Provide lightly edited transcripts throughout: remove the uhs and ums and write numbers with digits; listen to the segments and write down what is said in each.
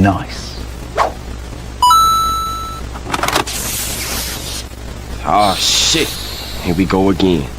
Nice. Oh shit. Here we go again.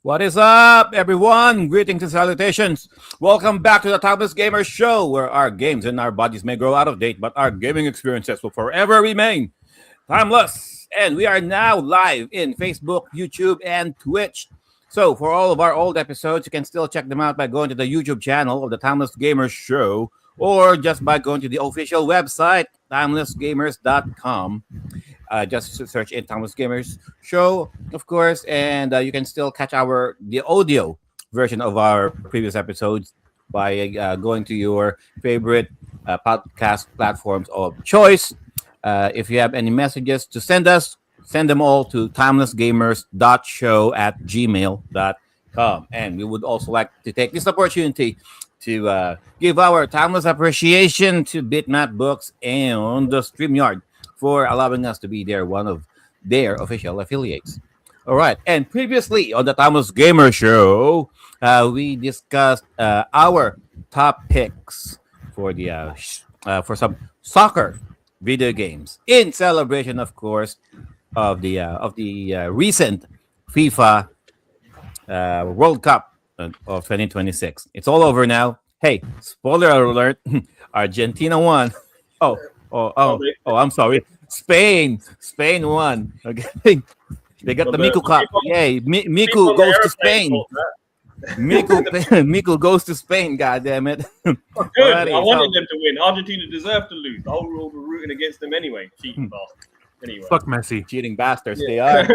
What is up, everyone? Greetings and salutations. Welcome back to the Timeless Gamers Show, where our games and our bodies may grow out of date, but our gaming experiences will forever remain timeless. And we are now live in Facebook, YouTube, and Twitch. So for all of our old episodes, you can still check them out by going to the YouTube channel of the Timeless Gamers Show, or just by going to the official website, timelessgamers.show. Just search in Timeless Gamers Show, of course, and you can still catch the audio version of our previous episodes by going to your favorite podcast platforms of choice. If you have any messages to send us, send them all to timelessgamers.show@gmail.com. And we would also like to take this opportunity to give our timeless appreciation to BitMap Books and the Streamyard for allowing us to be one of their official affiliates. All right. And previously on the Timeless Gamer Show, we discussed our top picks for for some soccer video games in celebration, of course, of the recent FIFA World Cup of 2026. It's all over now. Hey, spoiler alert! Argentina won. I'm sorry. Spain won. Okay, they got the Miku Cup. Yay! Miku goes to Spain. Miku goes to Spain. God damn it! Good. Alrighty, I wanted them to win. Argentina deserved to lose. The whole world were rooting against them anyway. Cheating bastards. Anyway. Fuck Messi. Cheating bastards. They are.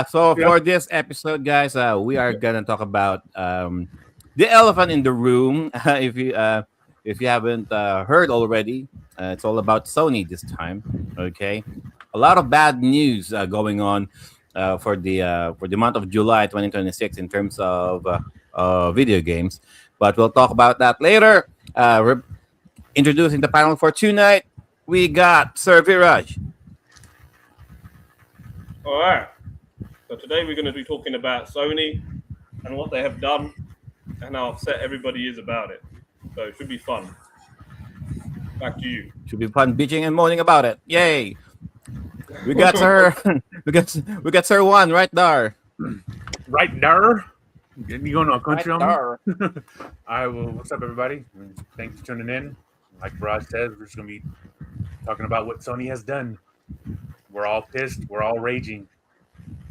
So for this episode, guys, we are gonna talk about the elephant in the room. If you haven't heard already, it's all about Sony this time. Okay, a lot of bad news going on for the month of July 2026 in terms of video games, but we'll talk about that later. Introducing the panel for tonight, we got Sir Viraj. All right. So today we're going to be talking about Sony and what they have done and how upset everybody is about it. So it should be fun. Back to you. Should be fun bitching and moaning about it. Yay! We got Sir we got Sir One right there. Right there. You going to a country Right on me? All right, well, what's up, everybody? Thanks for tuning in. Like Raj said, we're just going to be talking about what Sony has done. We're all pissed. We're all raging.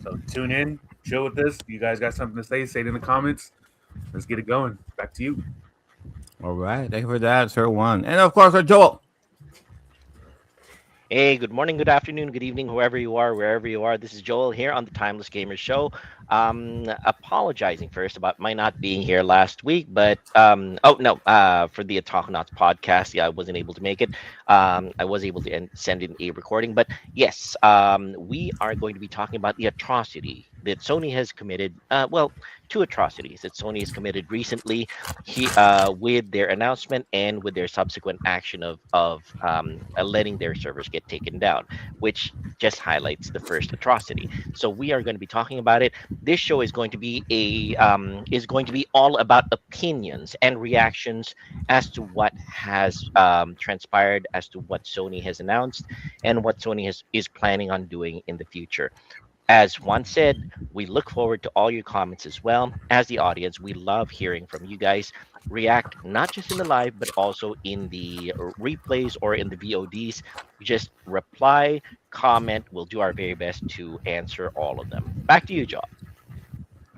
So tune in, chill with this. You guys got something to say it in the comments. Let's get it going. Back to you. All right, thank you for that, Sir One, and of course, Sir Joel. Hey, good morning, good afternoon, good evening, whoever you are, wherever you are. This is Joel here on the Timeless Gamers Show. Apologizing first about my not being here last week, but for the Attack-O-Nauts podcast, I wasn't able to make it. I was able to send in a recording, but yes, we are going to be talking about the atrocity that Sony has committed. Two atrocities that Sony has committed recently, with their announcement and with their subsequent action of letting their servers get taken down, which just highlights the first atrocity. So we are going to be talking about it. This show is going to be all about opinions and reactions as to what has transpired, as to what Sony has announced, and what Sony is planning on doing in the future. As Juan said, we look forward to all your comments as well. As the audience, we love hearing from you guys. React not just in the live, but also in the replays or in the VODs. Just reply, comment. We'll do our very best to answer all of them. Back to you, Joel.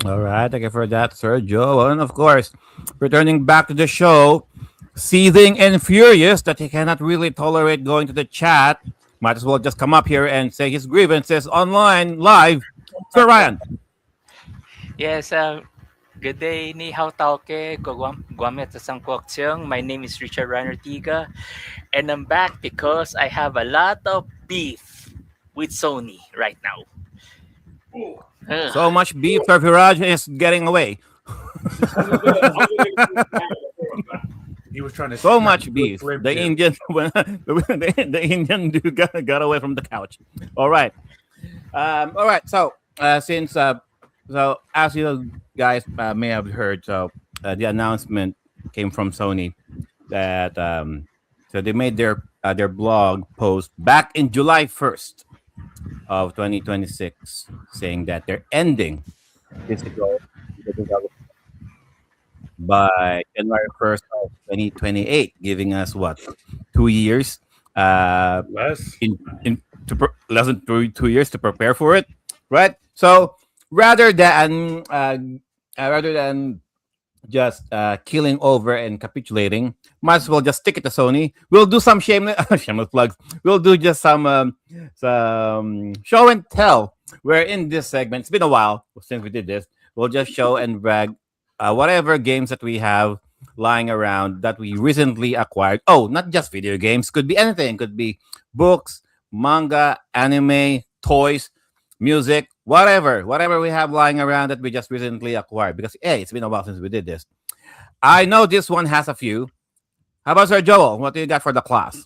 All right, thank you for that, Sir Joe. And of course, returning back to the show, seething and furious that he cannot really tolerate going to the chat, might as well just come up here and say his grievances online live. Sir Ryan. Yes, good day, ni hao tao ke, guamet sa sangkwaksyang. My name is Richard Ranartiga, and I'm back because I have a lot of beef with Sony right now. Ugh. So much beef, Sir Viraj is getting away. He was trying to So smack much you with beef. Slim The Jim. Indian, the Indian dude got away from the couch. All right. All right. So since so as you guys may have heard, so the announcement came from Sony that so they made their blog post back in July 1st of 2026, saying that they're ending physical by January 1st of 2028, giving us what, 2 years, Less. less than 2 years to prepare for it, right? So rather than just killing over and capitulating, might as well just stick it to Sony. We'll do some shameless plugs. We'll do just some show and tell. Where in this segment, it's been a while since we did this. We'll just show and brag whatever games that we have lying around that we recently acquired. Oh, not just video games. Could be anything. Could be books, manga, anime, toys, music, whatever we have lying around that we just recently acquired. Because hey, it's been a while since we did this. I know this one has a few. How about Sir Joel? What do you got for the class?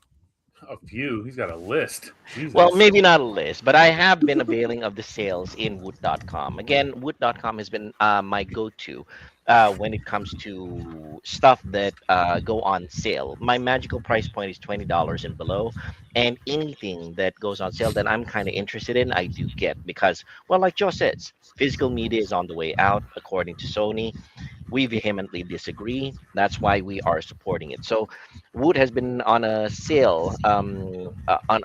A few. He's got a list. Jesus. Well, maybe not a list, but I have been availing of the sales in Woot.com. Again, Woot.com has been my go-to when it comes to stuff that go on sale. My magical price point is $20 and below, and anything that goes on sale that I'm kind of interested in, I do get because, well, like Joe says, physical media is on the way out, according to Sony. We vehemently disagree. That's why we are supporting it. So, Wood has been on a sale, on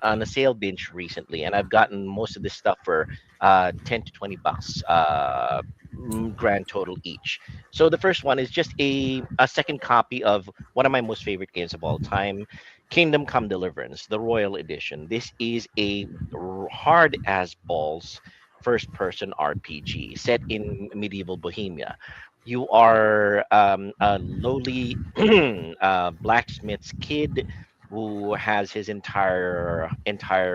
a sale binge recently, and I've gotten most of this stuff for $10 to $20, grand total each. So the first one is just a second copy of one of my most favorite games of all time, Kingdom Come Deliverance, the Royal Edition. This is a hard as balls first person RPG set in medieval Bohemia. You are a lowly blacksmith's kid who has his entire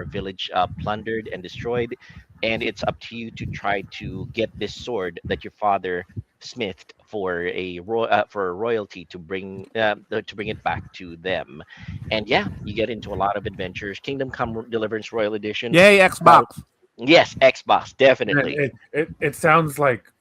village plundered and destroyed, and it's up to you to try to get this sword that your father smithed for for royalty to bring it back to them. And yeah, you get into a lot of adventures. Kingdom Come Deliverance Royal Edition. Yay, Xbox. Yes, Xbox, definitely. It sounds like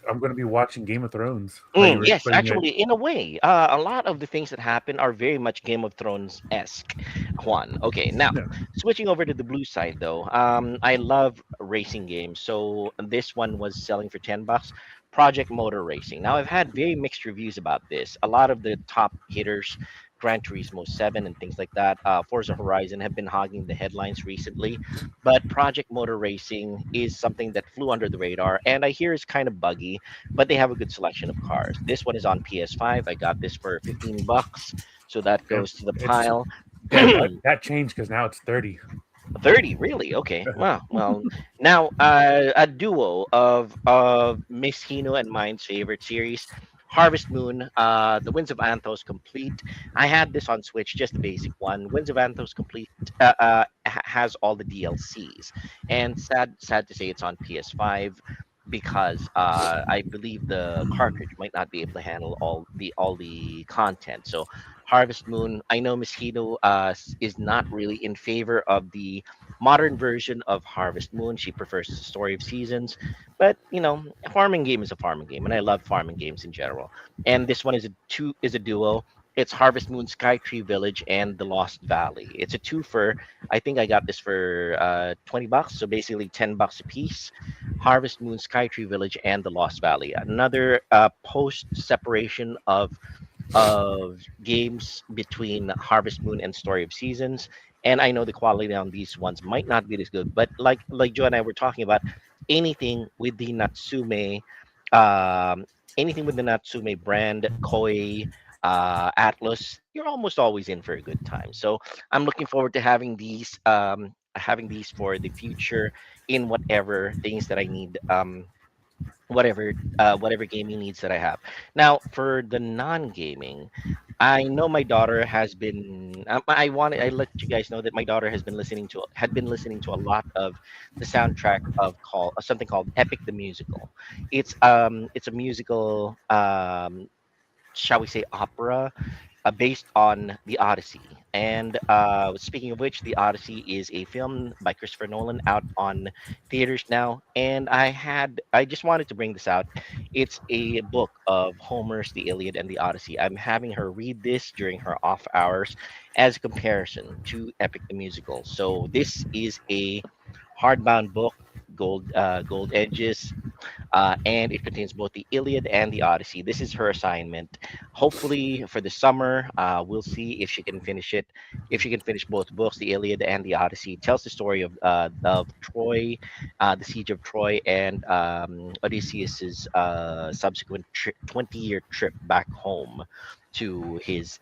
I'm going to be watching Game of Thrones. how you were Yes, explaining it. actually, in a way, a lot of the things that happen are very much Game of Thrones esque. Juan. Okay, now Yeah. switching over to the blue side, though, I love racing games. So this one was selling for $10. Project Motor Racing. Now I've had very mixed reviews about this. A lot of the top hitters, Gran Turismo 7 and things like that, Forza Horizon have been hogging the headlines recently. But Project Motor Racing is something that flew under the radar, and I hear it's kind of buggy, but they have a good selection of cars. This one is on PS5. I got this for $15, so that goes to the It's- pile. Yeah, that changed because now it's 30. 30, really? Okay. Wow. Well, now a duo of Miss Hino and mine's favorite series, Harvest Moon, The Winds of Anthos Complete. I had this on Switch, just the basic one. Winds of Anthos Complete has all the DLCs, and sad to say it's on PS5 because I believe the cartridge might not be able to handle all the content. So Harvest Moon, I know Miss Hino is not really in favor of the modern version of Harvest Moon. She prefers the Story of Seasons, but a farming game is a farming game, and I love farming games in general. And this one is a duo. It's Harvest Moon Sky Tree Village and The Lost Valley. It's a twofer. I think I got this for $20, so basically $10 a piece. Harvest Moon Sky Tree Village and The Lost Valley. Another post separation of games between Harvest Moon and Story of Seasons. And I know the quality on these ones might not be as good, but like Joe and I were talking about, anything with the Natsume um, anything with the Natsume brand, Koi, Atlas, you're almost always in for a good time. So I'm looking forward to having these for the future in whatever things that I need. Whatever gaming needs that I have. Now, for the non-gaming, I know my daughter has been. I let you guys know that my daughter had been listening to a lot of the soundtrack of something called Epic the Musical. It's a musical, shall we say, opera based on the Odyssey. And speaking of which, the Odyssey is a film by Christopher Nolan out on theaters now. And I just wanted to bring this out. It's a book of Homer's The Iliad and the Odyssey. I'm having her read this during her off hours as a comparison to Epic the Musical. So this is a hardbound book, gold edges, and it contains both the Iliad and the Odyssey. This is her assignment. Hopefully, for the summer, we'll see if she can finish it. If she can finish both books, the Iliad and the Odyssey, it tells the story of Troy, the siege of Troy, and Odysseus's subsequent 20-year trip back home to his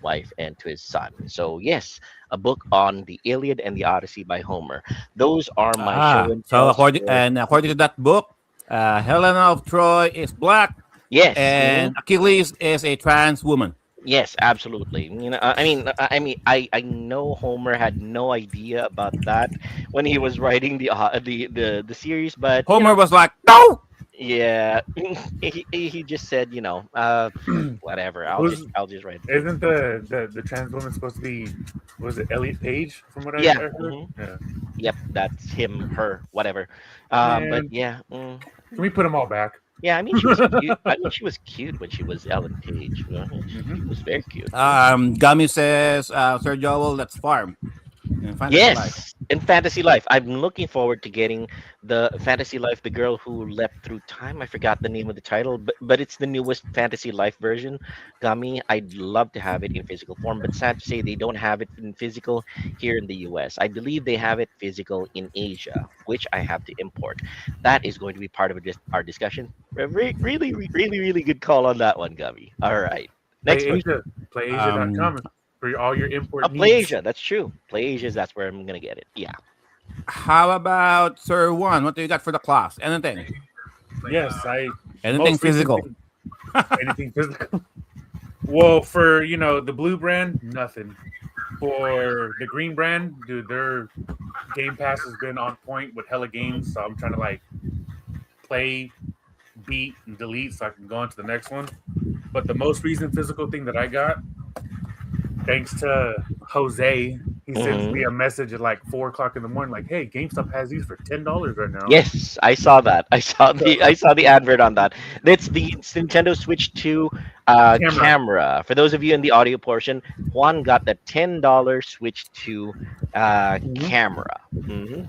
wife and to his son. So yes, a book on the Iliad and the Odyssey by Homer. Those are my show and So tells for according to that book, Helena of Troy is black, yes. and Achilles is a trans woman. Yes, absolutely. I know Homer had no idea about that when he was writing the series, but Homer was like, no. yeah, he just said, whatever. Who's- I'll just write. Isn't the trans woman supposed to be, was it Elliot Page from what I Yeah. heard? Mhm. Yeah. Yep, that's him, her, whatever. Man. But yeah, Can we put them all back? yeah. I mean, she was cute. I mean, she was cute when she was Ellen Page. She was very cute. Gummy says, Sir Joel, let's farm. In Fantasy Life. Yes, in Fantasy Life. I'm looking forward to getting the Fantasy Life, the girl who leapt through time. I forgot the name of the title, but it's the newest Fantasy Life version. Gummy, I'd love to have it in physical form, but sad to say they don't have it in physical here in the US. I believe they have it physical in Asia, which I have to import. That is going to be part of our discussion. Really good call on that one, Gummy. All right. Next Play question. Asia. PlayAsia.com for all your import Play needs. Asia, that's true. Play Asia, that's where I'm gonna get it. Yeah. How about Sir One? What do you got for the class? Anything? Yes, Anything most physical? recently- anything physical. Well, for the blue brand, nothing. For the green brand, dude, their Game Pass has been on point with hella games, so I'm trying to play, beat, and delete so I can go on to the next one. But the most recent physical thing that I got, thanks to Jose, he sends me a message at 4 o'clock in the morning, like, "Hey, GameStop has these for $10 right now." Yes, I saw that. I saw the advert on that. That's the Nintendo Switch 2 camera. For those of you in the audio portion, Juan got the $10 Switch 2 camera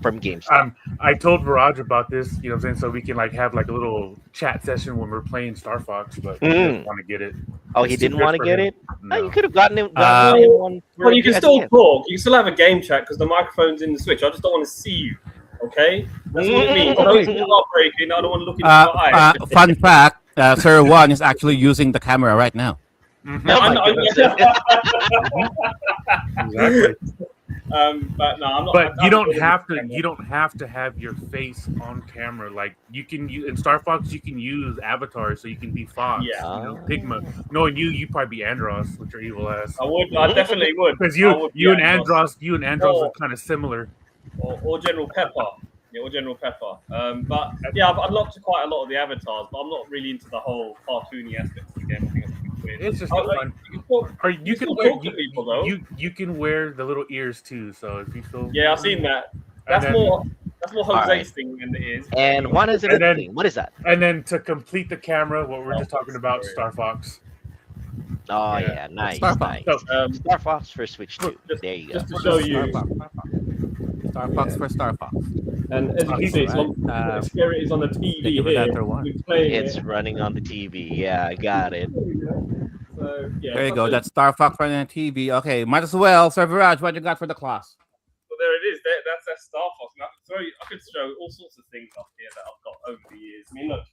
from GameStop. I told Viraj about this, you know what I'm saying, so we can have a little chat session when we're playing Star Fox, but he didn't want to get it. Oh, he It's too didn't good want to for get him. it? No. Oh, you could have gotten him one. Well, you can at still the end. talk. You can still have a game chat because the microphone's in the Switch. I just don't want to see you. Okay, that's what it means. I know it's heartbreaking. I don't want to look into your eyes. Fun fact: Sir One is actually using the camera right now. Mhm. Oh my I know. Exactly. But no, I'm not. But I'm you don't not have to. doing You don't have to have your face on camera. Like you can use in Star Fox, you can use avatars, so you can be Fox. Yeah. Pigma. Knowing you probably be Andros with your evil ass. I would. I definitely would. Because I would be you and Andros Or- are kind of similar. or General Pepper. Yeah, or General Pepper. But yeah, I've unlocked quite a lot of the avatars, but I'm not really into the whole cartoony aspects of the game. I think it's a bit weird. It's just Oh, fun. you can talk- Or you can still wear talk to people, though. you can wear the little ears too. So if you feel Yeah, I've seen that. And That's then- more Jose's Alright. thing than it is. And Juan has And another then- thing. What is that? And then to complete the camera, what we're just talking about, Star Fox. Oh Yeah. yeah, nice, Star Fox. nice. So, Star Fox for Switch 2. Just- There you go. Just to show you, Star Fox for Star Fox. and as you can see, it's on, here it is on the TV thank you for here. that, Sir Juan. We're playing It's it. running on the TV. Yeah, I got it. So, yeah, There you go. That's Star Fox running on TV. Okay, might as well. Sir Viraj, what you got for the class? Well, there it is. That's Star Fox. And I could show all sorts of things up here that I've got over the years. I mean, look,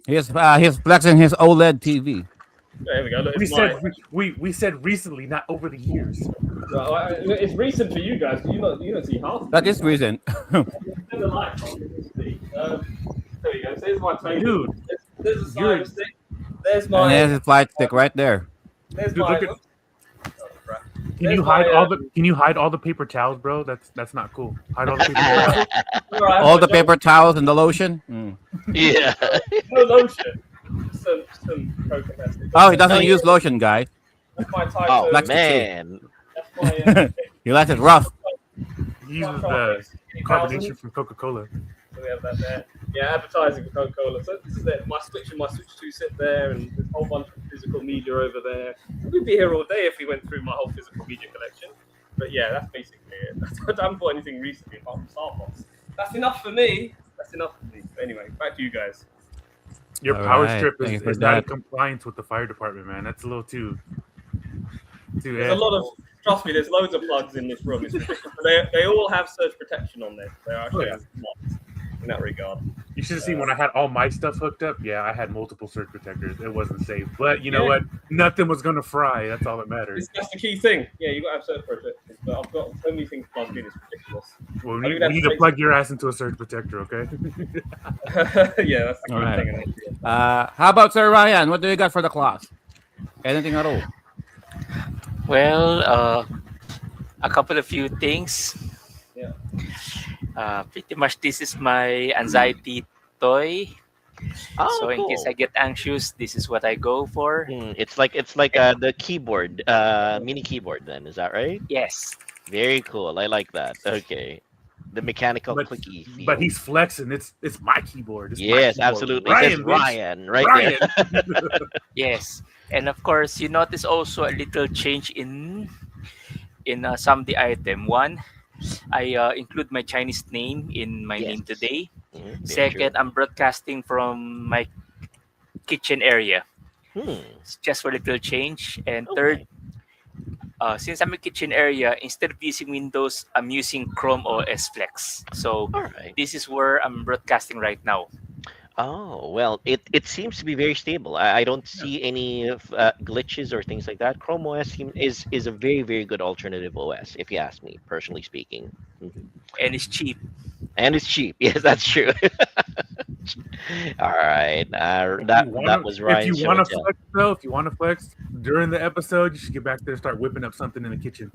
He's flexing his OLED TV. There we go. Look, We it's said we said recently, not over the years. it's recent for you guys. You don't see half. That is recent. Turn the lights on. There you go. So here's my table. Dude, there's a you're- side stick. There's And my. there's his flight stick right there. There's Dude, my. look at- Oh, crap. Can There's you hide my, all the Can you hide all the paper towels, bro? That's not cool. Hide all the paper towels. Alright, All the no- paper towels and the lotion. Yeah. No lotion. Some coconut. Oh, he doesn't use lotion, guys. That's my type. Oh Like- man. That's my. He likes it rough. He uses the carbonation from Coca-Cola. So we have that there. Yeah, advertising for Coca-Cola. So this is it. My Switch and my Switch 2 sit there, and there's a whole bunch of physical media over there. We'd be here all day if we went through my whole physical media collection. But yeah, that's basically it. I haven't bought anything recently apart from Star Fox. That's enough for me. That's enough for me. But anyway, back to you guys. Your All power right, strip thank you is for not in that. compliance with the fire department, man. That's a little too. There's a lot of, trust me, there's loads of plugs in this room. It's ridiculous. They all have surge protection on there. They are actually smart in that regard. You should have seen when I had all my stuff hooked up. Yeah, I had multiple surge protectors. It wasn't safe, but you know what? Nothing was gonna fry. That's all that matters. That's the key thing. Yeah, you got to have surge protection. But I've got so many things plugged in, it's ridiculous. Well, I we think that's need to safe. plug your ass into a surge protector, okay? Yeah, that's the key All right. thing. How about Sir Ryan? What do you got for the class? Anything at all? Well, a couple of few things. Yeah. Pretty much this is my anxiety toy. Oh, So in case I cool. get anxious, this is what I go for. It's like the keyboard, mini keyboard. Then is that right? Yes. Very cool. I like that. Okay, the mechanical But- clicky. Feel. But he's flexing. It's my keyboard. It's my yes, keyboard. absolutely. Ryan, It says bitch. Ryan right Ryan. there. Yes. And of course, you notice also a little change in some of the item. One, I include my Chinese name in my name Yes. today. Very true. Second, I'm broadcasting from my kitchen area. It's just for a little change. And third, since I'm in kitchen area, instead of using Windows, I'm using Chrome OS Flex. So All right. this is where I'm broadcasting right now. Oh well, it seems to be very stable. I don't see any glitches or things like that. Chrome OS is a very good alternative OS, if you ask me, personally speaking. Mhm. And it's cheap. And it's cheap. Yes, that's true. All right, that was Ryan. If you want to flex, though, if you want to flex during the episode, you should get back there and start whipping up something in the kitchen.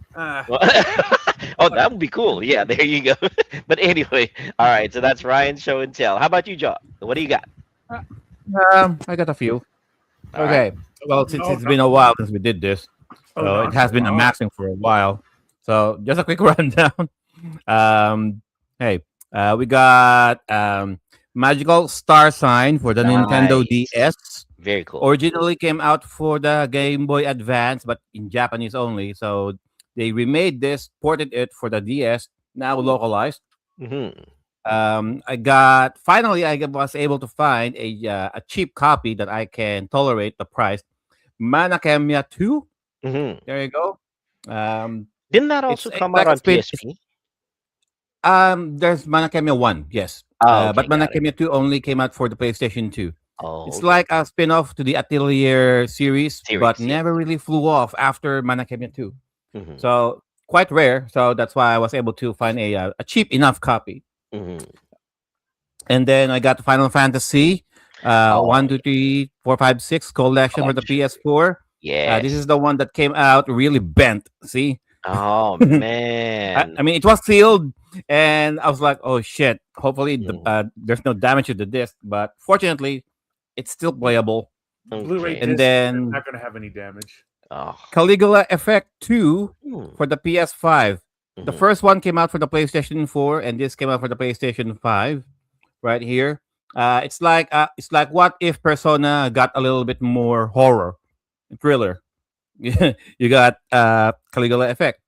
Oh, that would be cool. Yeah, there you go. But anyway, all right. So that's Ryan's show and tell. How about you, Joe? What do you got? I got a few. All Okay. Well, since No, it's been a while since we did this, Oh, so no, it has been no. amassing for a while. So just a quick rundown. Hey, we got Magical Star Sign for the Nintendo Nice. DS. Very cool. Originally came out for the Game Boy Advance, but in Japanese only. So they remade this, ported it for the DS, now localized. Mhm. Finally I was able to find a cheap copy that I can tolerate the price. Manakemia 2. Mhm. There you go. Didn't that also it's come like out a on spin- PSP? There's Manakemia 1, yes. Oh, But okay, got it. Manakemia 2 only came out for the PlayStation 2. Oh, It's okay. like a spin-off to the Atelier series, but Series, never really flew off after Manakemia 2. Mhm. So quite rare. So that's why I was able to find a cheap enough copy. Mhm. And then I got Final Fantasy 1, 2, 3, 4, 5, 6 collection for the PS4. Yes. This is the one that came out really bent. See, Oh man. I mean, it was sealed, and I was like, "Oh shit!" Hopefully, Mm. there's no damage to the disc. But fortunately, it's still playable. Blu-ray Okay. And disc then- is not going to have any damage. Oh. Caligula Effect 2 Hmm. for the PS5. The Mhm. first one came out for the PlayStation 4, and this came out for the PlayStation 5. Right here, it's like what if Persona got a little bit more horror, thriller. You got Caligula Effect.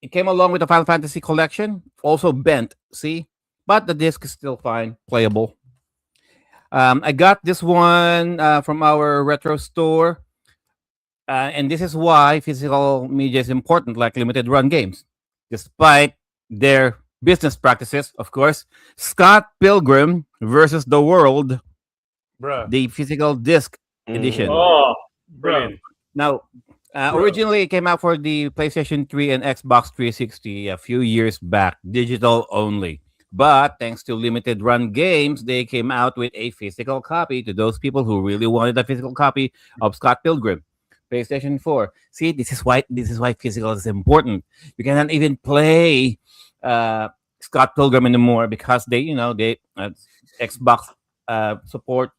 It came along with the Final Fantasy collection, also bent. See, but the disc is still fine, playable. I got this one from our retro store. And this is why physical media is important, like limited run games. Despite their business practices, of course. Scott Pilgrim versus the World, Bruh. the physical disc edition. Oh, Bruh. brilliant. Now, originally it came out for the PlayStation 3 and Xbox 360 a few years back, digital only. But thanks to limited run games, they came out with a physical copy to those people who really wanted a physical copy of Scott Pilgrim. PlayStation 4. See, this is why physical is important. You cannot even play Scott Pilgrim anymore because they Xbox support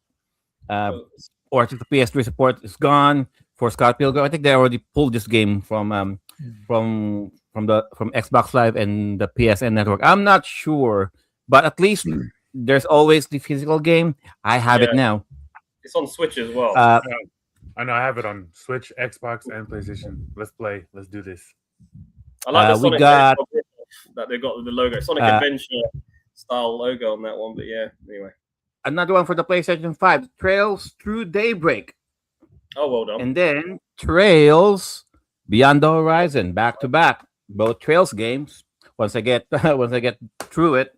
or the PS3 support is gone for Scott Pilgrim. I think they already pulled this game from Xbox Live and the PSN network. I'm not sure, but at least there's always the physical game. I have it Yeah. now. It's on Switch as well. I know I have it on Switch, Xbox, and PlayStation. Let's play. Let's do this. I like the we Sonic got- that they got with the logo, Sonic Adventure style logo on that one. But yeah, anyway. Another one for the PlayStation 5, Trails Through Daybreak. Oh, well done. And then Trails Beyond the Horizon, back to back. Both Trails games. Once I get through it.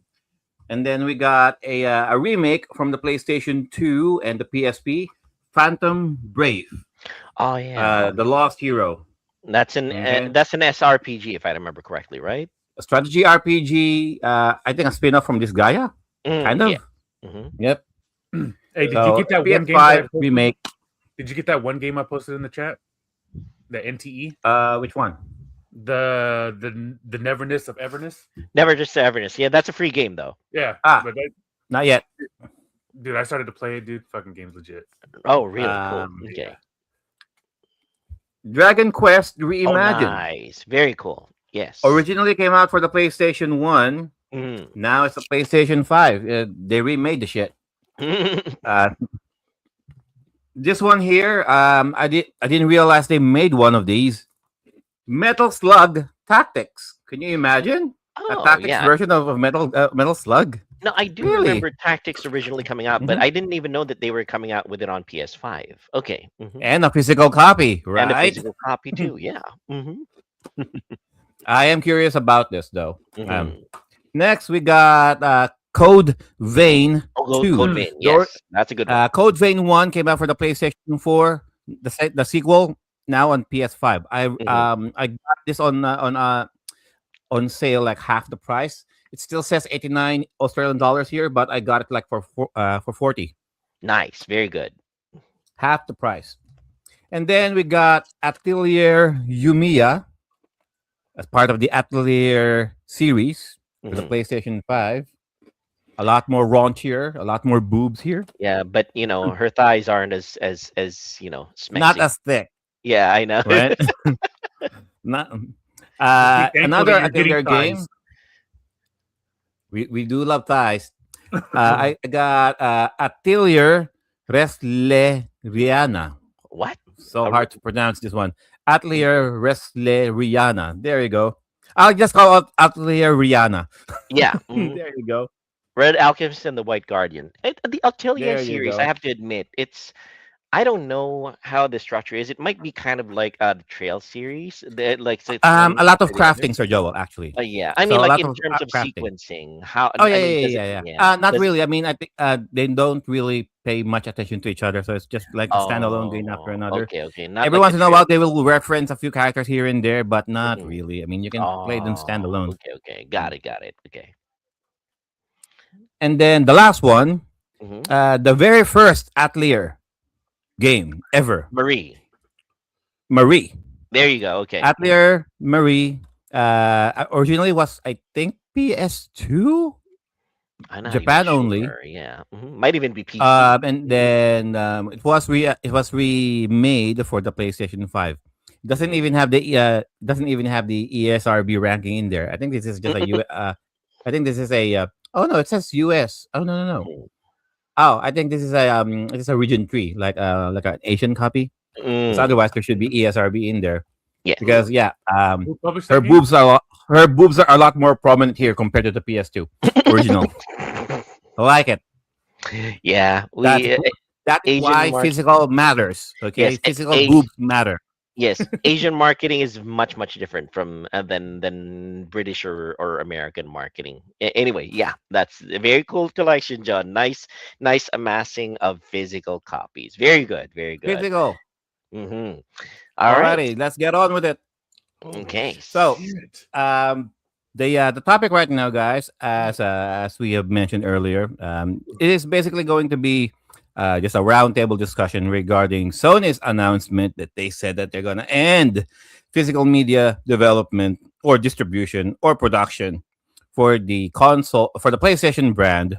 And then we got a remake from the PlayStation 2 and the PSP, Phantom Brave. Oh yeah, The Lost Hero. that's an Okay. that's an SRPG if I remember correctly, right? A strategy RPG, I think a spin-off from this Gaia. Kind of. Yeah. Mhm. Yep. Hey, did So, you get that one game? PS5 remake. Did you get that one game I posted in the chat? The NTE, Which one? the Neverness of Everness. Never just Everness. Yeah, that's a free game though. Yeah, Ah. but that, Not yet. dude, I started to play it, dude. Fucking game's legit. Oh, really Um, cool. Okay. Dragon Quest Oh, Reimagined. nice. Very cool. Yes. Originally came out for the PlayStation 1. Mhm. Now it's a PlayStation 5. They remade the shit. This one here, I didn't realize they made one of these. Metal Slug Tactics. Can you imagine a Oh, tactics yeah. version of Metal Slug? No, I do Really? remember Tactics originally coming out, but Mhm. I didn't even know that they were coming out with it on PS5. Okay. Mhm. And a physical copy, And a right? physical copy too. Yeah. Mhm. I am curious about this though. Mhm. Next, we got Code Vein Oh, 2. Code Vein. Your- Yes, that's a good one. Code Vein 1 came out for the PlayStation 4. The sequel now on PS5. I got this on sale like half the price. It still says 89 Australian dollars here, but I got it like for 40, Nice. Very good. half the price. And then we got Atelier Yumiya as part of the Atelier series for the Mhm. PlayStation 5. A lot more raunchier, a lot more boobs here. Yeah, but her thighs aren't as smexy. Not as thick, Yeah, I know. right? Not thankful another that you're getting Atelier game. thighs. We do love thighs. I got Atelier Wrestleriana. What? So hard to pronounce this one. Atelier Wrestleriana. There you go. I'll just call it Atelier Rihanna. Yeah. mhm. There you go. Red Alchemist and the White Guardian. The Atelier There you series, go. I have to admit, I don't know how the structure is. It might be kind of like the Trail series. So it's A one lot of after the other. crafting, Sir Joel, actually. Yeah, I So mean, a like lot in of, terms of crafting. sequencing, how? Oh yeah, I mean, yeah, does yeah, it, yeah. Not does- really. I mean, I think they don't really pay much attention to each other, so it's just like a standalone game after Oh, another. Okay. Not Every like once the in a Trail. while, they will reference a few characters here and there, but not Mhm. really. I mean, you can play them standalone. Okay. Got it. Okay. And then the last one, Mhm. the very first Atelier game ever, Marie. Marie. There you go. Okay. Atelier Marie. Originally was, I think, PS2, I'm not Japan even only. sure, Yeah. Might even be PC. And then it was remade for the PlayStation 5. Doesn't even have the ESRB ranking in there. I think this is just a I think this is a oh no, it says US. Oh no. Mm. Oh, I think this is a region 3, like an Asian copy. 'Cause Mm, otherwise there should be ESRB in there yeah. because Who published her that game? boobs are a lot more prominent here compared to the PS2 original. I like it. Yeah. That's We That's Asian why market- physical matters. Okay, Yes, physical Asi- boobs matter. Yes, Asian marketing is much different from than British or American marketing. Anyway, yeah, that's a very cool collection, John. Nice amassing of physical copies. Very good, very good. Physical. Mm-hmm. All right. Alrighty, let's get on with it. Holy Okay. So, shit! um, the topic right now, guys, as we have mentioned earlier, it is basically going to be just a roundtable discussion regarding Sony's announcement that they said that they're going to end physical media development or distribution or production for the PlayStation brand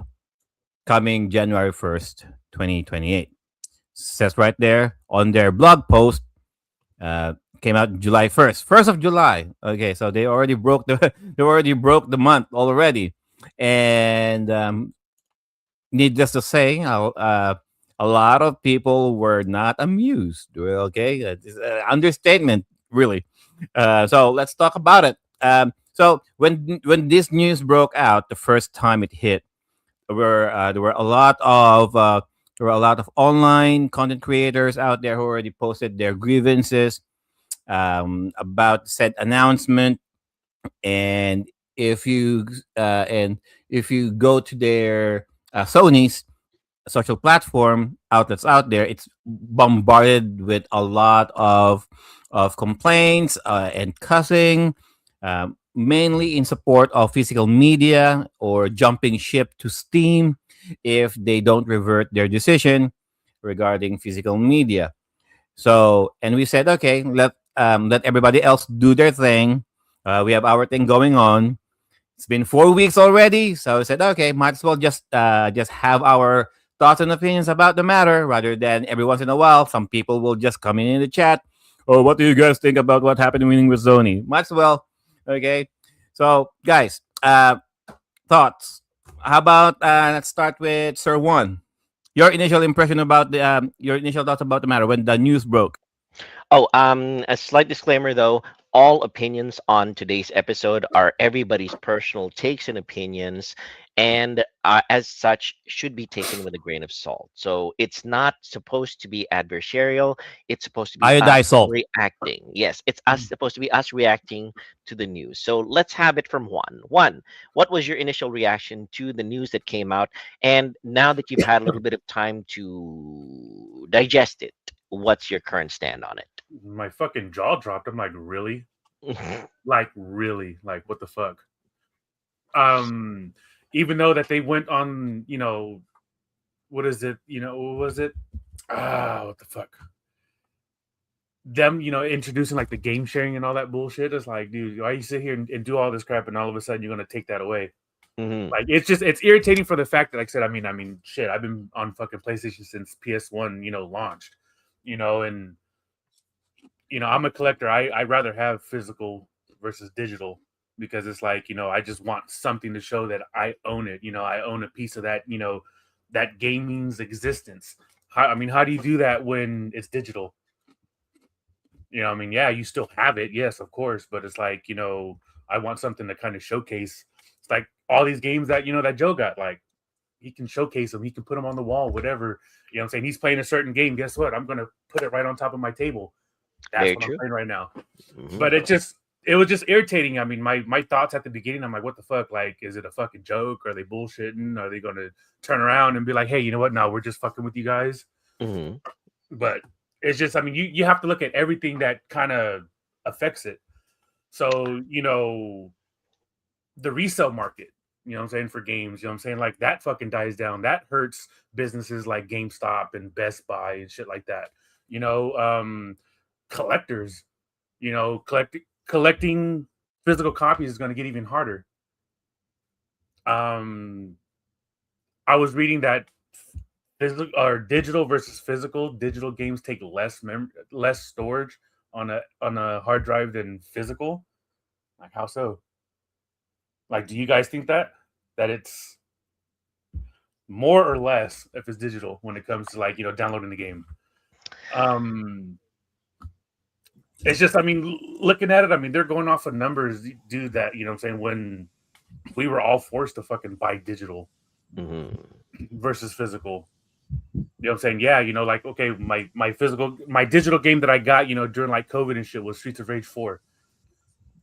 coming January 1st, 2028. Says right there on their blog post, came out July 1st of July. Okay, so they already broke the they already broke the month already, and needless to say, a lot of people were not amused. Well, okay, it's an understatement, really. So let's talk about it. So when this news broke out, the first time it hit, there were a lot of online content creators out there who already posted their grievances about said announcement. And if you and if you go to their Sony's social platform outlets out there, it's bombarded with a lot of complaints and cussing, mainly in support of physical media or jumping ship to Steam if they don't revert their decision regarding physical media. So, and we said, okay, let everybody else do their thing. We have our thing going on. It's been 4 weeks already, so we said, okay, might as well just have our thoughts and opinions about the matter, rather than every once in a while some people will just come in the chat. Oh, what do you guys think about what happened with Sony? Might as well, okay. So, guys, thoughts. How about let's start with Sir One. Your initial impression about your initial thoughts about the matter when the news broke. Oh, a slight disclaimer though, all opinions on today's episode are everybody's personal takes and opinions, and as such, should be taken with a grain of salt. So it's not supposed to be adversarial. It's supposed to be us Iodized salt. reacting. Yes, it's us supposed to be us reacting to the news. So let's have it from one. One, what was your initial reaction to the news that came out? And now that you've had a little bit of time to digest it, what's your current stand on it? My fucking jaw dropped. I'm like, really? Like, really? Like, what the fuck? Even though that they went on, what is it? What was it? What the fuck? Them, introducing like the game sharing and all that bullshit. It's like, dude, why you sit here and do all this crap, and all of a sudden you're gonna take that away? Mhm. Like, it's irritating for the fact that, like I said, I mean, shit, I've been on fucking PlayStation since PS1, launched, and I'm a collector. I rather have physical versus digital, because it's like, I just want something to show that I own it. I own a piece of that, that gaming's existence. How do you do that when it's digital? Yeah, you still have it, yes, of course, but it's like, I want something to kind of showcase. It's like all these games that, that Joe got, like, he can showcase them, he can put them on the wall, whatever. I'm saying? He's playing a certain game. Guess what? I'm gonna put it right on top of my table. That's Very what true. I'm playing right now. Mhm. But it was just irritating. I mean, my thoughts at the beginning, I'm like, what the fuck? Like, is it a fucking joke? Are they bullshitting? Are they gonna turn around and be like, hey, you know what? No, we're just fucking with you guys. Mhm. But it's just, I mean, you have to look at everything that kind of affects it. So, the resale market, what I'm saying, for games, I'm saying, like, that fucking dies down. That hurts businesses like GameStop and Best Buy and shit like that. Collectors, collecting physical copies is going to get even harder. Um, I was reading that physical or digital versus physical. Digital games take less storage on a hard drive than physical. Like, how so? Like, do you guys think that it's more or less if it's digital when it comes to, like, downloading the game? It's just, I mean, looking at it, I mean, they're going off of numbers, dude, that, what I'm saying, when we were all forced to fucking buy digital Mhm. versus physical. You know what I'm saying? Yeah, like, okay, my digital game that I got, during like COVID and shit was Streets of Rage 4.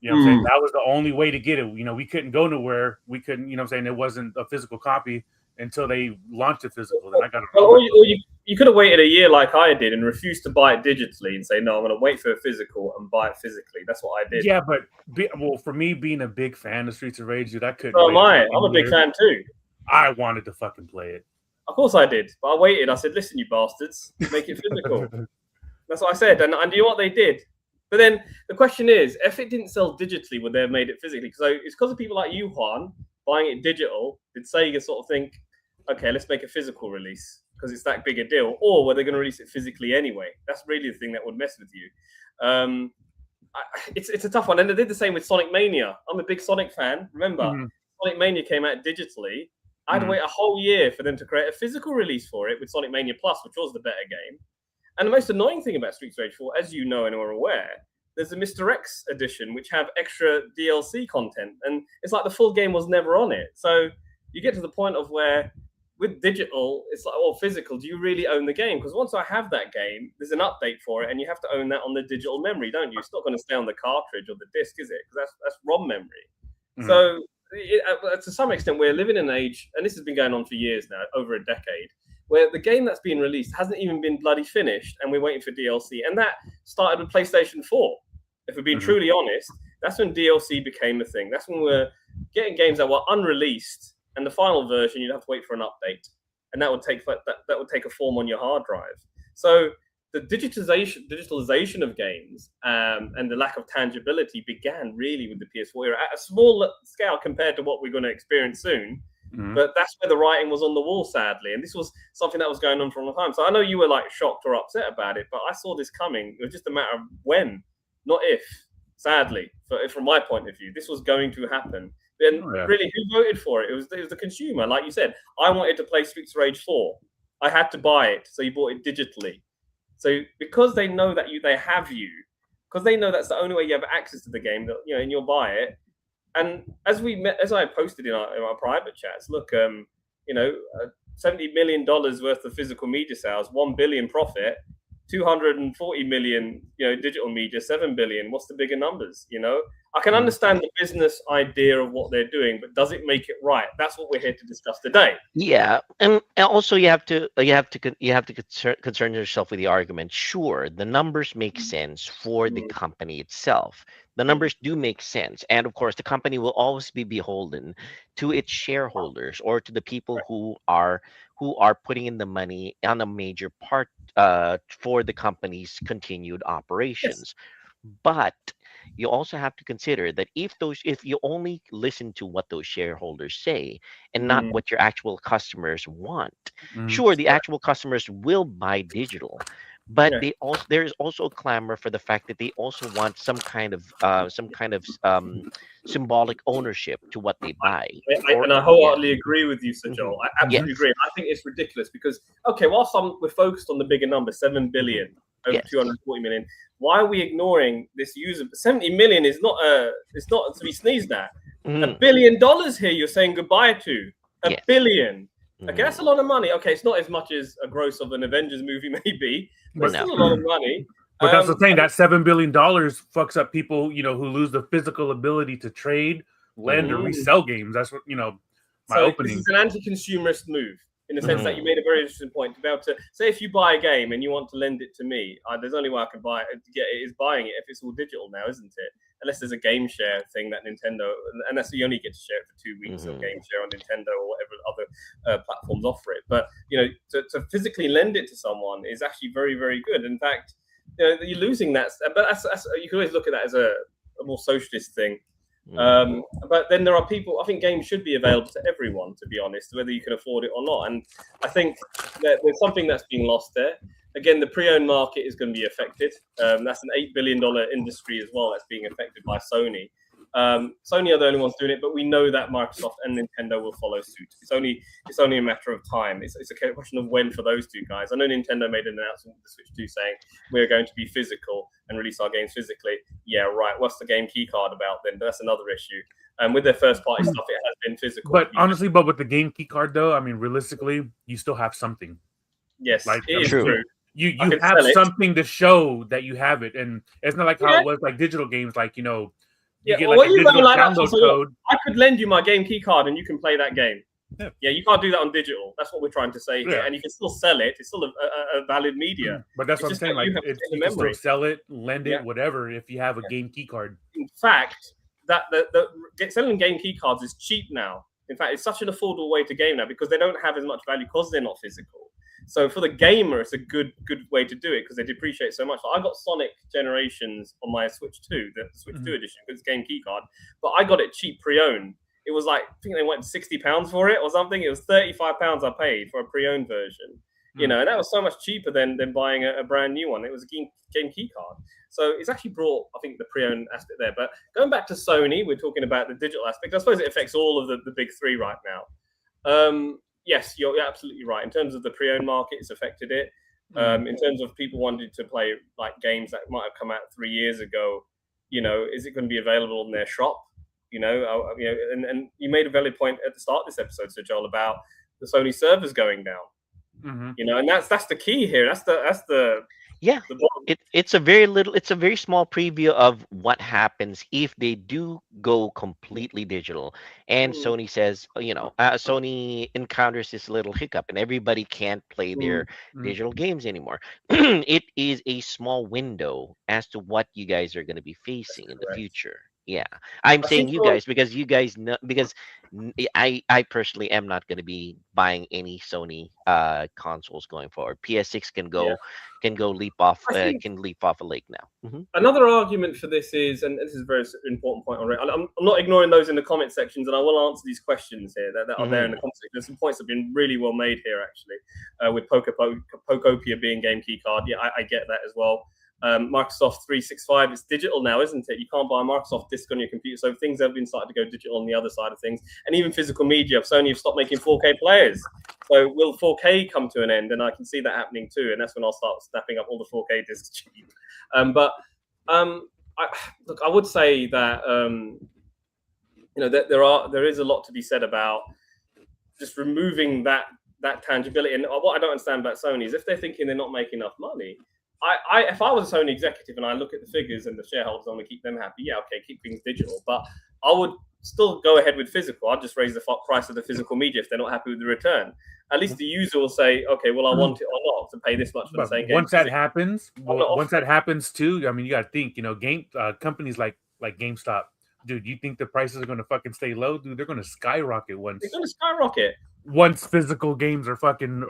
You know what I'm saying? That was the only way to get it. We couldn't go nowhere. We couldn't, what I'm saying? It wasn't a physical copy until they launched it physical. Then I got it. Or you could have waited a year like I did and refused to buy it digitally and say, no, I'm going to wait for a physical and buy it physically. That's what I did. Yeah, but for me being a big fan of Streets of Rage, dude, I couldn't. So am I. I'm a big fan too. I wanted to fucking play it. Of course I did. But I waited. I said, listen, you bastards, make it physical. That's what I said. And you know what they did? But then the question is, if it didn't sell digitally, would they have made it physically? So it's because of people like you, Juan, buying it digital. Did Sega sort of think, okay, let's make a physical release because it's that big a deal? Or were they going to release it physically anyway? That's really the thing that would mess with you. It's a tough one. And they did the same with Sonic Mania. I'm a big Sonic fan. Remember, Sonic Mania came out digitally. I had to wait a whole year for them to create a physical release for it with Sonic Mania Plus, which was the better game. And the most annoying thing about Streets of Rage 4, as you know and are aware, there's a Mr. X edition, which have extra DLC content. And it's like the full game was never on it. So you get to the point of where with digital, it's like, or physical, do you really own the game? Because once I have that game, there's an update for it, and you have to own that on the digital memory, don't you? It's not going to stay on the cartridge or the disc, is it? Because that's ROM memory. So to some extent, we're living in an age, and this has been going on for years now, over a decade, where the game that's been released hasn't even been bloody finished, and we're waiting for DLC. And that started with PlayStation 4. If we're being truly honest, that's when DLC became a thing. That's when we're getting games that were unreleased, and the final version, you'd have to wait for an update. And that would take a form on your hard drive. So the digitalization of games and the lack of tangibility began really with the PS4 era at a small scale compared to what we're going to experience soon. But that's where the writing was on the wall, sadly. And this was something that was going on for a long time. So I know you were like shocked or upset about it, but I saw this coming. It was just a matter of when, not if, sadly, from my point of view. This was going to happen. Then really, who voted for it? It was the consumer. Like you said, I wanted to play Streets of Rage 4. I had to buy it, so you bought it digitally. So because they know that they have you, because they know that's the only way you have access to the game, that and you'll buy it. And as I posted in our private chats, look, $70 million worth of physical media sales, 1 billion profit, 240 million, digital media, 7 billion. What's the bigger numbers? I can understand the business idea of what they're doing, but does it make it right? That's what we're here to discuss today. Yeah, and also you have to concern yourself with the argument. Sure, the numbers make sense for the company itself. The numbers do make sense, and of course, the company will always be beholden to its shareholders or to the people who are putting in the money on a major part for the company's continued operations. Yes. But you also have to consider that if you only listen to what those shareholders say and not what your actual customers want, sure, the actual customers will buy digital, but there is also a clamor for the fact that they also want some kind of symbolic ownership to what they buy. And I wholeheartedly agree with you, Sir Joel. I absolutely agree. I think it's ridiculous because, whilst we're focused on the bigger number, 7 billion, over 240 million, why are we ignoring this user? 70 million is not to be sneezed at. $1 billion here you're saying goodbye to. A billion. Okay, that's a lot of money. Okay, it's not as much as a gross of an Avengers movie, maybe, but it's still a lot of money. But that's the thing. That $7 billion fucks up people, who lose the physical ability to trade, lend, or resell games. That's what my opening. This is an anti-consumerist move in the sense that you made a very interesting point. To be able to say, if you buy a game and you want to lend it to me, there's only way I can buy it to get it is buying it. If it's all digital now, isn't it? Unless there's a game share thing that Nintendo, and that's you only get to share it for 2 weeks of game share on Nintendo or whatever other platforms offer it. But to physically lend it to someone is actually very, very good. In fact, you're losing that. But that's you can always look at that as a more socialist thing. But then there are people. I think games should be available to everyone, to be honest, whether you can afford it or not. And I think that there's something that's being lost there. Again, the pre-owned market is going to be affected. That's an $8 billion industry as well that's being affected by Sony. Sony are the only ones doing it, but we know that Microsoft and Nintendo will follow suit. It's only a matter of time. It's a question of when for those two guys. I know Nintendo made an announcement with the Switch 2 saying we're going to be physical and release our games physically. Yeah, right. What's the game keycard about then? But that's another issue. And with their first party stuff, it has been physical. But honestly, with the game keycard though, I mean, realistically, you still have something. Yes, Like, it I is mean, True. true. you I could have sell it. something to show that you have it, and it's not like how Yeah. it was like digital games. Like, you know, you Yeah, get well, like a what you digital going like that for? download So look, code. I could lend you my game key card and you can play that game. Yeah. Yeah, you can't do that on digital. That's what we're trying to say here. Yeah. And you can still sell it. It's still a valid media. But that's It's what I'm just saying. that Like, you have to it's, get the you can still memory. sell it, lend it, Yeah. whatever, if you have a game key card. In fact, that selling game key cards is cheap now. In fact, it's such an affordable way to game now because they don't have as much value because they're not physical. So for the gamer, it's a good way to do it because they depreciate so much. Like I got Sonic Generations on my Switch 2, the Switch 2 edition, because it's game key card. But I got it cheap pre-owned. It was like, I think they went £60 for it or something. It was £35 I paid for a pre-owned version. You know, and that was so much cheaper than buying a brand new one. It was a game key card. So it's actually brought, I think, the pre-owned aspect there. But going back to Sony, we're talking about the digital aspect. I suppose it affects all of the big three right now. Yes, you're absolutely right. In terms of the pre-owned market, it's affected it. In terms of people wanting to play like games that might have come out 3 years ago, you know, is it going to be available in their shop? You know, and you made a valid point at the start of this episode, Sir Joel, about the Sony servers going down. You know, and that's the key here. That's the Yeah, it's a very small preview of what happens if they do go completely digital. And Sony says, Sony encounters this little hiccup, and everybody can't play their digital games anymore. It is a small window as to what you guys are going to be facing in the future. Yeah, I'm saying you guys because you guys know because I personally am not going to be buying any Sony consoles going forward. PS6 can go leap off a lake now. Another argument for this is, and this is a very important point on I'm not ignoring those in the comment sections, and I will answer these questions here that are there in the comment section. There's some points that have been really well made here actually, with Pokopia being game key card. Yeah, I get that as well. Microsoft 365, it's digital now, isn't it? You can't buy a Microsoft disc on your computer, so things have been starting to go digital on the other side of things, and even physical media. Sony have stopped making 4K players, so will 4K come to an end? And I can see that happening too, and that's when I'll start snapping up all the 4K discs cheap. I would say that that there is a lot to be said about just removing that tangibility. And what I don't understand about Sony is if they're thinking they're not making enough money. If I was a Sony executive and I look at the figures and the shareholders, I want to keep them happy. Yeah, okay, keep things digital, but I would still go ahead with physical. I'd just raise the price of the physical media if they're not happy with the return. At least the user will say, okay, well, I want it or not to pay this much for the same game. Once that happens, too, I mean, you got to think, game companies like GameStop, dude, you think the prices are going to fucking stay low? Dude, they're going to skyrocket once. They're going to skyrocket. Once physical games are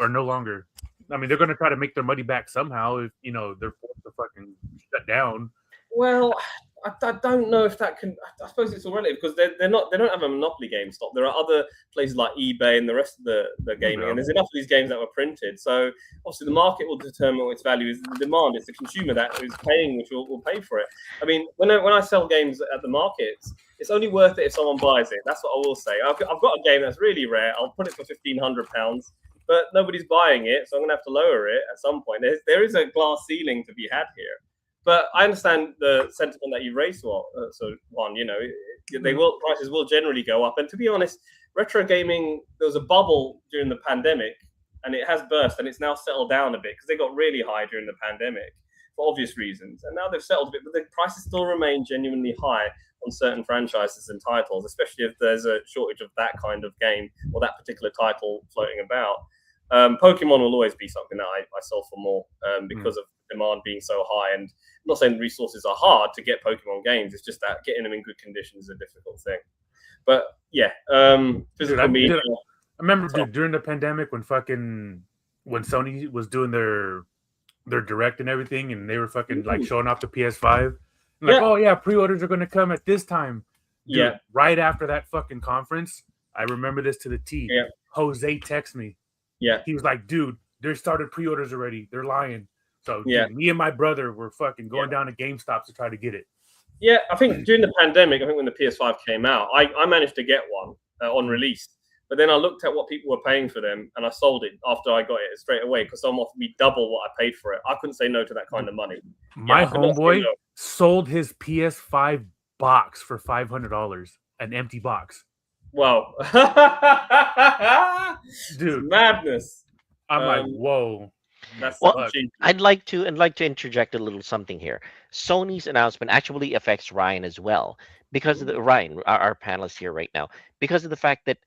no longer. I mean, they're going to try to make their money back somehow if, they're forced to fucking shut down. Well, I don't know if that can. I suppose it's all relative because they don't have a monopoly GameStop. There are other places like eBay and the rest of the gaming, and there's enough of these games that were printed. So obviously the market will determine what its value is. The demand, it's the consumer that is paying, which will pay for it. I mean, when I sell games at the markets, it's only worth it if someone buys it. That's what I will say. I've got a game that's really rare. I'll put it for £1,500. But nobody's buying it, so I'm going to have to lower it at some point. There is a glass ceiling to be had here. But I understand the sentiment that you raised, Juan. Prices will generally go up. And to be honest, retro gaming, there was a bubble during the pandemic, and it has burst, and it's now settled down a bit because they got really high during the pandemic for obvious reasons. And now they've settled a bit, but the prices still remain genuinely high on certain franchises and titles, especially if there's a shortage of that kind of game or that particular title floating about. Pokemon will always be something that I sell for more because of demand being so high. And I'm not saying resources are hard to get Pokemon games. It's just that getting them in good condition is a difficult thing. But yeah, physical media. I remember during the pandemic when Sony was doing their direct and everything, and they were fucking like showing off the PS5. Like, oh yeah, pre-orders are going to come at this time. Dude, right after that fucking conference, I remember this to the T. Yeah. Jose texted me. Yeah. He was like, dude, they started pre-orders already. They're lying. So dude, me and my brother were fucking going down to GameStop to try to get it. Yeah, I think during the pandemic, when the PS5 came out, I managed to get one on release. But then I looked at what people were paying for them, and I sold it after I got it straight away because someone offered me double what I paid for it. I couldn't say no to that kind of money. My homeboy sold his PS5 box for $500, an empty box. Wow. Dude. Madness. I'm like, whoa. That's Well, Fuck. cheap. I'd like to interject a little something here. Sony's announcement actually affects Ryan as well because of the Ryan, our panelist here right now, because of the fact that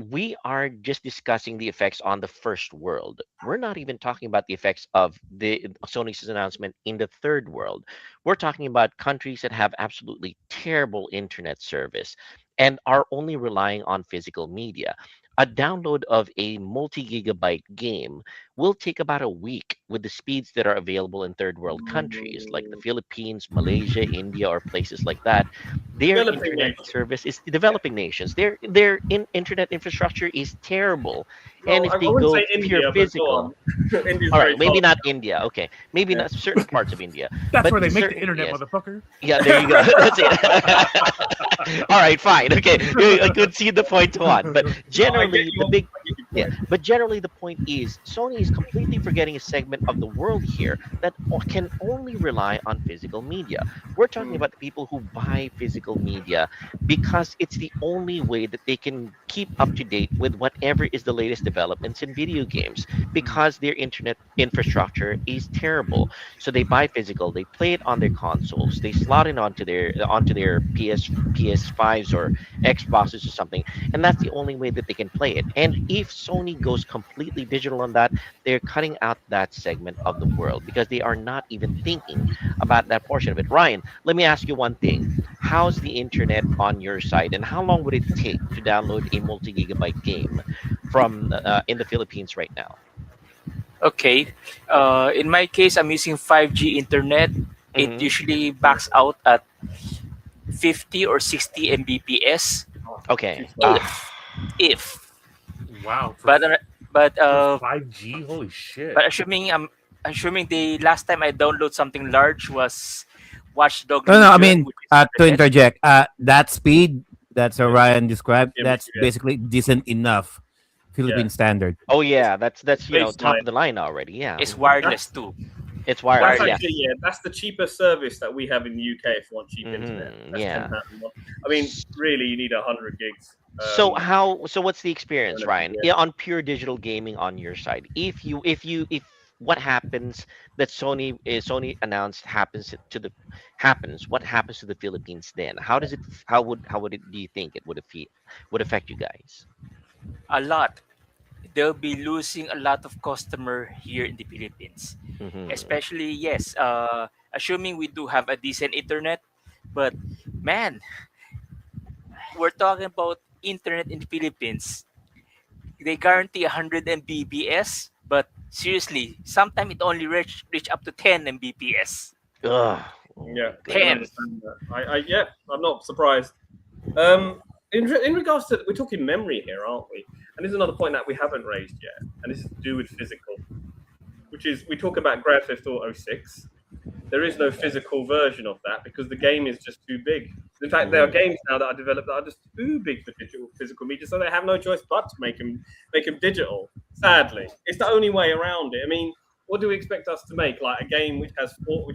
we are just discussing the effects on the first world. We're not even talking about the effects of the Sony's announcement in the third world. We're talking about countries that have absolutely terrible internet service and are only relying on physical media. A download of a multi-gigabyte game will take about a week with the speeds that are available in third world countries like the Philippines, Malaysia, India, or places like that. Their Developing internet nation. service is developing nations. Their internet infrastructure is terrible. And Well, if I they wouldn't go say pure India, but go physical, on. India's all very right, maybe tolerant. not India. Okay, maybe Yeah. not certain parts of India, That's but where they make the certain internet, yes. motherfucker. Yeah, there you go. That's it. All right, fine. Okay, I could see the point one, but No, I get generally the your, big I get your yeah, point. but generally the point is Sony is completely forgetting a segment of the world here that can only rely on physical media. We're talking Mm. about the people who buy physical media because it's the only way that they can keep up to date with whatever is the latest developments in video games because their internet infrastructure is terrible. So they buy physical, they play it on their consoles, they slot it onto their PS5s or Xboxes or something, and that's the only way that they can play it. And if Sony goes completely digital on that, they're cutting out that segment of the world because they are not even thinking about that portion of it. Ryan, let me ask you one thing. How's the internet on your side, and how long would it take to download a multi-gigabyte game from in the Philippines right now? Okay. In my case, I'm using 5G internet. It Hmm. usually backs out at 50 or 60 Mbps. Okay. Too slow. If Wow. but uh, but For uh 5G, holy shit. but assuming the last time I download something large was Watchdog No, no. I Legion, mean, which is to 100 meg. interject, that speed that's Orion described, Yeah, that's yeah, basically decent enough yeah. Philippine standard. Oh yeah, that's top Baseline. of the line already. Yeah, It's wireless That's too. it's that's wireless. Yeah. Wireless. actually that's the cheapest service that we have in the UK if you want cheap internet. That's Yeah. £10 a month. I mean, really, you need 100 gigs. So what's the experience, Ryan? Yeah. Yeah, on pure digital gaming on your side. If what happens that Sony announced happens, what happens to the Philippines then? How would it do you think it would affect you guys? A lot. They'll be losing a lot of customer here in the Philippines. Hmm. Especially yes, assuming we do have a decent internet, but man, we're talking about internet in the Philippines. They guarantee 100 Mbps, but seriously, sometimes it only reach up to 10 Mbps. Ugh. Oh Yeah, my I can 10. goodness. understand that. Yeah, I'm not surprised. In regards to, we're talking memory here, aren't we? And this is another point that we haven't raised yet, and this is to do with physical, which is we talk about Grand Theft Auto 6. There is no physical version of that because the game is just too big. In fact, there are games now that are developed that are just too big for digital physical media, so they have no choice but to make them digital. Sadly, it's the only way around it. I mean, what do we expect us to make? Like a game which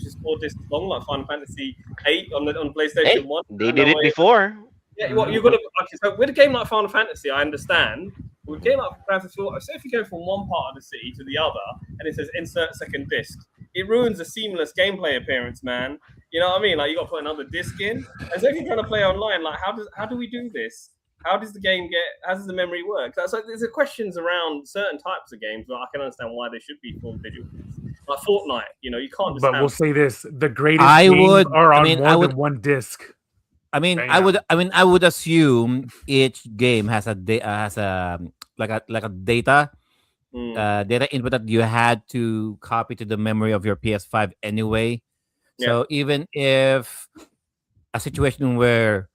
is 4 discs long, like Final Fantasy 8 on PlayStation Hey, One? they And did it before. yeah, what you're gonna okay, so with a game like Final Fantasy, I understand. With a game like Grand Theft Auto, say if you go from one part of the city to the other and it says insert second disc, it ruins a seamless gameplay appearance, man. You know what I mean? Like you got to put another disc in. And so if you're trying to play online, like how do we do this? How does the game get? How does the memory work? So there's questions around certain types of games, but I can understand why they should be full digital. Like Fortnite, you can't just But have. we'll say this: the greatest I games would. are I on mean, more I than would. one disc. I mean, Bam. I would assume each game has has a like a data input that you had to copy to the memory of your PS5 anyway. Yeah. So even if a situation where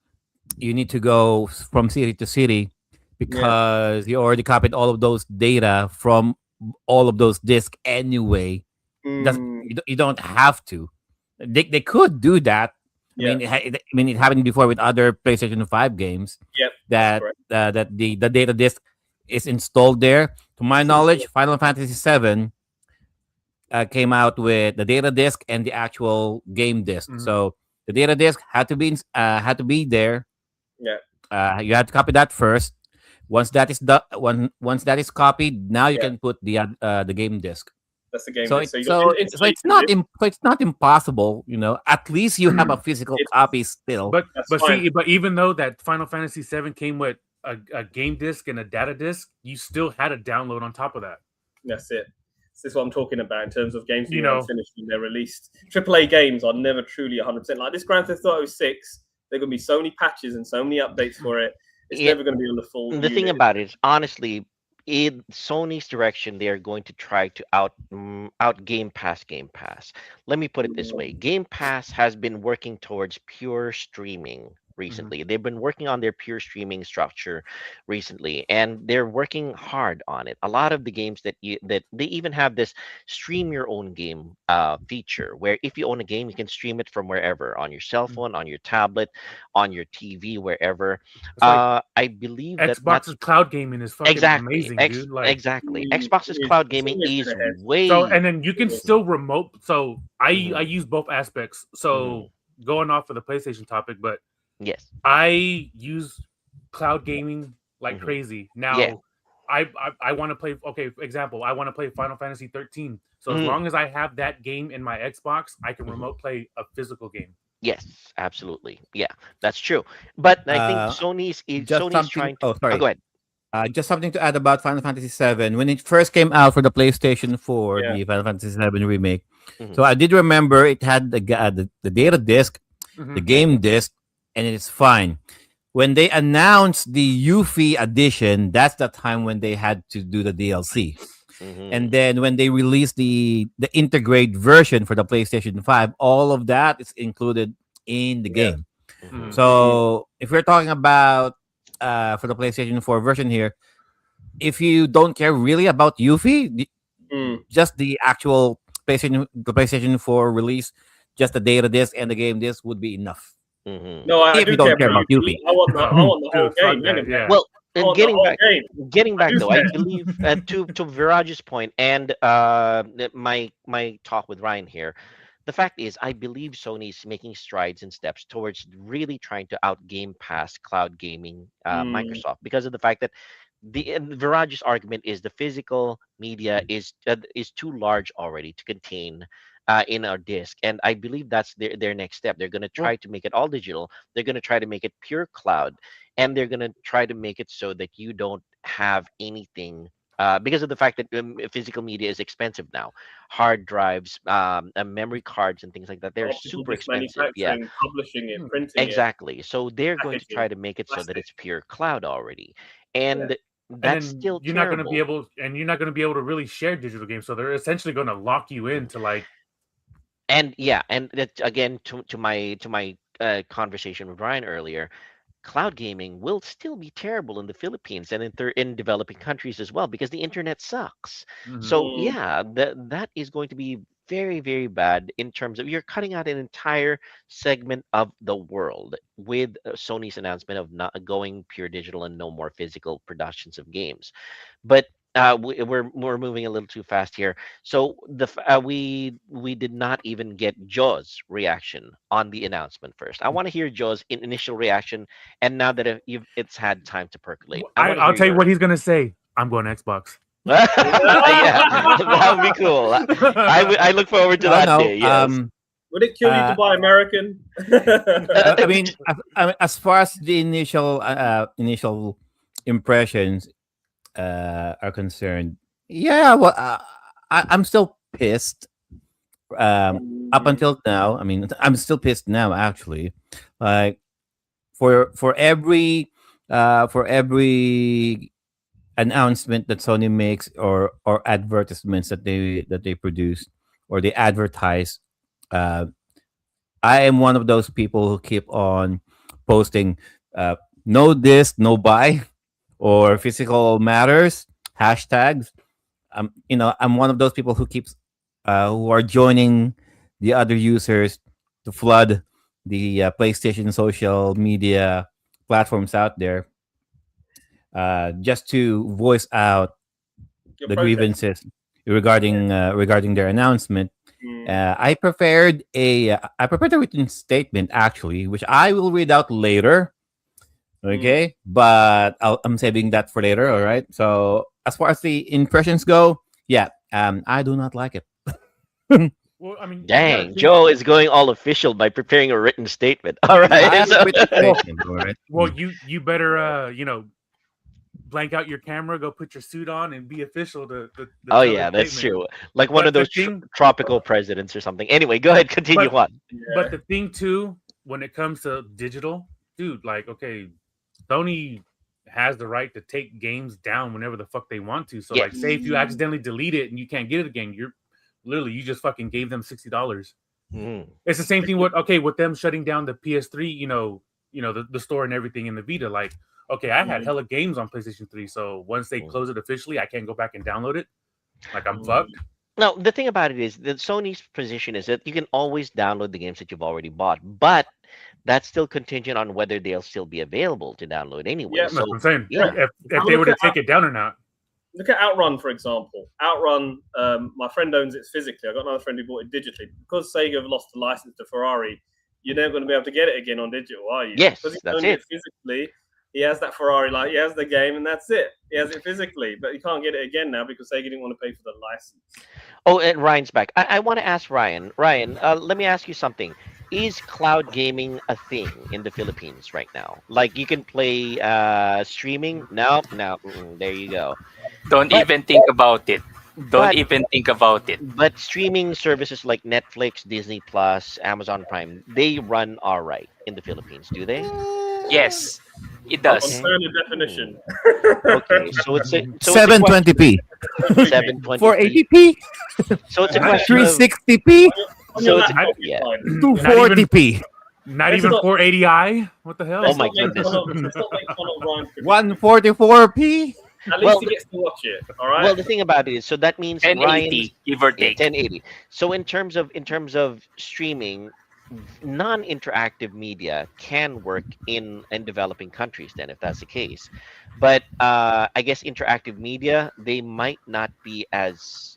you need to go from city to city because you already copied all of those data from all of those discs anyway, you don't have to. They could do that. I Yeah. mean, it happened before with other PlayStation 5 games Yep. that correct. that the data disk is installed there. To my knowledge, Final Fantasy 7 came out with the data disk and the actual game disk. Mhm. So the data disk had to be there. Yeah. You had to copy that first. Once that is done, once that is copied, now you Yeah. can put the game disk. That's the game So disc. it, So you got so it's not impossible. At least you have a physical It's- copy still. But That's but fine. see, but even though that Final Fantasy VII came with a game disc and a data disc, you still had a download on top of that. That's it. This is what I'm talking about in terms of games You being know. unfinished when they're released. AAA games are never truly 100%. Like this Grand Theft Auto 6, there are going to be so many patches and so many updates for it. It's Yeah. never going to be on the full The thing unit. about it is, honestly, in Sony's direction, they are going to try to out Game Pass. Let me put it this way: Game Pass has been working towards pure streaming recently. They've been working on their pure streaming structure recently, and they're working hard on it. A lot of the games that they even have this stream your own game feature, where if you own a game, you can stream it from wherever, on your cell phone, on your tablet, on your TV, wherever. It's like I believe that's Xbox's cloud gaming is fucking exactly amazing, dude. Like exactly. Mm, Xbox's it's- cloud it's gaming always is ahead. way so, and then you can Yeah. still remote. So I Mhm. use both aspects. So going off of the PlayStation topic, but yes. I use cloud gaming like Mhm. crazy. Now Yeah. I want to play, okay, for example, I want to play Final Fantasy 13. So as Mhm. long as I have that game in my Xbox, I can Mhm. remote play a physical game. Yes, absolutely. Yeah, that's true. But I think Uh, Sony's just Sony's something. trying to. Oh, sorry. Go ahead. Just something to add about Final Fantasy VII. When it first came out for the PlayStation 4, Yeah. the Final Fantasy VII remake. Mhm. So I did remember it had the data disc, the Mhm. game disc, and it's fine. When they announced the Yuffie edition, that's the time when they had to do the DLC. Mhm. And then when they released the integrate version for the PlayStation 5, all of that is included in the Yeah. game. Mhm. So if we're talking about for the PlayStation 4 version here, if you don't care really about Yuffie, Mm. just the actual PlayStation 4 release, just the data disc and the game disc would be enough. Mhm. No, I If do you don't care care about about Yuffie. Yuffie. I want the whole Dude, fuck game. that, Anyway. yeah. Well, I want the getting whole back game. getting back do though, I care. believe to Viraj's point and my talk with Ryan here. The fact is, I believe Sony is making strides and steps towards really trying to out Game Pass cloud gaming Mm. Microsoft, because of the fact that Viraj's argument is the physical media is too large already to contain in our disk, and I believe that's their next step. They're going to try to make it all digital. They're going to try to make it pure cloud, and they're going to try to make it so that you don't have anything. Because of the fact that physical media is expensive now, hard drives, and memory cards, and things like that, they're Optical super disc expensive. Yeah, manufacturing, publishing it, Hmm. printing it, exactly. So they're going to try packaging, to make it so that plastic. it's pure cloud already, Yeah. and And that's then still you're not going to be terrible. able to really share digital games. So they're essentially going to lock you into like And yeah, and that again to my conversation with Ryan earlier, cloud gaming will still be terrible in the Philippines and in developing countries as well, because the internet sucks. mhm. So Mm. yeah, that is going to be very, very bad in terms of you're cutting out an entire segment of the world with Sony's announcement of not going pure digital and no more physical productions of games. But we're moving a little too fast here. So we did not even get Joe's reaction on the announcement first. I want to hear Joe's initial reaction, and now that it's had time to percolate, I want to I'll hear tell you your. what he's going to say. I'm going Xbox. Yeah, that would be cool. I look forward to No, that no. day. Yes. Would it kill you to buy American? I mean, as far as the initial impressions are concerned, yeah. Well, I'm still pissed. Up until now, I mean, I'm still pissed now. Actually, like for every announcement that Sony makes or advertisements that they produce or they advertise, uh, I am one of those people who keep on posting no disc, no buy, or physical matters hashtags. I'm one of those people who are joining the other users to flood the PlayStation social media platforms out there, just to voice out Your the protest. grievances regarding their announcement. Mm. I prepared a written statement actually, which I will read out later. Okay, but I'm saving that for later. All right. So as far as the impressions go, yeah, I do not like it. Well, I mean, you gotta Dang, think- Joe is going all official by preparing a written statement. All I right. have a written statement, all right? Well, you better blank out your camera, go put your suit on, and be official to Oh tell yeah, the that's statement. true. Like one But of the those thing- tropical presidents or something. Anyway, go ahead, continue But- on. But the thing too, when it comes to digital, dude, like okay, Sony has the right to take games down whenever the fuck they want to. So like, Yes. say if you accidentally delete it and you can't get it again, you're literally you just fucking gave them $60. Mhm. It's the same thing with them shutting down the PS3, the store and everything in the Vita. Like, okay, I had hella games on PlayStation 3, so once they close it officially, I can't go back and download it. Like I'm fucked. Now, the thing about it is that Sony's position is that you can always download the games that you've already bought, but that's still contingent on whether they'll still be available to download anyway. Yeah, That's So what I'm saying. yeah. If they were to take it down or not. Look at Outrun, for example. Outrun, my friend owns it physically. I got another friend who bought it digitally. Because Sega have lost the license to Ferrari, you're never going to be able to get it again on digital, are you? Yes, because he that's owned it. physically. He has that Ferrari, like he has the game, and that's it. He has it physically, but you can't get it again now because Sega didn't want to pay for the license. Oh, and Ryan's back. I want to ask Ryan. Ryan, let me ask you something. Is cloud gaming a thing in the Philippines right now? Like you can play streaming? No. There you go. Don't But- even think about it. Don't but- even think about it. But streaming services like Netflix, Disney Plus, Amazon Prime, they run all right in the Philippines, do they? Yes, it On does. further definition. Okay, so it's a 720p, 720. 480p, So it's a question of 360p, On So your it's- laptop, yeah. fine. 240p, Not It's even not- 480i? What the hell? Oh my Let's not make goodness. fun of- let's not make fun of Ryan's computer. 144p. At least Well, he gets to watch it. All right. well, the thing about it is, so that means 1080, give or Yeah, take. 1080. So in terms of streaming, non-interactive media can work in developing countries then if that's the case. But I guess interactive media, they might not be as,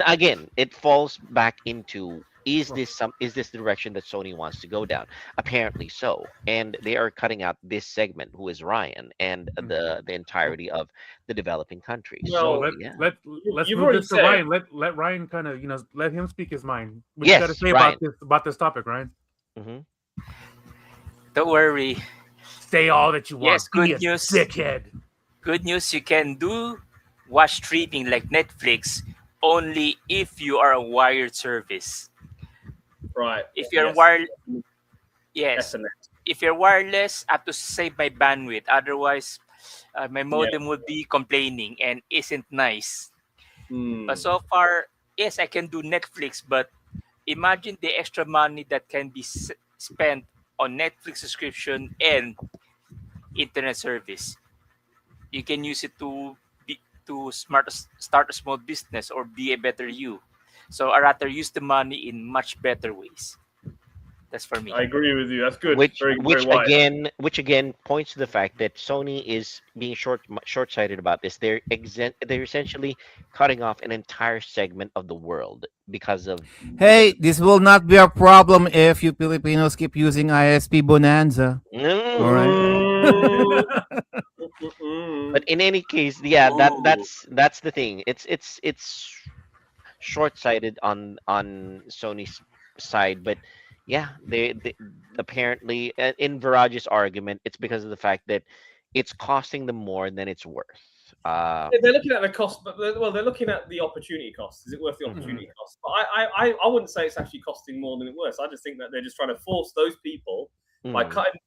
again, it falls back into is this the direction that Sony wants to go down? Apparently so. And they are cutting out this segment, who is Ryan, and the entirety of the developing countries. Well, So let, yeah. let's you've move already this to said- Ryan. Let Ryan kind of let him speak his mind. What Yes, you got to say Ryan. about this topic, Ryan? Mhm. Don't worry. Say all that you want. Yes, Be good a news. Sickhead. Good news, you can watch streaming like Netflix only if you are a wired service. right. If you're Yes. wired, yes. Ethernet. If you're wireless, I have to save my bandwidth. Otherwise, my modem would be complaining and isn't nice. Hmm. But so far, yes, I can do Netflix, but imagine the extra money that can be spent on Netflix subscription and internet service. You can use it to start a small business or be a better you. So I rather use the money in much better ways. That's for me. I agree with you. That's good. Which very wise. again points to the fact that Sony is being short-sighted about this. They're essentially cutting off an entire segment of the world because of Hey, this will not be a problem if you Filipinos keep using ISP Bonanza. All right. Mm. But in any case, yeah, Ooh. that's the thing. It's short-sighted on Sony's side, but yeah, they apparently in Virage's argument, it's because of the fact that it's costing them more than it's worth. They're looking at the cost, but they're looking at the opportunity cost. Is it worth the opportunity cost? But I wouldn't say it's actually costing more than it worth. I just think that they're just trying to force those people by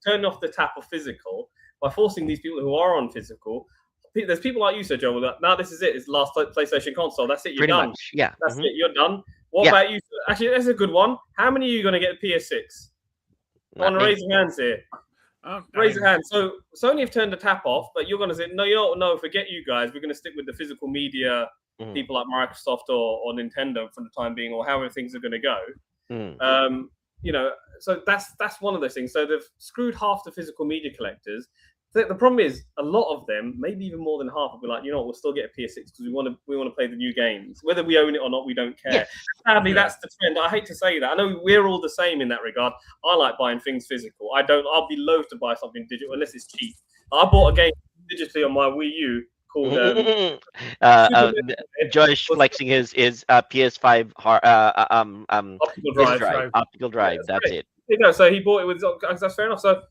turning off the tap of physical, by forcing these people who are on physical. There's people like you, Sir Joe, that now this is it. It's the last PlayStation console. That's it. You're Pretty done. much, yeah. That's mhm. it. You're done. What Yeah. about you? Actually, that's a good one. How many are you going to get a PS6? Not On me. raise your hands here. Raise your hand. So Sony have turned the tap off, but you're going to say, no, forget you guys. We're going to stick with the physical media Mhm. people like Microsoft or Nintendo for the time being, or however things are going to go. Mhm. So that's one of those things. So they've screwed half the physical media collectors. The problem is a lot of them, maybe even more than half, will be like, we'll still get a PS6 because we want to play the new games, whether we own it or not. We don't care. Yeah. Sadly, Yeah. that's the trend. I hate to say that. I know we're all the same in that regard. I like buying things physical. I'll be loath to buy something digital unless it's cheap. I bought a game digitally on my Wii U called uh, Super Josh was flexing his PS5 optical disk drive. drive, optical Yeah, drive. That's great. it. You know, so he bought it with. That's fair enough. So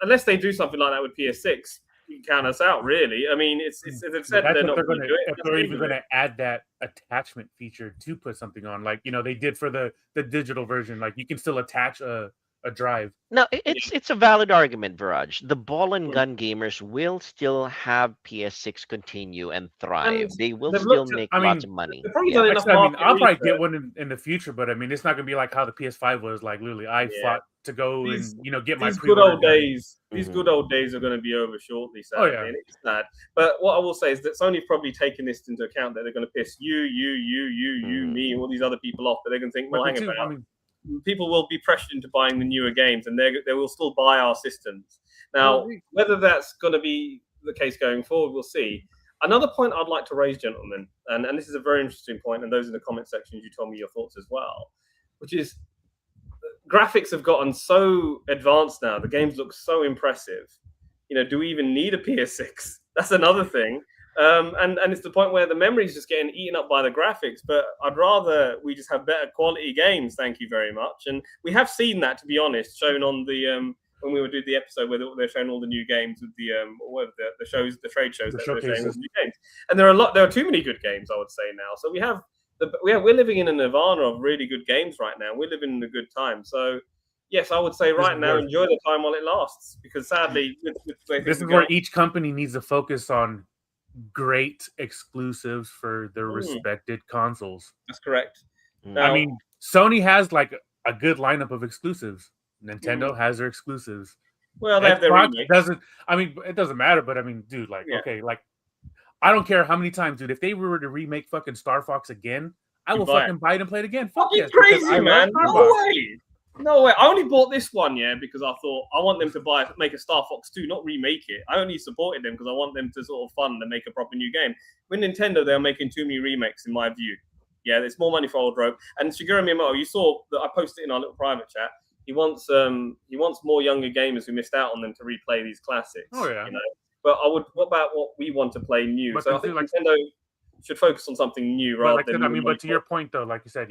unless they do something like that with PS6, you can count us out. Really, I mean, it's they've said But that's they're what not they're going to gonna do it. if That's they're the even end of it. gonna add that attachment feature to put something on, like they did for the digital version. Like you can still attach a drive. No, Yeah. it's a valid argument, Viraj. The ball and Hmm. gun gamers will still have PS6 continue and thrive. And They will they've still looked at. make I lots mean, of money. They've probably Yeah. done Like I enough said, I mean, market I'll probably research. get one in the future, but I mean, it's not gonna be like how the PS5 was. Like literally, I Yeah. fought to go These- and get my These good pre-order old done. days. These Mhm. good old days are going to be over shortly. Oh, Sadly, yeah. and it's sad. But what I will say is that Sony's probably taken this into account that they're going to piss you, Mhm. me, all these other people off. But they're going to think, well, But hang the two, about. I mean, People will be pressured into buying the newer games, and they will still buy our systems. Now, Well, whether that's going to be the case going forward, we'll see. Another point I'd like to raise, gentlemen, and this is a very interesting point, and those in the comment sections, you told me your thoughts as well, which is graphics have gotten so advanced now. The games look so impressive. Do we even need a PS6? That's another thing. And it's the point where the memory is just getting eaten up by the graphics. But I'd rather we just have better quality games. Thank you very much. And we have seen that, to be honest, shown on the when we would do the episode where they're showing all the new games with the shows, the trade shows The that they're showing all showcases. the new games. And there are too many good games, I would say now. So we're living in a nirvana of really good games right now. We're living in a good time. So yes, I would say This right is now where- enjoy the time while it lasts, because sadly, with the way this is things are where going- each company needs to focus on great exclusives for their Mm. respected consoles. that's correct. Mhm. Now- I mean, Sony has like a good lineup of exclusives. Nintendo has their exclusives. Well, they have their Xbox remake. doesn't. I mean, it doesn't matter. But I mean, dude, like, Yeah. okay, like, I don't care how many times, dude. If they were to remake fucking Star Fox again, I will buy it. fucking buy it and play it again. Fuck Fucking yes, because crazy, I love man! Star No Fox. way! No way! I only bought this one, because I thought I want them to make a Star Fox 2, not remake it. I only supported them because I want them to sort of fund and make a proper new game. With Nintendo, they're making too many remakes, in my view. Yeah, there's more money for old rope. And Shigeru Miyamoto, you saw that I posted in our little private chat. He wants more younger gamers who missed out on them to replay these classics. Oh, yeah. But what about what we want to play new? But So I then, think like- Nintendo should focus on something new But rather like I than. said, I mean, but to your point though, like you said,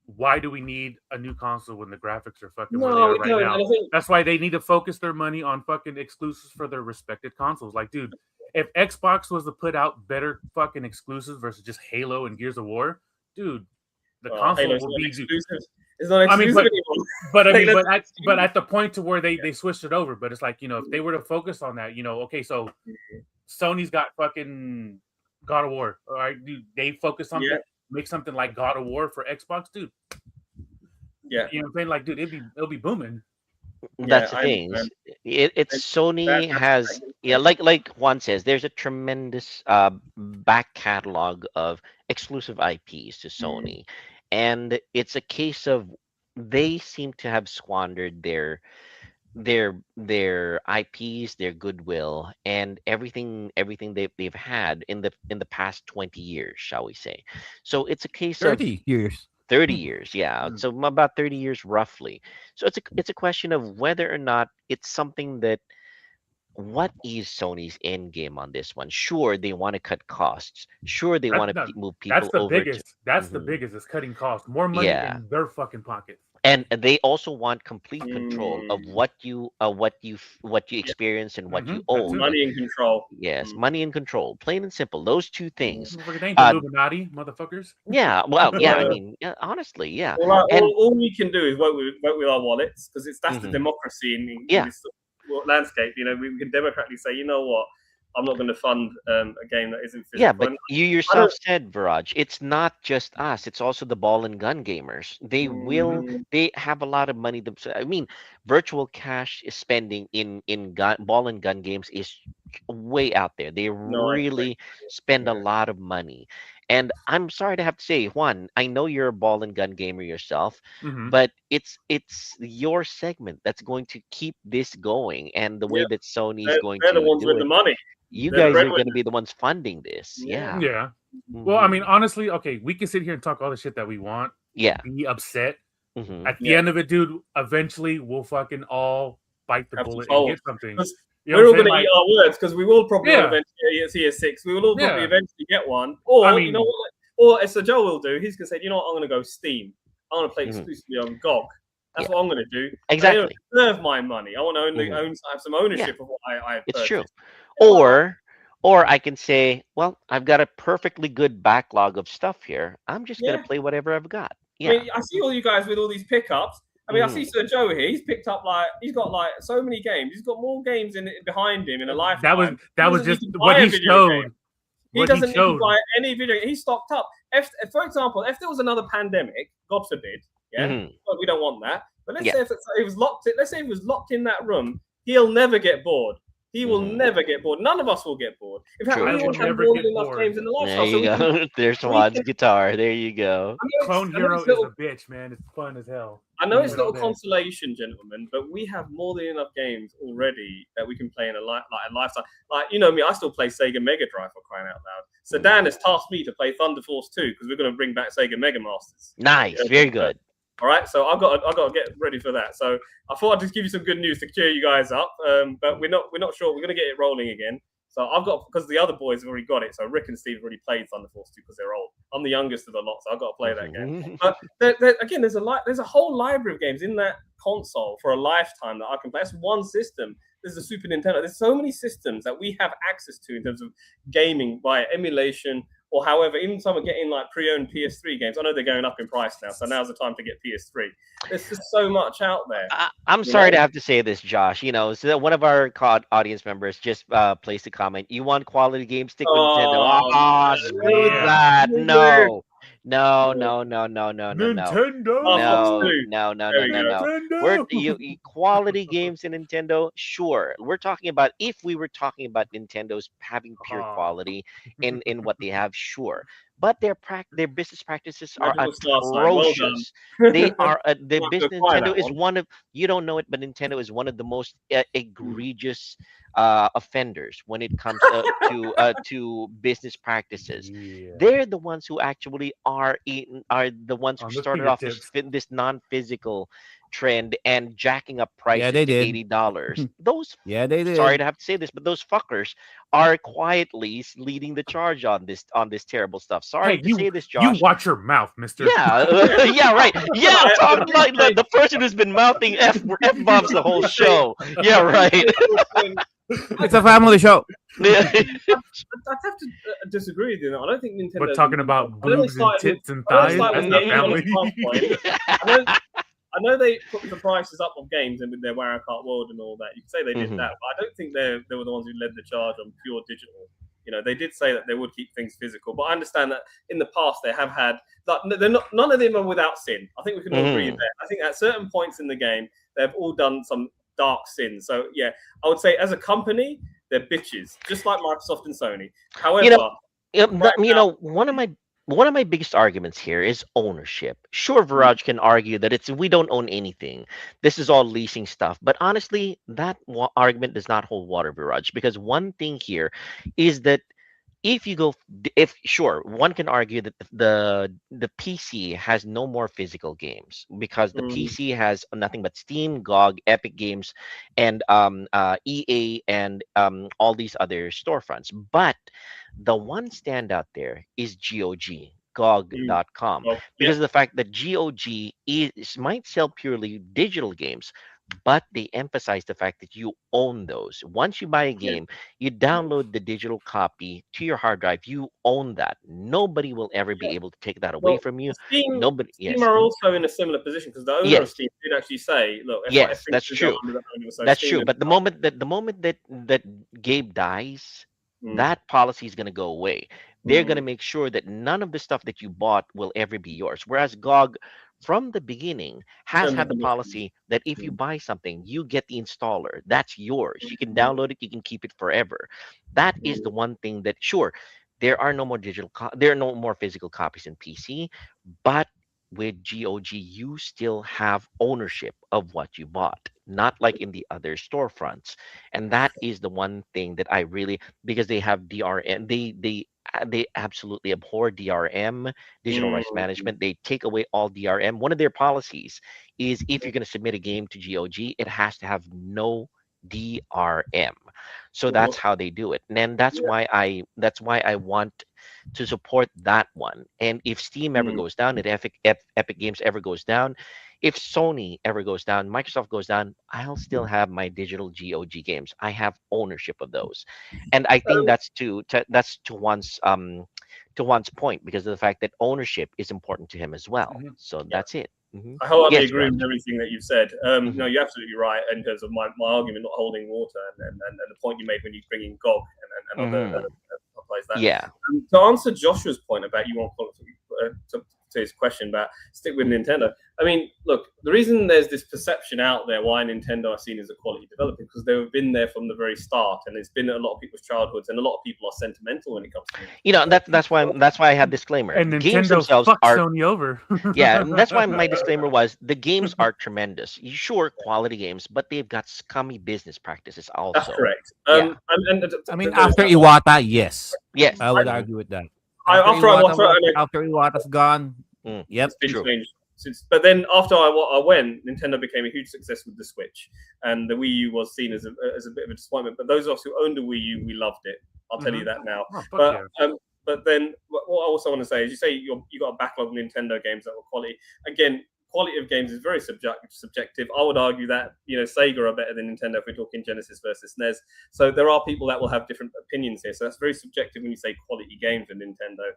why do we need a new console when the graphics are fucking where they No, are we right don't. now? And I think That's why they need to focus their money on fucking exclusives for their respected consoles. Like, dude, if Xbox was to put out better fucking exclusives versus just Halo and Gears of War, dude, the console Halo's will not be. exclusive. It's not I mean, exclusive anymore. But I mean, Halo's but at the point to where they switched it over. But it's like, if they were to focus on that, okay, so Sony's got fucking God of War. All right, dude, they focus on Yeah. make something like God of War for Xbox, dude. Yeah. You know what I'm saying? Like, dude, it'll be booming. That's Yeah, the I thing. understand. It's Sony that's has like Juan says, there's a tremendous back catalog of exclusive IPs to Sony, and it's a case of they seem to have squandered their IPs, their goodwill, and everything they've had in the past 20 years, shall we say. So it's a case of 30 years. 30 years, yeah. So about 30 years roughly. So it's a question of whether or not it's something that what is Sony's end game on this one? Sure, they want to cut costs. Sure, they want to move people That's the over to biggest. That's the Mhm. biggest. Is cutting costs, more money Yeah. in their fucking pocket. and they also want complete control of what you experience and what you Mhm, that own. too. Money and control. Yes, money and control, plain and simple. Those two things. Motherfucker, they ain't the Uh, Illuminati, motherfuckers. Yeah, well, yeah. I Yeah. mean, yeah, honestly, yeah. All, And- all we can do is vote with our wallets, because that's the Mhm. democracy in Yeah. this landscape. We can democratically say, you know what, I'm not going to fund a game that isn't physical. Yeah, but And you yourself said, Viraj, it's not just us. It's also the ball and gun gamers. They have a lot of money themselves. I mean, virtual cash is spending in ball and gun games is way out there. They I really spend a lot of money. And I'm sorry to have to say, Juan, I know you're a ball and gun gamer yourself, Mhm. but it's your segment that's going to keep this going, and the way Yeah. that Sony's they're, going they're to the ones do with it. the money. You They're the guys are going to breadwinners. be the ones funding this. Yeah. Yeah. Yeah. Well, I Mhm. mean, honestly, okay, we can sit here and talk all the shit that we want, Yeah. be upset. Mhm. At the Yeah. end of it, dude, eventually we'll fucking all bite the Have to bullet and fold. get something. Because You know We're what all I'm saying? going to eat Like, our words because we will probably all yeah, eventually get CS6. We will all probably yeah. eventually get one. I Or, you know mean, what? Or as Sir Joe will do, he's going to say, you know what, I'm going to go Steam. I'm going to play Mhm. exclusively on GOG. Yeah, That's what I'm going to do. I don't exactly. deserve my money. I want to Mhm. have some Yeah, ownership of what I have it's true. purchased. Yeah, why not? Or or I can say, well, I've got a perfectly good backlog of stuff here. I'm just gonna Yeah. play whatever I've got. I Yeah. mean, I see all you guys with all these pickups. I mean, I see Mhm. Sir Joe here. He's picked up he's got like so many games. He's got more games behind him in a that was lifetime. He that was doesn't need just to what buy a he video game. showed. He What he doesn't need to showed. buy any video. He's stocked up. For example, if there was another pandemic, God forbid, yeah, Mhm. well, we don't want that. But let's Yeah. say if he was locked. Let's say he was locked in that room. He'll never get bored. He will Mhm. never get bored. None of us will get bored. In fact, True. I we all will True. have True. never more than get enough bored. games in the There lifestyle, so you go. There's we Juan's can. guitar. There you go. Clone I know Hero it's is little a bitch, man. It's fun as hell. I know Play it's it all little day. consolation, gentlemen, but we have more than enough games already that we can play in like a lifestyle. Like you know me, I still play Sega Mega Drive for crying out loud. So Dan has tasked me to play Thunder Force 2 because we're going to bring back Sega Mega Masters. Nice. Very good. All right, so I've got to get ready for that. So I thought I'd just give you some good news to cheer you guys up. But we're not sure. We're going to get it rolling again. So I've got because the other boys have already got it. So Rick and Steve have already played Thunder Force 2 because they're old. I'm the youngest of the lot, so I've got to play that game. Mhm. But again, there's a whole library of games in that console for a lifetime that I can play. That's one system. There's the Super Nintendo. There's so many systems that we have access to in terms of gaming via emulation or however. Even some are getting like pre-owned PS3 games. I know they're going up in price now, so now's the time to get PS3. There's just so much out there. I'm You sorry to know? have to say this, Josh. You know, so that one of our audience members just placed a comment. You want quality games? Stick with Nintendo. Oh, Ah, screw Yeah. that. weird. No, no, no, no, no, no, no, no. Nintendo. Star Fox No, 2. no, no, There no, we no, go. no. We're Nintendo. quality games in Nintendo. Sure, we're talking about if we were talking about Nintendo's having pure Oh. quality in what they have. Sure, but their business practices are Magical Star Sign. Well done. atrocious. They are the We'll have to business. acquire Nintendo that is one. one of you don't know it, but Nintendo is one of the most egregious offenders when it comes to business practices. Yeah. They're the ones who actually are the ones who On the started off this fingertips. this non-physical trend and jacking up Yeah, prices they to did. $80. Those Yeah, they sorry did. to have to say this, but those fuckers are quietly leading the charge on this terrible stuff. Sorry Hey, to say this, you Josh. watch your mouth, Mister. Yeah, yeah, right. Yeah, I Tom, did like say- the person who's been mouthing f bombs the whole show. Yeah, right. It's a family show. Yeah. I'd have to disagree with you. I don't think Nintendo. We're talking about I know they boobs and started- tits and I know they thighs. started That's with not making money family. at some point. I know they put the prices up of games and with their Wario Kart World and all that. You could say they did Mhm. that, but I don't think they were the ones who led the charge on pure digital. You know, they did say that they would keep things physical, but I understand that in the past they have had like they're not. None of them are without sin. I think we can all agree Mhm. there. I think at certain points in the game they've all done some dark sins. So yeah, I would say as a company they're bitches, just like Microsoft and Sony. However, You know, Yeah, right you know, one of my biggest arguments here is ownership. Sure, Viraj can argue that it's we don't own anything. This is all leasing stuff. But honestly, that argument does not hold water, Viraj, because one thing here is that if you go if sure one can argue that the PC has no more physical games because the PC has nothing but Steam, GOG, Epic Games, and EA and all these other storefronts. But the one standout there is GOG. GOG.com well, because of the fact that GOG might sell purely digital games, but they emphasize the fact that you own those. Once you buy a game, you download the digital copy to your hard drive. You own that. Nobody will ever be able to take that away well, from you. Steam, Nobody. Steam Yes. are also in a similar position because the owner of Yes. Steam did actually say, "Look, if Yes, things that's go true. under the owner, so That's Steam true. is But the moment that Gabe dies, that policy is going to go away. They're going to make sure that none of the stuff that you bought will ever be yours. Whereas GOG, from the beginning, has Terms had the and policy that if you buy something, you get the installer. That's yours. You can download it. You can keep it forever. That is the one thing that, sure, there are no more there are no more physical copies in PC, but with GOG, you still have ownership of what you bought, not like in the other storefronts. And that is the one thing that I really because they have DRM, they absolutely abhor DRM, digital rights management. They take away all DRM. One of their policies is if you're going to submit a game to GOG, it has to have no DRM. So that's how they do it. And then that's why I want to support that one. And if Steam ever goes down, if Epic Games ever goes down, if Sony ever goes down, Microsoft goes down, I'll still have my digital GOG games. I have ownership of those, and I think that's to one's point, because of the fact that ownership is important to him as well. So that's it. I wholly Yes, agree Raj. with everything that you've said. No, you're absolutely right in terms of my argument not holding water and the point you made when you bring in GOG and other plays that. Yeah. To answer Joshua's point about you want to his question about stick with Nintendo. I mean, look, the reason there's this perception out there why Nintendo are seen as a quality developer because they've been there from the very start, and it's been a lot of people's childhoods, and a lot of people are sentimental when it comes to it. That's why I have disclaimer. And Games Nintendo themselves fucked are Sony over. yeah, and that's why my disclaimer was the games are tremendous. Sure, quality games, but they've got scummy business practices also. That's correct. Yeah. I mean, after Iwata, yes. Yes. I would argue with that. After Iwata's gone, yep. it's been True. changed since. But then after I went, Nintendo became a huge success with the Switch, and the Wii U was seen as a bit of a disappointment. But those of us who owned a Wii U, we loved it. I'll tell you that now. Oh, fuck But yeah. but then what I also want to say is, you say you got a backlog of Nintendo games that were quality. Again, quality of games is very subjective. I would argue that Sega are better than Nintendo if we're talking Genesis versus SNES. So there are people that will have different opinions here. So that's very subjective when you say quality games with Nintendo.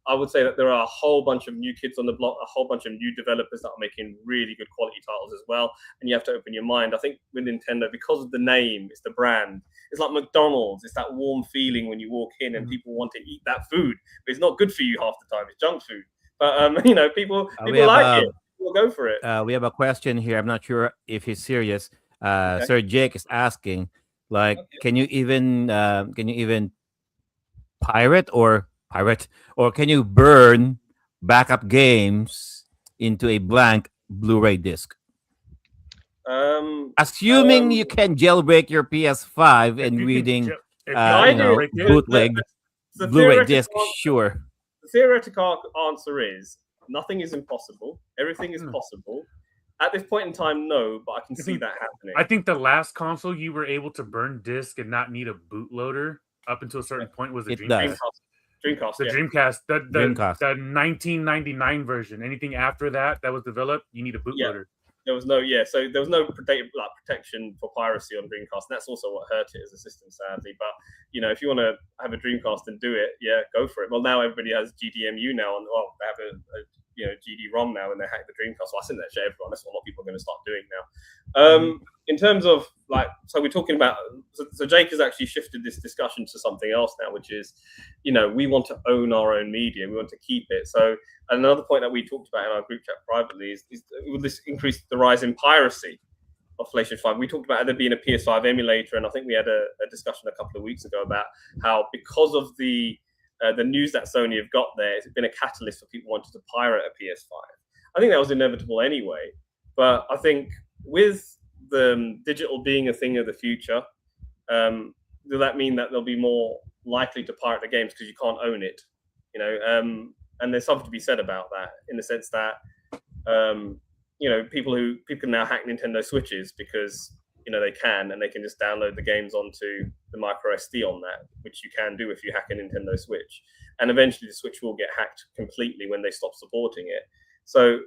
I would say that there are a whole bunch of new kids on the block, a whole bunch of new developers that are making really good quality titles as well. And you have to open your mind. I think with Nintendo, because of the name, it's the brand. It's like McDonald's. It's that warm feeling when you walk in and people want to eat that food. But it's not good for you half the time. It's junk food. But people like it. We'll go for it. We have a question here. I'm not sure if he's serious. Sir Jake is asking, can you even pirate or can you burn backup games into a blank Blu-ray disc? Assuming you can jailbreak your PS5 and reading bootleg Blu-ray disc, sure. The theoretical answer is nothing is impossible. Everything is possible. At this point in time, no, but I can see that happening. I think the last console you were able to burn disc and not need a bootloader up until a certain point was the Dreamcast. Dreamcast. The Dreamcast. The 1999 version. Anything after that was developed, you need a bootloader. There was no protection for piracy on Dreamcast. And that's also what hurt it as a system, sadly. But if you want to have a Dreamcast and do it, go for it. Well, now everybody has GDMU now, and they have a GD-ROM now, and they hack the Dreamcast. So I think that's everyone. That's what a lot of people are going to start doing now. In terms of so we're talking about. So Jake has actually shifted this discussion to something else now, which is, we want to own our own media. We want to keep it. So another point that we talked about in our group chat privately is will this increase the rise in piracy of PlayStation 5? We talked about there being a PS5 emulator, and I think we had a discussion a couple of weeks ago about how because of the news that Sony have got there, it's been a catalyst for people wanting to pirate a PS5. I think that was inevitable anyway, but I think with the digital being a thing of the future, will that mean that they'll be more likely to pirate the games because you can't own it? And there's something to be said about that in the sense that people can now hack Nintendo Switches because they can, and they can just download the games onto the micro SD on that, which you can do if you hack a Nintendo Switch. And eventually the Switch will get hacked completely when they stop supporting it. So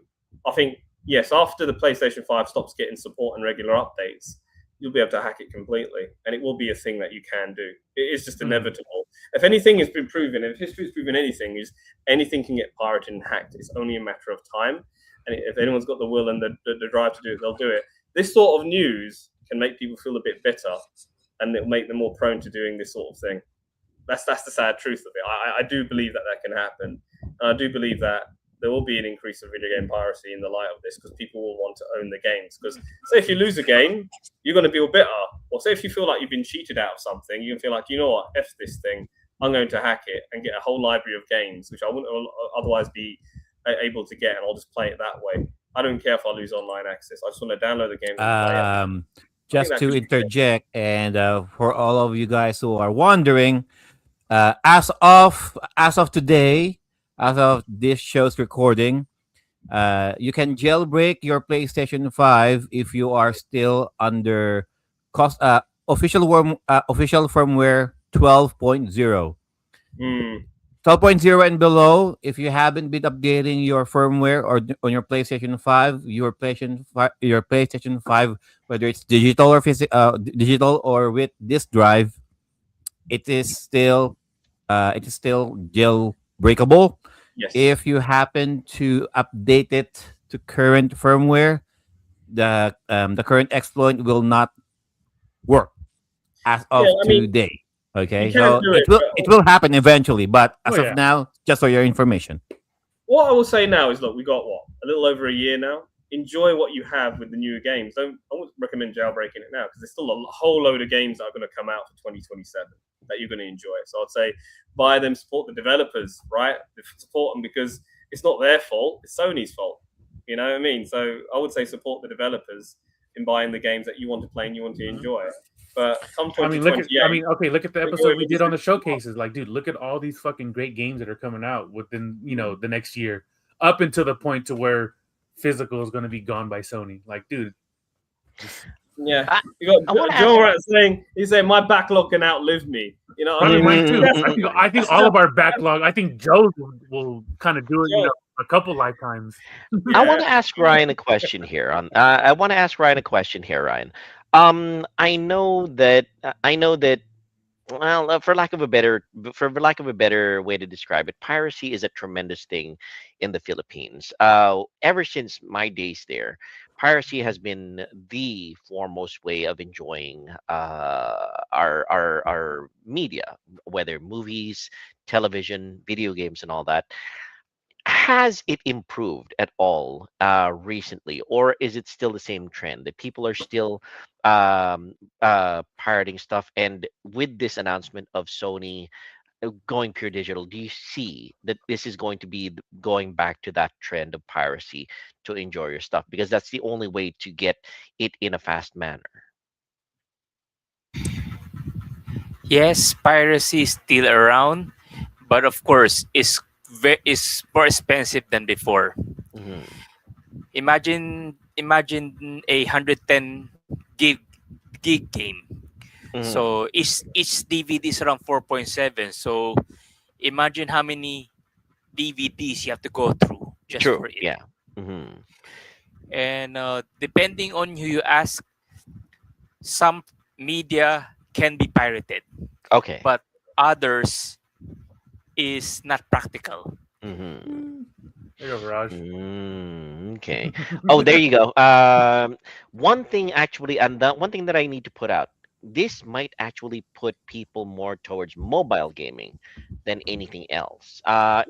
I think, yes, after the PlayStation 5 stops getting support and regular updates, you'll be able to hack it completely, and it will be a thing that you can do. It is just inevitable. If anything has been proven, if history has proven anything, is anything can get pirated and hacked. It's only a matter of time. And if anyone's got the will and the drive to do it, they'll do it. This sort of news can make people feel a bit bitter, and it'll make them more prone to doing this sort of thing. That's the sad truth of it. I do believe that can happen. And I do believe that there will be an increase of video game piracy in the light of this because people will want to own the games. Because say if you lose a game, you're going to feel bitter. Or say if you feel like you've been cheated out of something, you can feel like, you know what, F this thing. I'm going to hack it and get a whole library of games, which I wouldn't otherwise be able to get, and I'll just play it that way. I don't care if I lose online access. I just want to download the game and play it. Just to interject, and for all of you guys who are wondering, as of today, as of this show's recording, you can jailbreak your PlayStation 5 if you are still under cost official firmware 12.0. Mm. 12.0 and below, if you haven't been updating your firmware or on your PlayStation 5, your PlayStation 5, whether it's digital or with disk drive, it is still jailbreakable. Yes. If you happen to update it to current firmware, the current exploit will not work as Yeah, of I mean, today. you Okay, can so do it it, will but it will happen eventually, but Oh as of yeah. now, just for your information. what I will say now is, look, we got what, a little over a year now. Enjoy what you have with the newer games. I wouldn't recommend jailbreaking it now because there's still a whole load of games that are going to come out for 2027 that you're going to enjoy. So I'd say buy them, support the developers, right? Support them because it's not their fault; it's Sony's fault. You know what I mean? So I would say support the developers in buying the games that you want to play and you want to enjoy. But come I mean, look at. I 2028, mean, okay, look at the we're episode going we with this did on the new showcases. Like, dude, look at all these fucking great games that are coming out within the next year, up until the point to where physical is going to be gone by Sony. Like, dude, just, Yeah, I, you got I want to Joe ask. Rat saying he's saying my backlog can outlive me. You know what I I mean, mean? mine too. That's I think that's all just of our backlog. I think Joe's will kind of do it. Joe. A couple lifetimes. I Yeah, want to ask Ryan a question here. I want to ask Ryan a question here, Ryan. I know that. Well, for lack of a better way to describe it, piracy is a tremendous thing in the Philippines. Ever since my days there, piracy has been the foremost way of enjoying our media, whether movies, television, video games, and all that. Has it improved at all recently, or is it still the same trend that people are still pirating stuff? And with this announcement of Sony going pure digital, do you see that this is going to be going back to that trend of piracy to enjoy your stuff? Because that's the only way to get it in a fast manner. Yes, piracy is still around, but of course, is more expensive than before. Hmm. Imagine a 110 gig game. Hmm. So each DVD is around 4.7. So imagine how many DVDs you have to go through just True. for it. Yeah. Hmm. And depending on who you ask, some media can be pirated, Okay. but others is not practical. Hmm. There you go, Raj. Okay. Oh, there you go. One thing actually, and the one thing that I need to put out, this might actually put people more towards mobile gaming than anything else.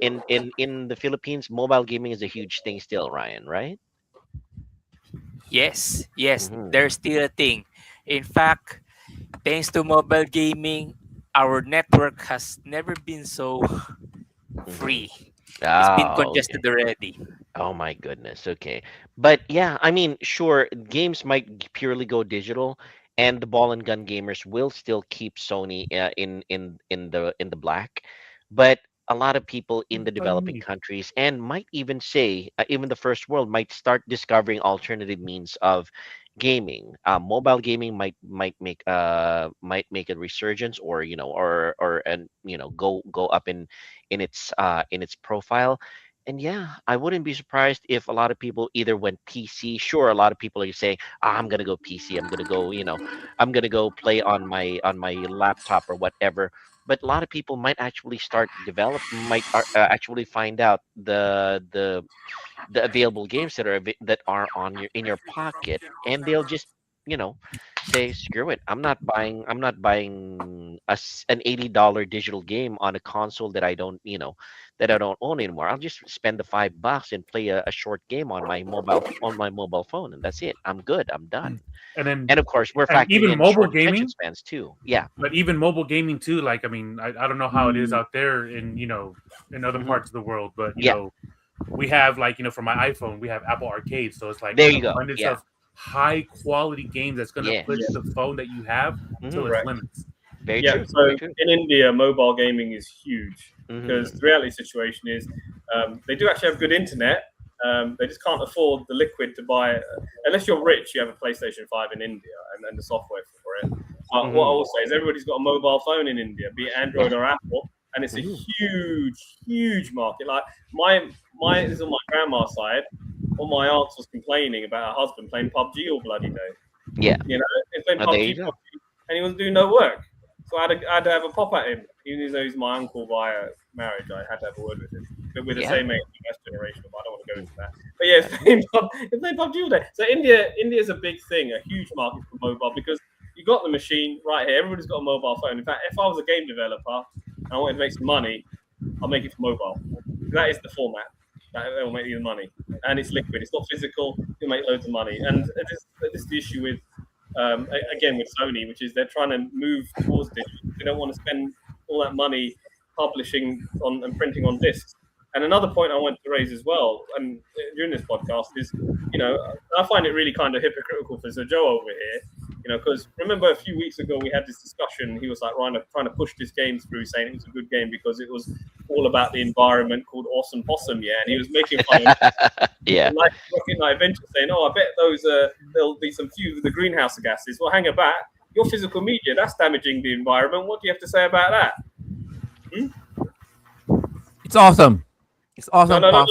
In the Philippines, mobile gaming is a huge thing still, Ryan, right? Yes, Mm-hmm. there's still a thing. In fact, thanks to mobile gaming, our network has never been so Mm-hmm. free. It's been Oh, okay. congested already. Oh my goodness. Okay. But yeah, I mean, sure, games might purely go digital, and the ball and gun gamers will still keep Sony in the black. But a lot of people in the developing Funny. countries and might even say, even the first world might start discovering alternative means of gaming. Mobile gaming might make a resurgence, or or and go up in its profile. And yeah, I wouldn't be surprised if a lot of people either went PC. Sure, a lot of people are saying, I'm gonna go PC. I'm gonna go, I'm gonna go play on my laptop or whatever. But a lot of people might actually actually find out the available games that are on your in your pocket, and they'll just you know say screw it. I'm not buying an $80 digital game on a console that I don't own anymore. I'll just spend the $5 and play a short game on my mobile phone, and that's it. I'm good. I'm done. And then, And of course, we're and factoring even in mobile short attention gaming, spans too. Yeah. but even mobile gaming too. Like, I mean, I don't know how it is out there in in other Hmm. parts of the world, but Yeah. we have, like, for my iPhone, we have Apple Arcade, so it's like There an you go. abundance Yeah. of high quality games that's going to Yes. push the phone that you have till Hmm. its correct. limits. Very Yeah, true. so Very true. in India, mobile gaming is huge because Hmm. the reality situation is they do actually have good internet, They just can't afford the liquid to buy. Unless you're rich, you have a PlayStation 5 in India and the software for it. But what I will say is everybody's got a mobile phone in India, be it Android or Apple, and it's a huge market. Like this is on my grandma's side. All my aunts was complaining about her husband playing PUBG all bloody day. Yeah. You know, he's playing There you PUBG, go. and he wasn't doing no work. So I had to have a pop at him, even though he's my uncle via marriage. I had to have a word with him. But we're the same age, best generation. But I don't want to go into that. But yeah, he's playing PUBG all day. So India is a big thing, a huge market for mobile because you got the machine right here. Everybody's got a mobile phone. In fact, if I was a game developer and I wanted to make some money, I'll make it for mobile. That is the format. That will make you the money, and it's liquid. It's not physical. You'll make loads of money. And this is the issue with. Again with Sony, which is they're trying to move towards digital. They don't want to spend all that money publishing on and printing on discs. And another point I wanted to raise as well, and during this podcast, is I find it really kind of hypocritical for Sir Joe over here, because remember a few weeks ago we had this discussion. He was like trying to push this game through, saying it was a good game because it was all about the environment, called Awesome Possum, and he was making fun of like Rocket Knight Adventure, saying, "Oh, I bet those there'll be some few of the greenhouse gases." Well, hang about, your physical media that's damaging the environment. What do you have to say about that? It's awesome. It's awesome. No.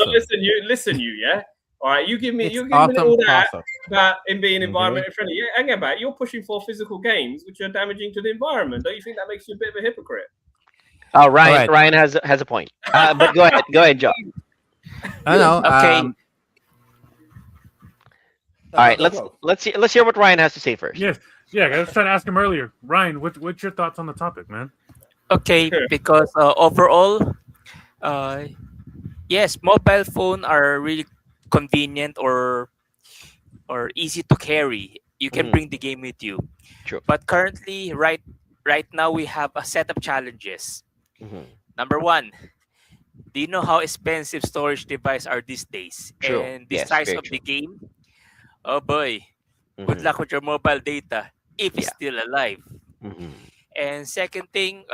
Listen, you, yeah. All right, you give me awesome all that awesome. about him being environment friendly. Yeah, hang about. You're pushing for physical games which are damaging to the environment. Don't you think that makes you a bit of a hypocrite? Oh, Ryan. All right. Ryan has a point. But go ahead, Joe. I know. Okay. All right, let's hear what Ryan has to say first. Yes. Yeah, I was trying to ask him earlier. Ryan, what's your thoughts on the topic, man? Okay, because overall, yes, mobile phone are really convenient or easy to carry. You can bring the game with you. True. But currently, right now, we have a set of challenges. Number one, do you know how expensive storage devices are these days? True. And the Yes, size very of the true. game? Oh boy, good luck with your mobile data if it's still alive. And second thing,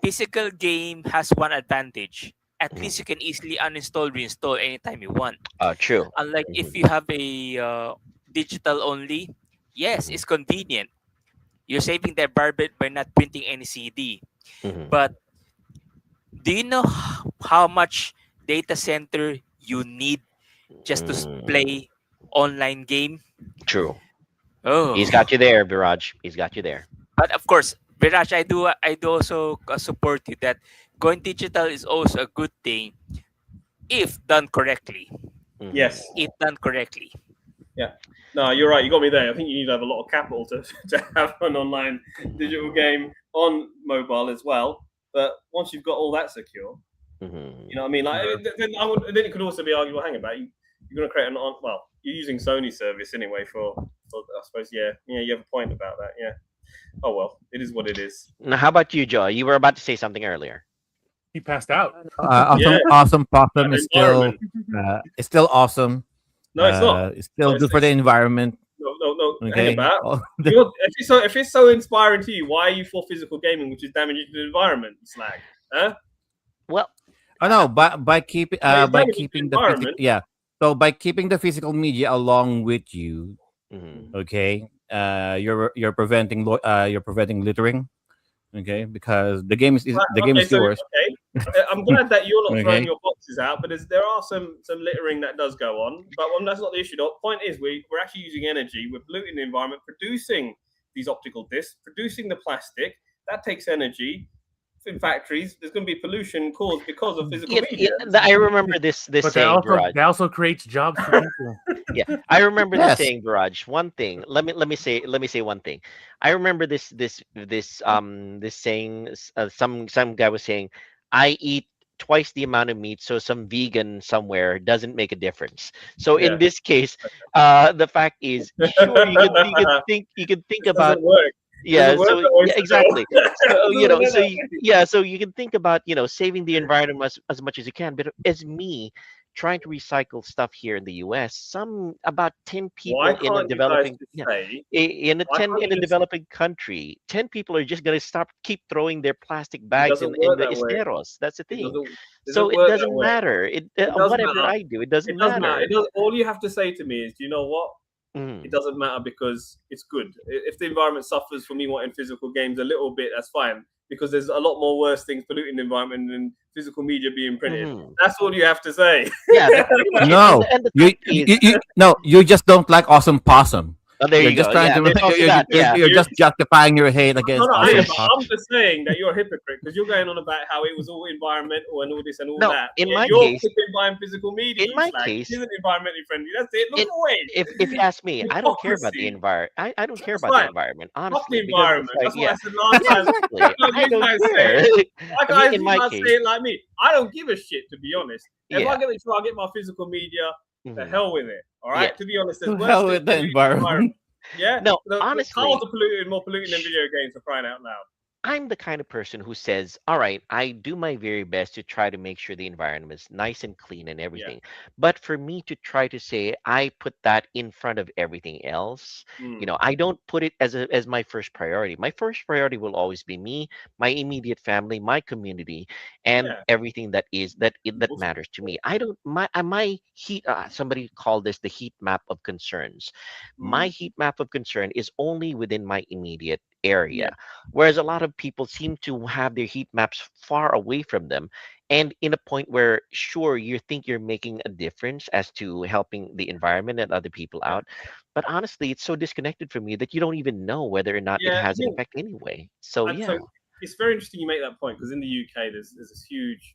physical game has one advantage. At least you can easily uninstall, reinstall anytime you want. True. Unlike if you have a digital only, yes, it's convenient. You're saving the environment by not printing any CD. But do you know how much data center you need just to play online game? True. Oh, He's got you there, Viraj. He's got you there. but of course, Viraj, I do also support you that going digital is also a good thing if done correctly. Yes. If done correctly. Yeah. No, you're right. You got me there. I think you need to have a lot of capital to have an online digital game on mobile as well. But once you've got all that secure, you know what I mean? Like, then it could also be argued, well, hang about, you're going to create you're using Sony service anyway for I suppose, you have a point about that, yeah. Oh, well, it is what it is. Now, how about you, Joe? You were about to say something earlier. He passed out. Awesome Possum is still Environment. it's still awesome. No, it's not. It's still No, good for the environment. No. Okay. Hang about. If it's so inspiring to you, why are you for physical gaming, which is damaging to the environment, slag? Huh? Well, Oh no, by keeping it's by damaging keeping the the environment. so by keeping the physical media along with you, mhm. okay, you're preventing littering, okay, because the game is yours. Okay. I'm glad that you're not throwing Okay. your boxes out, but there are some littering that does go on. But that's not the issue. The point is we're actually using energy. We're polluting the environment, producing these optical discs, producing the plastic. That takes energy. In factories, there's going to be pollution caused because of physical media. I remember this But saying, Viraj. that also creates jobs for people. Yeah, I remember Yes. this saying, Viraj. One thing. Let me say one thing. I remember this saying. Some guy was saying, "I eat twice the amount of meat, so some vegan somewhere doesn't make a difference." So in Yeah. this case, the fact is, sure, you can think It about. doesn't work. Yeah, Doesn't work so that way, yeah, exactly. Doesn't work So you can think about saving the environment as much as you can. But as me, trying to recycle stuff here in the US, about 10 Why people in a can't you guys developing just say? in a Why 10 can't in you a just? developing country, 10 people are just going to keep throwing their plastic It bags doesn't in work the that way. esteros. That's the It thing. doesn't So it work that doesn't way. matter. It does Whatever matter. I do, it doesn't It does matter. matter. It does. All you have to say to me is, do you know what? Mm. It doesn't matter because it's good. If the environment suffers for me wanting physical games a little bit, that's fine. Because there's a lot more worse things polluting the environment than physical media being printed. Mhm. That's all you have to say. Yeah, that's pretty much it. No, And the you, fact is, you just don't like awesome possum. oh, there You're you just go. trying Yeah, to there's also that. Yeah. you're just justifying your hate No, against no, awesome but possum. I'm just saying that you're a hypocrite because you're going on about how it was all environmental and all this and all No, that. in Yeah, my you're case- flipping buying physical media. in you my slag. case- It isn't environmentally friendly. That's it. Look It- away. If you ask me, I don't care about the Hypocrisy. environment. I don't care That's about the right. environment, Fuck honestly. the because environment. it's like, That's what yeah, I said last yeah, time. exactly. Look, I you don't guys care. Why I guys mean, in you my can't case, say it like me? I don't give a shit, to be honest. If yeah. I get it, so I get my physical media. The Mhm. hell with it. All right. Yeah. To be honest, there's To worse hell things with the polluting environment. Yeah. No, the honestly, cars are more polluting than video games, for crying out loud. I'm the kind of person who says, all right, I do my very best to try to make sure the environment is nice and clean and everything. But for me to try to say I put that in front of everything else, I don't put it as my first priority. My first priority will always be me, my immediate family, my community, and Yeah. everything that Awesome. matters to me. I don't my heat. Somebody called this the heat map of concerns. My heat map of concern is only within my immediate area. Whereas a lot of people seem to have their heat maps far away from them, and in a point where, sure, you think you're making a difference as to helping the environment and other people out, but honestly, it's so disconnected from you that you don't even know whether or not it Yeah, has an yeah. effect anyway. So And yeah. so it's very interesting you make that point because in the UK there's this huge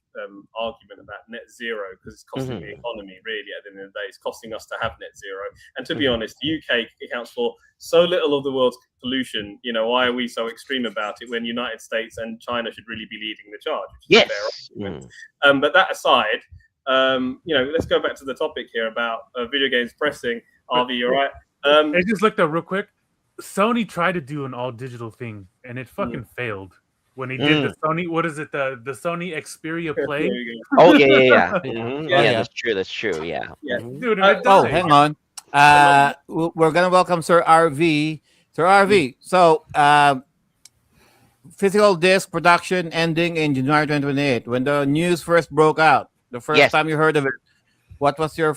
argument about net zero because it's costing the economy really at the end of the day. It's costing us to have net zero. And to be honest, the UK accounts for so little of the world's pollution. Why are we so extreme about it when United States and China should really be leading the charge? Which is a fair argument. But that aside, let's go back to the topic here about video games pressing. RV, all right? I just looked up real quick. Sony tried to do an all digital thing and it fucking failed. When he did the Sony, what is it? The Sony Xperia Play. Oh yeah. Yeah, that's true. Yeah. Dude, hang on. We're gonna welcome Sir RV. Sir RV. So, physical disc production ending in January 2028. When the news first broke out, the first time you heard of it, what was your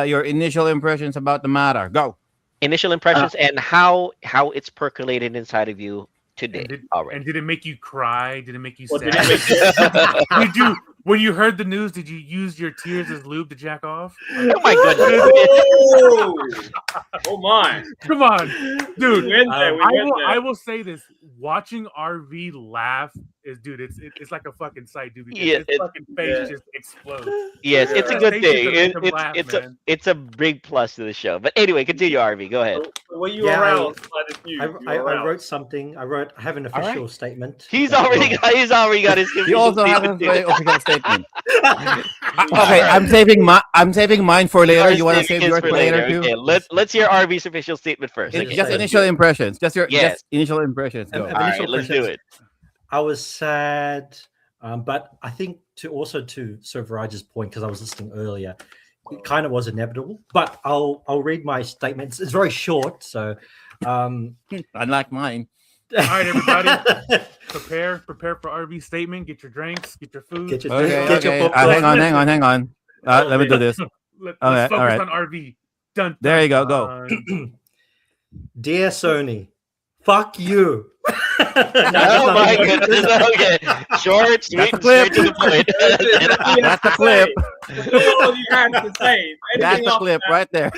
your initial impressions about the matter? Go. Initial impressions and how it's percolated inside of you today. And did it make you cry? Did it make you What did sad? Did you, when you heard the news, did you use your tears as lube to jack off? Oh my goodness! Oh my! Come on, dude. I will say this: watching RV laugh is, dude. It's like a fucking sight, dude. Because his fucking face just explodes. Yes, it's a good thing. It's a big plus to the show. But anyway, continue, RV. Go ahead. Were you aroused by this news? I wrote something. I have an official statement. He's already got his. He also has a very official statement. Okay, I'm saving mine for later. You want to save yours for later too? Okay, let's hear RV's official statement first. Just initial impressions. Just initial impressions. Go. All right, let's do it. I was sad, but I think to Sir Viraj's point, because I was listening earlier, it kind of was inevitable. But I'll read my statement. It's very short, so unlike mine. All right, everybody, prepare for RV's statement. Get your drinks, get your food. Get your hang on. Let me do this. Let's focus on RV. Done. There you go. Dear Sony, fuck you. Oh my goodness. Okay. Short, sweet, straight to the point. That's the clip. All you had to say. That's the clip right there.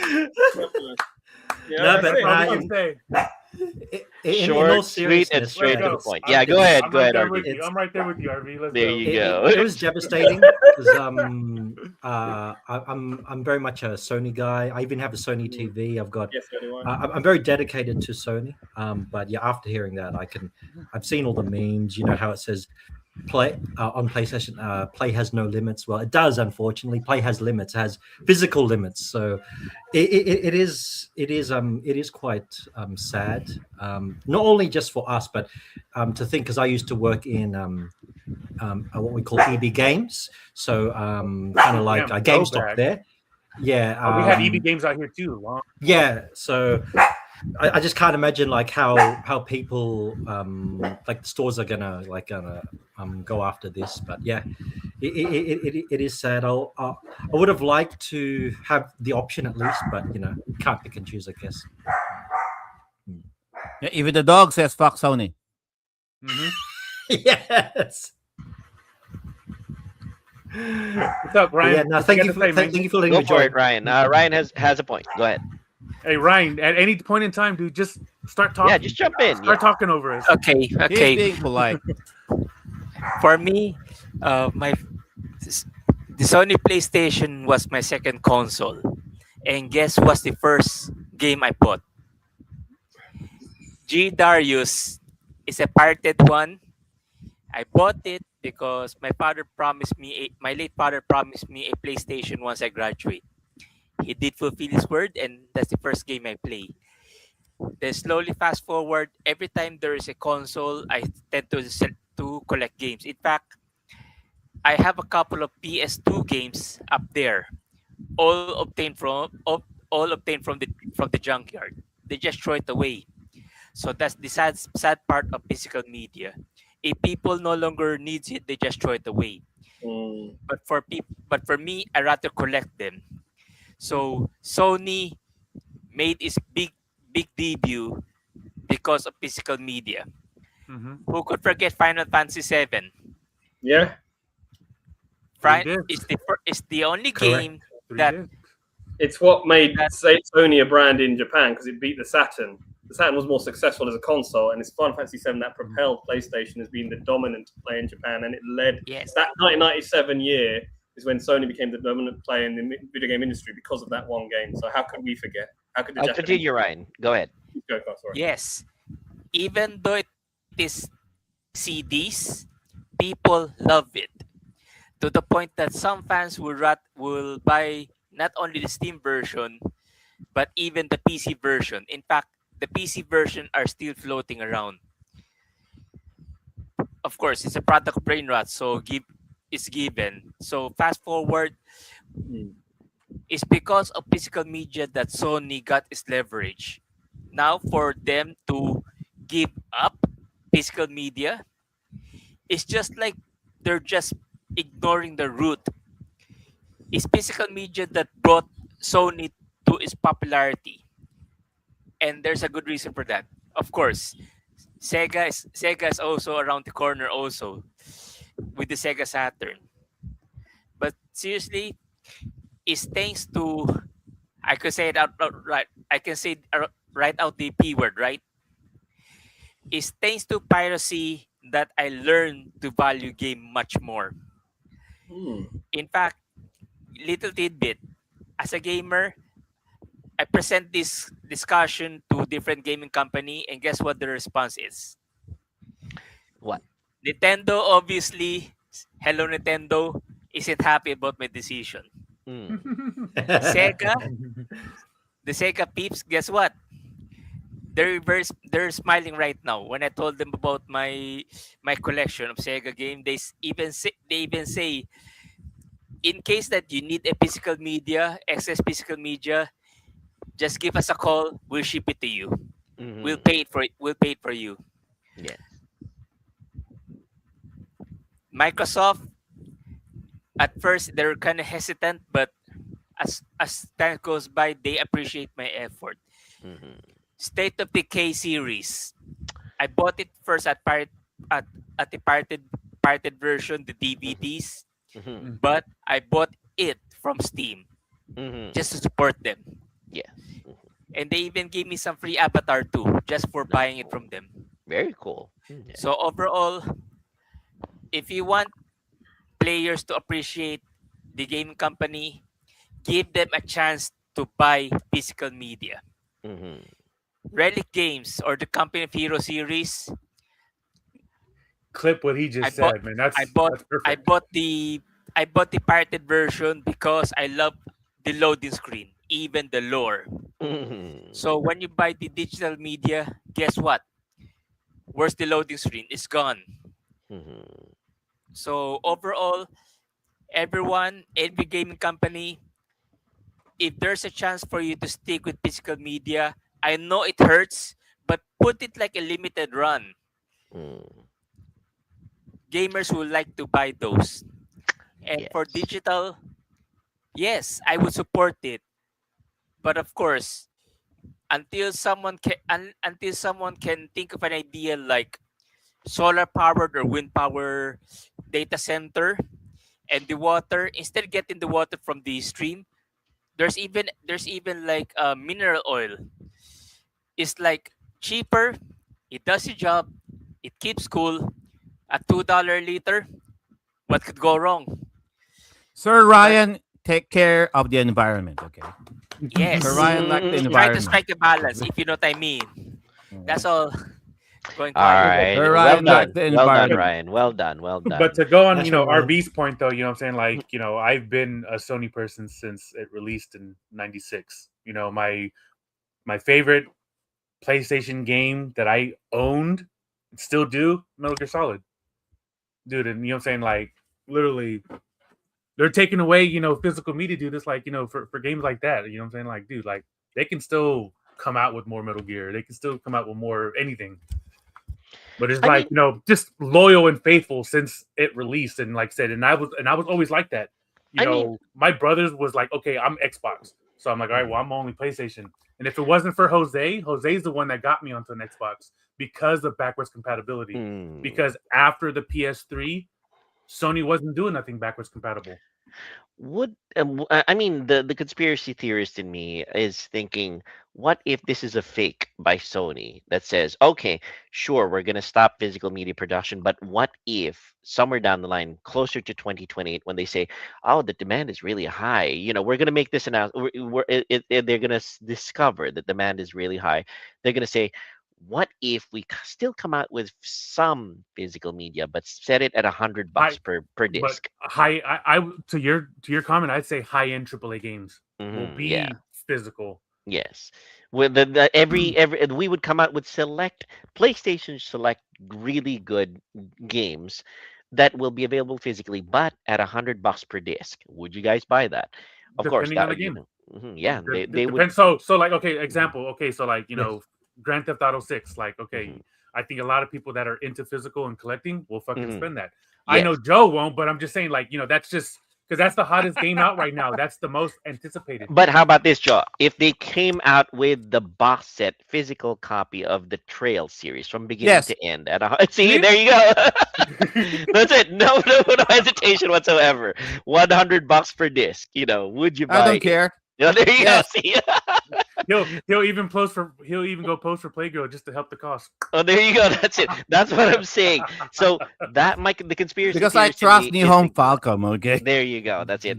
Short, sweet, and straight to the point. Yeah, go ahead, RV. I'm right there with you, RV. There you go. It was devastating because I'm very much a Sony guy. I even have a Sony TV. I'm very dedicated to Sony. But yeah, after hearing that, I've seen all the memes. You know how it says play on PlayStation. Play has no limits. Well, it does. Unfortunately, play has limits. Has physical limits. So it is quite sad. Not only just for us, but to think, because I used to work in what we call EB Games. So kind of like Damn, GameStop throwback. there. Yeah. We had EB games out here too. Long. Yeah. So I just can't imagine like how people like the stores are gonna go after this. But yeah, it is sad. I would have liked to have the option at least, but can't pick and choose, I guess. Yeah, even the dog says fuck Sony. Mm-hmm. Yes. What's up, Ryan? Yeah. No, What thank got you to for say, man? thank you for letting Go me for join. it, Ryan. Ryan has a point. Go ahead. Hey, Ryan. At any point in time, dude, just start talking. Yeah, just jump in. Start talking over us. Okay, He's okay. being polite. For me, my the Sony PlayStation was my second console, and guess what's the first game I bought? G Darius is a pirated one. I bought it because my late father promised me a PlayStation once I graduate. He did fulfill his word, and that's the first game I play. Then slowly fast forward, every time there is a console, I tend to collect games. In fact, I have a couple of PS2 games up there, all obtained from the junkyard. They just throw it away. So that's the sad part of physical media. If people no longer needs it, they just throw it away. Mm. But for me, I rather collect them. So Sony made its big debut because of physical media. Mm-hmm. Who could forget Final Fantasy VII? Yeah. It's the only Correct. game Three that discs. It's what made That- Sony a brand in Japan because it beat the Saturn. The Saturn was more successful as a console, and it's Final Fantasy VII that propelled PlayStation as being the dominant player in Japan, and it led yes. that 1997 year is when Sony became the dominant player in the video game industry because of that one game. So how could we forget? How could the Japanese Continue, Ryan. Go ahead. go? Oh, sorry. Yes. Even though it is CDs, people love it to the point that some fans will buy not only the Steam version but even the PC version. In fact, the PC version are still floating around. Of course, it's a product of brain rot, so it's given. So fast forward, Mm. it's because of physical media that Sony got its leverage. Now, for them to give up physical media, it's just like they're just ignoring the root. It's physical media that brought Sony to its popularity, and there's a good reason for that. Of course, Sega is also around the corner also with the Sega Saturn. But seriously, it's thanks to I could say it right. I can say right out the P word, right? It's thanks to piracy that I learned to value game much more. Mm. In fact, little tidbit, as a gamer, I present this discussion to different gaming company, and guess what the response is? What? Nintendo, obviously. Hello, Nintendo. Isn't happy about my decision. Sega, the Sega peeps, guess what? They're smiling right now. When I told them about my collection of Sega game, they even say, in case that you need a physical media, excess physical media, just give us a call. We'll ship it to you. Mhm. We'll pay it for it. We'll pay it for you. Yeah. Microsoft, at first they're kind of hesitant, but as time goes by, they appreciate my effort. Mhm. State of Decay series. I bought it first at the pirated version, the DVDs, Mhm. but I bought it from Steam Mhm. just to support them. Yeah. And they even gave me some free Avatar too, just for buying it from them. Very cool. Yeah. So overall, if you want players to appreciate the gaming company, give them a chance to buy physical media. Mhm. Relic Games or the Company of Hero series, clip what he I just bought said, man. I bought That's I perfect. bought the I bought the pirated version because I love the loading screen, even the lore. Mhm. So when you buy the digital media, guess what? Where's the loading screen? It's gone. Mhm. So overall, everyone, every gaming company, if there's a chance for you to stick with physical media, I know it hurts, but put it like a limited run. Mm. Gamers will like to buy those. And for Yes. digital, yes, I would support it. But of course, until someone can think of an idea like solar powered or wind power data center and the water, instead of getting the water from the stream, there's even like mineral oil. It's like cheaper, it does the job, it keeps cool. At $2 liter, what could go wrong? Sir But Ryan, take care of the environment, okay? Sir yes, Ryan like the try to environment. strike a balance, if you know what I mean. That's all going to All add. right. Sir Well Ryan like done. the Well done, But environment. Ryan. Well done. Well but done. to go on, That's all right. RB's point though, what I'm saying, like, I've been a Sony person since it released in '96. My favorite PlayStation game that I owned, and still do, Metal Gear Solid, dude. And you know what I'm saying, like, literally, they're taking away, physical media, dude. It's like, for games like that, you know what I'm saying, like, dude, like they can still come out with more Metal Gear. They can still come out with more anything. But it's I like, mean, just loyal and faithful since it released, and like I said, and I was always like that. I mean, My brothers was like, okay, I'm Xbox, so I'm like, all right, well, I'm only PlayStation. And if it wasn't for Jose's the one that got me onto an Xbox because of backwards compatibility. mm, Because after the PS3, Sony wasn't doing nothing backwards compatible. I mean, the conspiracy theorist in me is thinking, what if this is a fake by Sony that says, okay, sure, we're gonna stop physical media production, but what if somewhere down the line, closer to 2028, when they say, oh, the demand is really high, we're gonna make this announcement, they're gonna discover that demand is really high. They're gonna say, what if we still come out with some physical media, but set it at $100 High, per but disc? high. I to your comment, I'd say high end AAA games will Yeah. be physical. Yes. With the every we would come out with PlayStation select really good games that will be available physically, but at $100 per disc. Would you guys buy that? Of course, Depending on that the game. yeah, they would. Depends. So like, okay, Mhm, example. Okay, so like, Yes. Grand Theft Auto 6. Like, mhm, okay, I think a lot of people that are into physical and collecting will fucking mhm. spend that. I know Yes. Joe won't, but I'm just saying, like, that's just because that's the hottest game out right now. That's the most anticipated. But how about this, Joe? If they came out with the box set physical copy of the Trail series from beginning Yes, to end see, Yeah. there you go. That's it. No hesitation whatsoever. $100 per disc. Would you I buy don't it? care. There you go. Yes, See. He'll even go post for Playgirl just to help the cost. Oh, there you go. That's it. That's what I'm saying. So the conspiracy because I theorist in trust me New is Home thinking. Falcom, okay? There you go. That's it.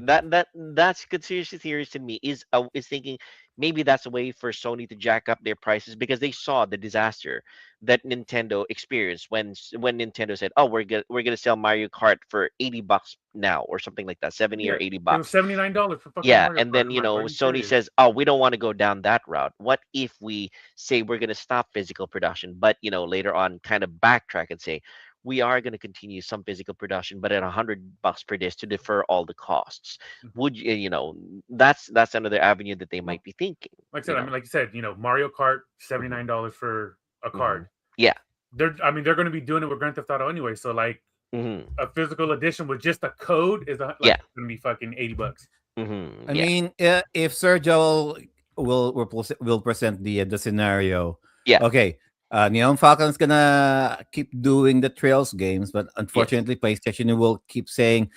That's conspiracy theorist in me is thinking maybe that's a way for Sony to jack up their prices because they saw the disaster that Nintendo experienced when Nintendo said, "Oh, we're gonna sell Mario Kart for $80 now or something like that, 70 Yeah, or 80 it was bucks." $79 for fucking Yeah, Mario and Kart. then I'm like, are you Sony serious? says, "Oh, we don't want to go down that route. What if we say we're going to stop physical production, but later on kind of backtrack and say we are going to continue some physical production, but at $100 per disc to defer all the costs." Would that's another avenue that they Well, might be thinking. like I You said, I know. mean, like you said, Mario Kart, hmm $79 for a hmm card. Yeah. They're going to be doing it with Grand Theft Auto anyway. So like hmm a physical edition with just a code is Yeah. going to be fucking $80. I Yeah. mean, if Sergio will present the scenario, Yeah. okay, Neon Falcon's gonna keep doing the Trails games, but Yes. unfortunately, PlayStation will keep saying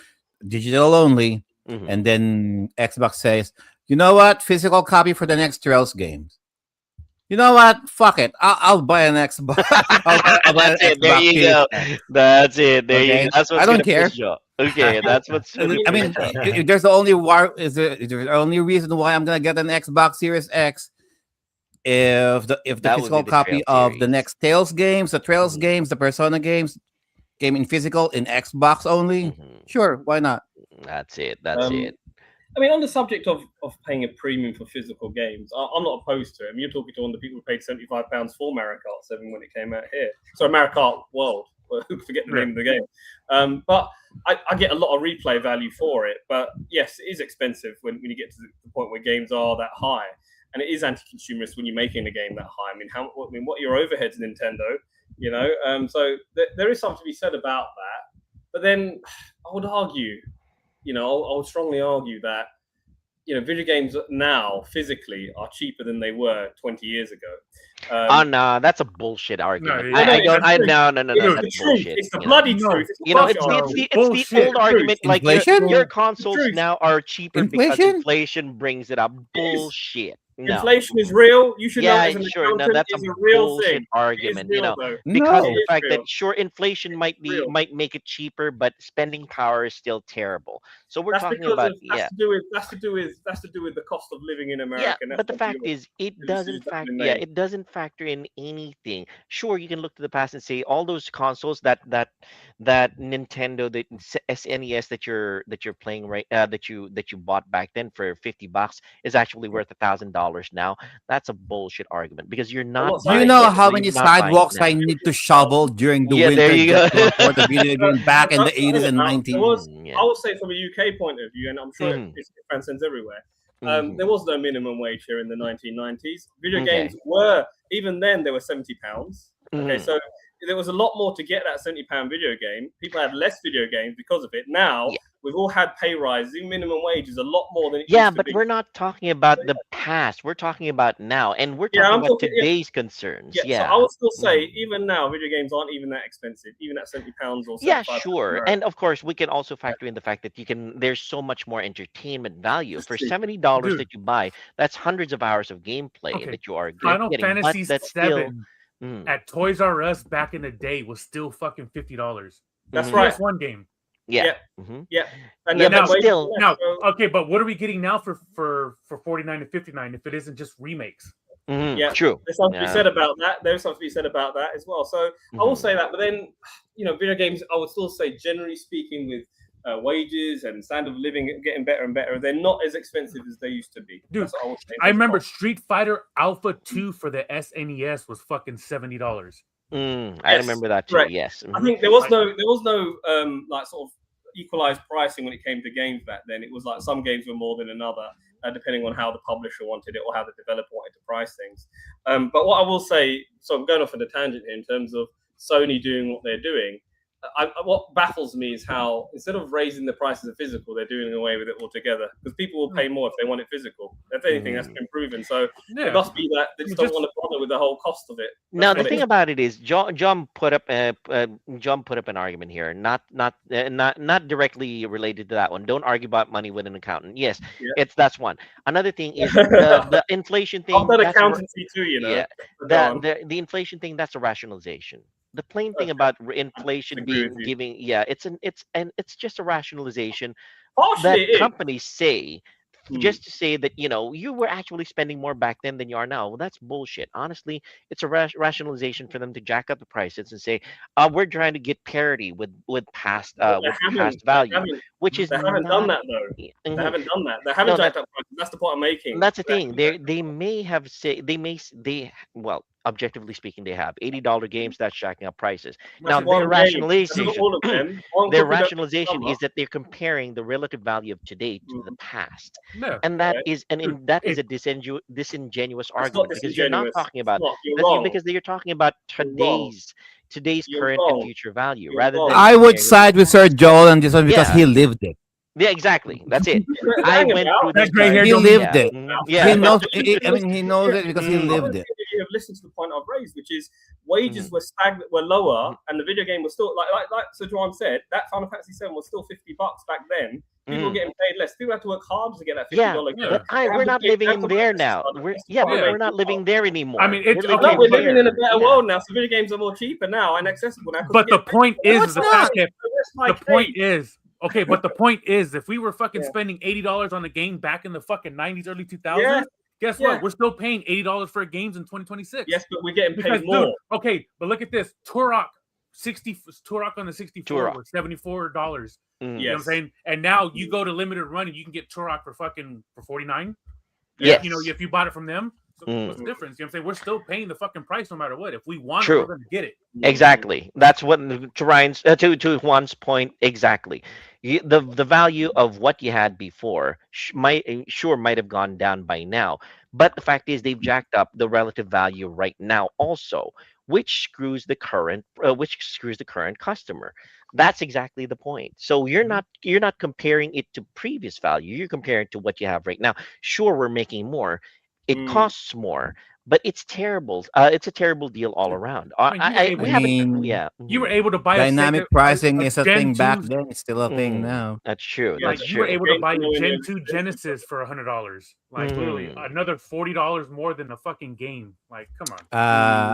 digital only, hmm and then Xbox says, you know what, physical copy for the next Trails games. You know what? Fuck it. I'll buy an Xbox. I'll buy an That's it. There Xbox you Series go. X. That's it. There you go. Okay, That's I what's don't gonna push care. you. Okay, that's what's gonna I push mean, you. if there's the only if there's the only reason why I'm gonna get an Xbox Series X if the That would be physical the Trail copy of the series. next Tales games, the Trails Mhm. games, the Persona games, game in physical in Xbox only, sure, why not? That's it. That's it. I mean, on the subject of paying a premium for physical games, I'm not opposed to it. I mean, you're talking to one of the people who paid £75 for Mario Kart 7 when it came out here. Sorry, Mario Kart World. Forget the name of the game. But I get a lot of replay value for it. But yes, it is expensive when you get to the point where games are that high. And it is anti-consumerist when you're making a game that high. I mean, what are your overheads, Nintendo? You know, so there is something to be said about that. But then I would argue, I would strongly argue that, video games now physically are cheaper than they were 20 years ago. No, that's a bullshit argument. No, No, It's that's the truth. bullshit. It's the bloody No. truth. It's the You know, bullshit it's the old argument. Like Inflation? your consoles Truth. now are cheaper because Inflation? inflation brings it up. Bullshit. No. Inflation is real. You should know Yeah, as an sure. No, accountant, that's it's a a real bullshit thing. It is argument. real, though. Because No. of the fact real. that sure, inflation might make it cheaper, but spending power is still terrible. So we're That's talking because about that's to do with the cost of living in America. and that's but the not fact real. is, it This doesn't is factor. definitely Yeah, made. it doesn't factor in anything. Sure, you can look to the past and say all those consoles that Nintendo, the SNES that you're playing right, that you bought back then for $50 is actually worth $1,000 now. That's a bullshit argument because you're not. not Do you saying know that, how you're many not buying it sidewalks now. I need to shovel during the Yeah, there winter you just go. to afford the video game back in the 80s and There 90s? was, Yeah. I will say from a UK point of view, and I'm sure Mhm. it transcends everywhere. Mhm. There was no minimum wage here in the 1990s. Video Okay. games were, even then, they were £70. Okay, Mhm. so there was a lot more to get that £70 video game. People had less video games because of it. Now, Yeah. we've all had pay rises. Even minimum wage is a lot more than it Yeah, used to but be. we're not talking about the past. We're talking about now, and we're Yeah, talking I'm about talking- yeah. today's concerns. Yeah, Yeah. so I would still say, Mhm. even now, video games aren't even that expensive, even at £70 or Yeah, £75. sure. And of course, we can also factor in the fact that there's so much more entertainment value. For True. $70 Dude. that you buy, that's hundreds of hours of gameplay Okay, that you are Final getting. Fantasy But that's still. 7 Mm, at Toys R Us back in the day was still fucking $50. That's mhm. right. PS1 game. Yeah. Yeah. Mhm. Yeah. And Yeah, then but wages still- less, Now, so- okay, but what are we getting now for 49 and 59 if it isn't just remakes? Mhm. Yeah. True. There's something to be Yeah. said about that. There's something to be said about that as well. So I will Mhm. say that, but then, video games, I would still say, generally speaking, with wages and standard of living getting better and better, they're not as expensive as they used to be. Dude, That's what I would say. I remember Street Fighter Alpha 2 for the SNES was fucking $70. I Yes, remember that too. correct. Yes. I Mhm. think there was no like sort of equalized pricing when it came to games back then. It was like some games were more than another, depending on how the publisher wanted it or how the developer wanted to price things. But what I will say, so I'm going off on a tangent here in terms of Sony doing what they're doing. What baffles me is how, instead of raising the prices of physical, they're doing away with it altogether, because people will pay more if they want it physical. If anything, that's been proven. So Yeah. it must be that they just don't want to bother with the whole cost of it. Now That's the what it thing is. about it is, John put up an argument here, not directly related to that one. Don't argue about money with an accountant. Yes, Yeah. That's one. Another thing is the inflation thing. I've done that's a- accountancy too, Yeah, But go on. the inflation thing, that's a rationalization. The plain thing about inflation Agree being with you. it's just a rationalization Partially that it is. companies say Hmm. just to say that you were actually spending more back then than you are now. Well, that's bullshit. Honestly, it's a rationalization for them to jack up the prices and say, we're trying to get parity with past But value, which is They haven't done that though. Mhm. They haven't done that. They haven't No, jacked up prices. That's the point I'm making. That's the They thing. haven't They may have well, objectively speaking, they have $80 games that's jacking up prices. Now That's one their game. That's rationalization, not all of them. One their could be that rationalization number. is that they're comparing the relative value of today to the past, Yeah. and that Right. is Dude, that is a disingenuous That's argument, not because you're not disingenuous. talking It's about not. You're that's wrong. because you're talking about You're wrong. today's You're current wrong. and future value, You're rather wrong. than I would comparing- side with Sir Joel on this one because Yeah. he lived it. Yeah, exactly. That's it. What I are you went about? through That this. gray hair He don't mean lived it. Yeah. He knows. He knows it because he Mm. lived it. You have listened to the point I've raised, which is wages were stagnant, were lower, and the video game was still like Sir Joan said. That Final Fantasy VII was still $50 back then. People were getting paid less. People had to work harder to get that $50 Yeah, game. but we're not living in there now. That's We're the point I'm we're not making. living there anymore. I mean, it's- We're okay, We're living in a here. better Yeah. world now, so video games are more cheaper now and accessible now. 'cause But you the get paid. point No, is it's the not. fact that So that's my the point case. is okay, but the point is, if we were fucking Yeah. spending $80 on a game back in the fucking 90s, early 2000s, Yeah. guess Yeah. what? We're still paying $80 for games in 2026. Yes, but we're getting Because, paid more. dude, okay, but look at this. Turok Turok on the 64 Turok. was $74. Mm. You know what I'm Yes. saying? And now you go to limited run and you can get Turok for $49. Yes. You know, if you bought it from them. So Mm. what's the difference? You know what I'm saying? We're still paying the fucking price no matter what. If we want it, True. we're gonna get it. Exactly. That's what to Juan's point. Exactly. The value of what you had before might have gone down by now, but the fact is they've jacked up the relative value right now also, which screws the current customer. That's exactly the point. So you're not comparing it to previous value. You're comparing to what you have right now. Sure, we're making more. It costs more, but it's terrible. It's a terrible deal all around. We haven't. Yeah. You were able to buy dynamic pricing is a Gen thing back 2's then. It's still a thing now. That's true. Yeah, That's like you were true. able to buy a Game Gen Boy 2 Genesis for $100. Like Mhm. literally another $40 more than a fucking game. Like, come on.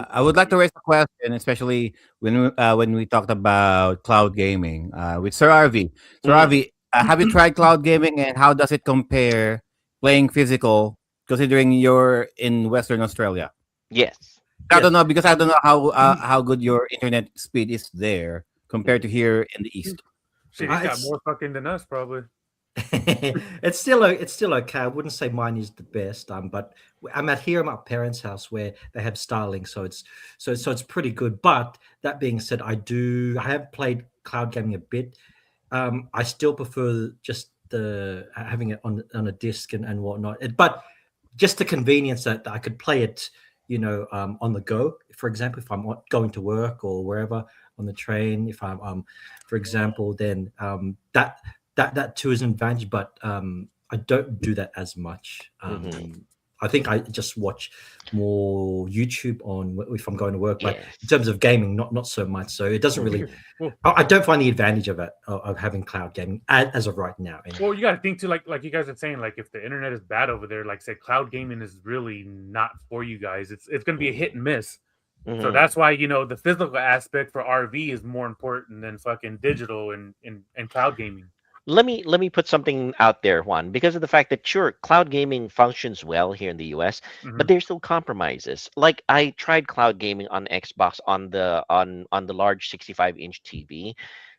I would like to raise a question, especially when we talked about cloud gaming with Sir RV. Sir RV, have you tried cloud gaming, and how does it compare playing physical, considering you're in Western Australia? Yes. I don't know, because I don't know how good your internet speed is there compared to here in the East. Shit, he's got it's- more fucking than us, probably. it's still okay. I wouldn't say mine is the best. But I'm at my parents' house where they have Starlink, so it's pretty good. But that being said, I have played cloud gaming a bit. I still prefer just having it on a disc and whatnot. But just the convenience that I could play it, on the go. For example, if I'm going to work or wherever on the train, if I'm, for example, then that too is an advantage. But I don't do that as much. I think I just watch more YouTube if I'm going to work. But in terms of gaming, not so much. So it doesn't really. I don't find the advantage of it of having cloud gaming as of right now. Anyway. Well, you got to think too, like you guys are saying, like if the internet is bad over there, like say cloud gaming is really not for you guys. It's going to be a hit and miss. So that's why the physical aspect for RV is more important than fucking digital and cloud gaming. Let me put something out there, Juan, because of the fact that sure, cloud gaming functions well here in the US, but there's still compromises. Like I tried cloud gaming on Xbox on the large 65-inch TV.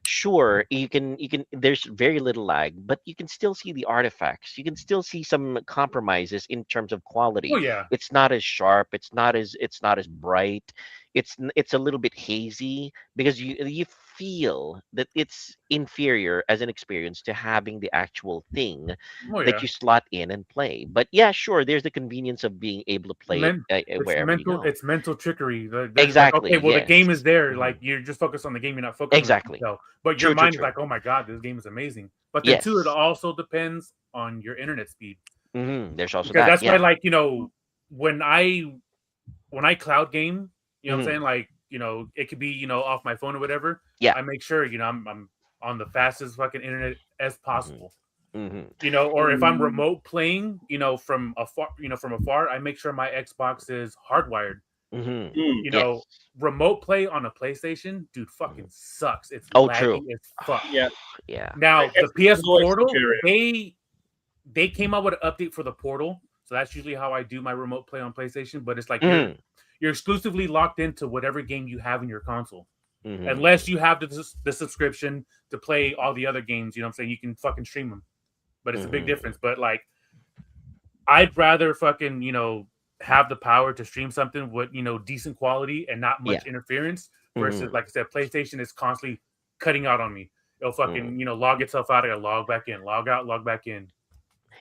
Sure, you can there's very little lag, but you can still see the artifacts. You can still see some compromises in terms of quality. Oh yeah. It's not as sharp, it's not as bright. It's a little bit hazy because you feel that it's inferior as an experience to having the actual thing that you slot in and play. But yeah, sure, there's the convenience of being able to play it wherever you go. It's mental trickery. Exactly. Like, okay, well, yes. the game is there. Like you're just focused on the game. You're not focused Exactly. on yourself. But your mind is like, oh my god, this game is amazing. But then too, it also depends on your internet speed. There's also because that. that's why, like when I cloud game, what I'm saying, like it could be off my phone or whatever. Yeah. I make sure I'm on the fastest fucking internet as possible. Mm-hmm. Or if I'm remote playing, from afar, I make sure my Xbox is hardwired. Remote play on a PlayStation, dude, fucking sucks. It's laggy true. as fuck. Yeah. Now the PS Portal, they came out with an update for the Portal, so that's usually how I do my remote play on PlayStation. But it's like you're exclusively locked into whatever game you have in your console. Unless you have the subscription to play all the other games, you can fucking stream them. But it's a big difference. But like, I'd rather fucking have the power to stream something with decent quality and not much interference versus like I said, PlayStation is constantly cutting out on me. It'll fucking log itself out, I gotta log back in, log out, log back in.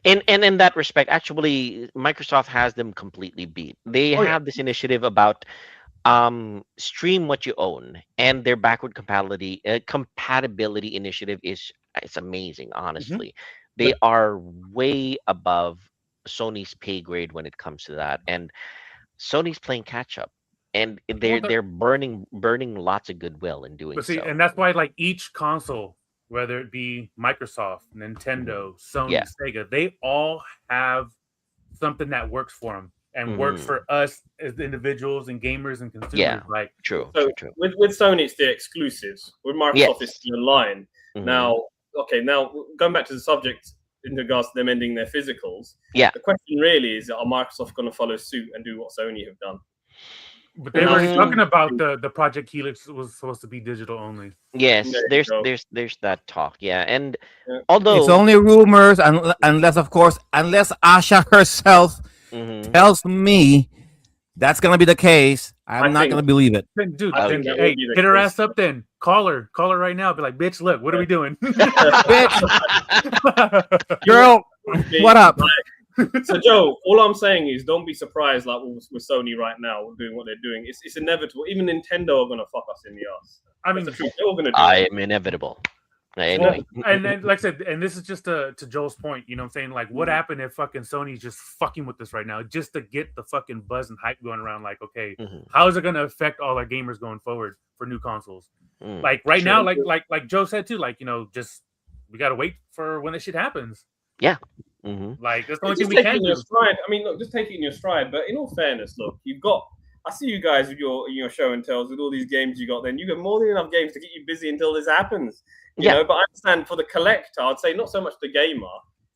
And in that respect, actually, Microsoft has them completely beat. They have this initiative about stream what you own, and their backward compatibility initiative it's amazing. Honestly, they are way above Sony's pay grade when it comes to that, and Sony's playing catch up, and they're burning lots of goodwill in doing so. And that's why like each console, whether it be Microsoft, Nintendo, Sony, Sega, they all have something that works for them and works for us as individuals and gamers and consumers. Yeah, like true. With Sony, it's the exclusives. With Microsoft, it's the online. Now, going back to the subject in regards to them ending their physicals. Yeah. The question really is: are Microsoft going to follow suit and do what Sony have done? But they were talking Mm, about the Project Helix was supposed to be digital only. yes, There you there's go. there's there's that talk. Yeah, and Yeah. It's although, only rumors, unless, of course, unless Asha herself mhm, tells me that's gonna be the case, I I'm not think gonna believe it. Then, dude, I then think that okay. will hey, be the hit her case. ass up. Then call her right now. Be like, bitch, look, what are we doing? Bitch, You know, girl, what up? so Joe, all I'm saying is don't be surprised like with Sony right now doing what they're doing. It's inevitable. Even Nintendo are gonna fuck us in the ass. I That's mean, the truth. They're all gonna do I it. am inevitable. well, Anyway, and then like I said, and this is just to Joel's point. You know what I'm saying? Like, what happened if fucking Sony's just fucking with us right now, just to get the fucking buzz and hype going around? Like, okay, mhm, how is it going to affect all our gamers going forward for new consoles? mm, Like right true. now, like Joe said too. Like, just we got to wait for when this shit happens. Yeah. hmm Like, that's the only Just thing we take it can in your do. stride. I mean, look, just take it in your stride. But in all fairness, look, you've got. I see you guys with your show and tells with all these games you got. Then you got more than enough games to keep you busy until this happens. You Yeah. know. But I understand for the collector, I'd say not so much the gamer.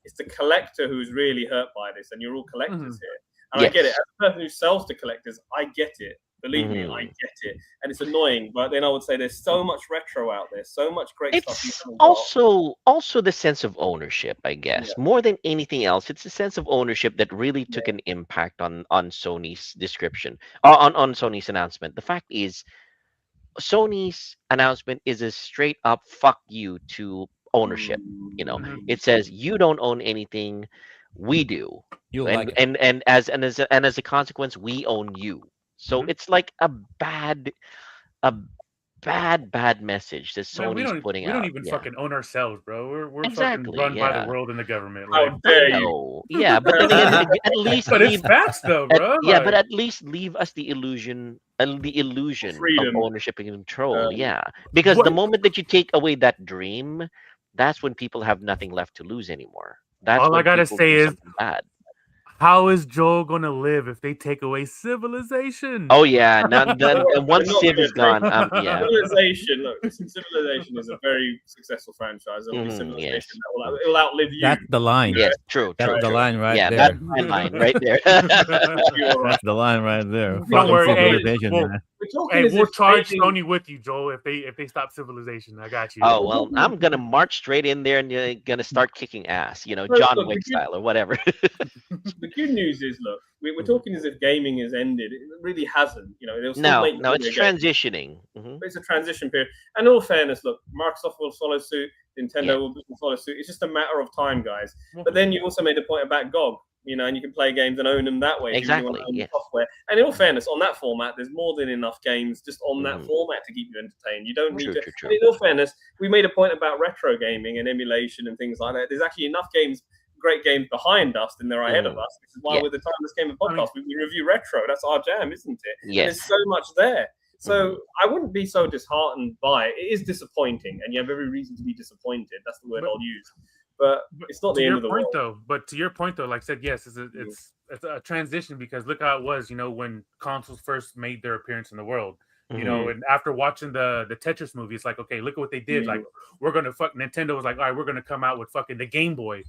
It's the collector who's really hurt by this, and you're all collectors Mm-hmm. here. And I get it. Yes. As a person who sells to collectors, I get it. Believe me, I Mhm. get it. And it's annoying. But then I would say there's so much retro out there, so much great stuff you It's haven't got. also the sense of ownership, I guess. Yeah. More than anything else, it's a sense of ownership that really took an impact on Sony's description, on Sony's announcement. The fact is, Sony's announcement is a straight up fuck you to ownership. Mhm. It says you don't own anything, we do, You and like it. and as a consequence, we own you. So Mhm. it's like a bad message that Man, Sony's putting we don't out. even Yeah, fucking own ourselves, bro. We're fucking exactly. run by the Yeah, world and the government. Like, How I dare you? know. Yeah, but then again, at least but it's leave. facts though, bro. Yeah, but Like, at least leave us the illusion of Freedom. ownership and control. Um, Yeah, because the what? moment that you take away that dream, that's when people have nothing left to lose anymore. That's All I when gotta people say do is, something bad. how is Joel gonna live if they take away civilization? Oh yeah, now We're once not Civ gonna is gone, take yeah, Civilization. Look, listen, Civilization is a very successful franchise. It'll be Civilization yes, that will it'll outlive you. That's the line. yes, true, That's true, the true. line right Yeah, that's there. my line right there. You're right. That's the line right there. Don't Fucking worry, hey, civilization, we'll, man. We're talking hey, as we'll if charge gaming- Sony with you, Joel, if they stop civilization. I got you. Oh well, I'm gonna march straight in there and gonna start kicking ass, Look, John look, Wick style or whatever. the good news is, look, we're talking as if gaming has ended. It really hasn't. You know, they'll still No, make no, it's video games. transitioning. Mhm. But it's a transition period. And in all fairness, look, Microsoft will follow suit, Nintendo Yeah. will follow suit. It's just a matter of time, guys. But then you also made a point about GOG, and you can play games and own them that way. If you really want to Exactly, own yes. the software. And in all fairness, on that format, there's more than enough games just on that Mhm. format to keep you entertained. You don't need True, to. true, true. And in all fairness, we made a point about retro gaming and emulation and things like that. There's actually enough great games behind us than there are ahead of us, which is why Yeah. with the Timeless Gamer podcast, we review retro. That's our jam, isn't it? And Yes. there's so much there. So I wouldn't be so disheartened by it. It is disappointing, and you have every reason to be disappointed. That's the word But- I'll use. But it's not to the end your of the point world. though. But to your point though, like I said, yes, it's a transition because look how it was, when consoles first made their appearance in the world. Mhm. And after watching the Tetris movie, it's like, okay, look at what they did. Like, we're gonna Nintendo was like, all right, we're gonna come out with fucking the Game Boy.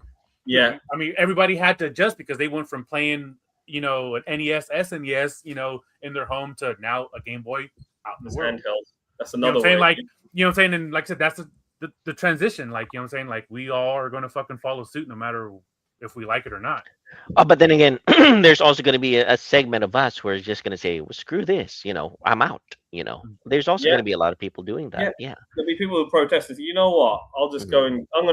Yeah. I mean, everybody had to adjust because they went from playing, an NES, SNES, in their home to now a Game Boy out in the It's world. handheld. That's You know another what I'm saying? way. Like, what I'm saying? And like I said, that's the transition. Like, what I'm saying? Like, we all are going to fucking follow suit no matter if we like it or not. But then again, there's also going to be a segment of us who are just going to say, well, "Screw this," I'm out. There's also Yeah. going to be a lot of people doing that. Yeah. There'll be people who protest and say, you know what? I'll just go and I'm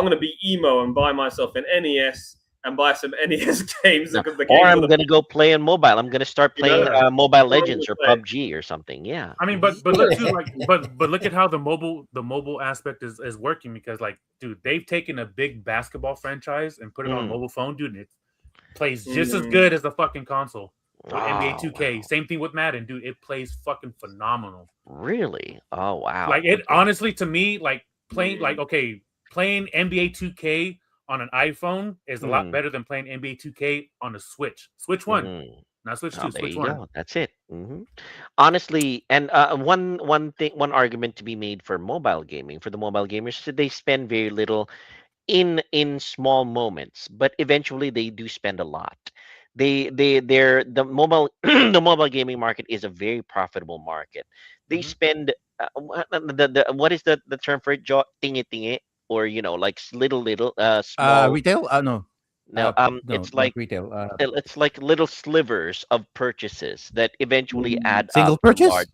gonna be emo and buy myself an NES and buy some NES games because the games Or I'm are the going to go play on mobile. I'm going to start playing Mobile I'm Legends or gonna PUBG or something. Yeah. I mean, but look too, like, but look at how the mobile aspect is working because, like, dude, they've taken a big basketball franchise and put it on mobile phone, dude, and it plays just as good as the fucking console. With NBA 2K, wow. same thing with Madden, dude. It plays fucking phenomenal. Really? Oh wow. Like, it honestly, to me, like playing playing NBA 2K on an iPhone is a lot better than playing NBA 2K on a Switch. Switch One, not Switch Two. There Switch you One. go. That's it. Honestly, and one argument to be made for mobile gaming for the mobile gamers, so they spend very little in small moments, but eventually they do spend a lot. they're the mobile the mobile gaming market is a very profitable market. They Mhm. spend what is the term for it? Tingi tingi, or like little small. Retail? No. No, No, it's not like retail. it's like little slivers of purchases that eventually add up Single to purchase? large,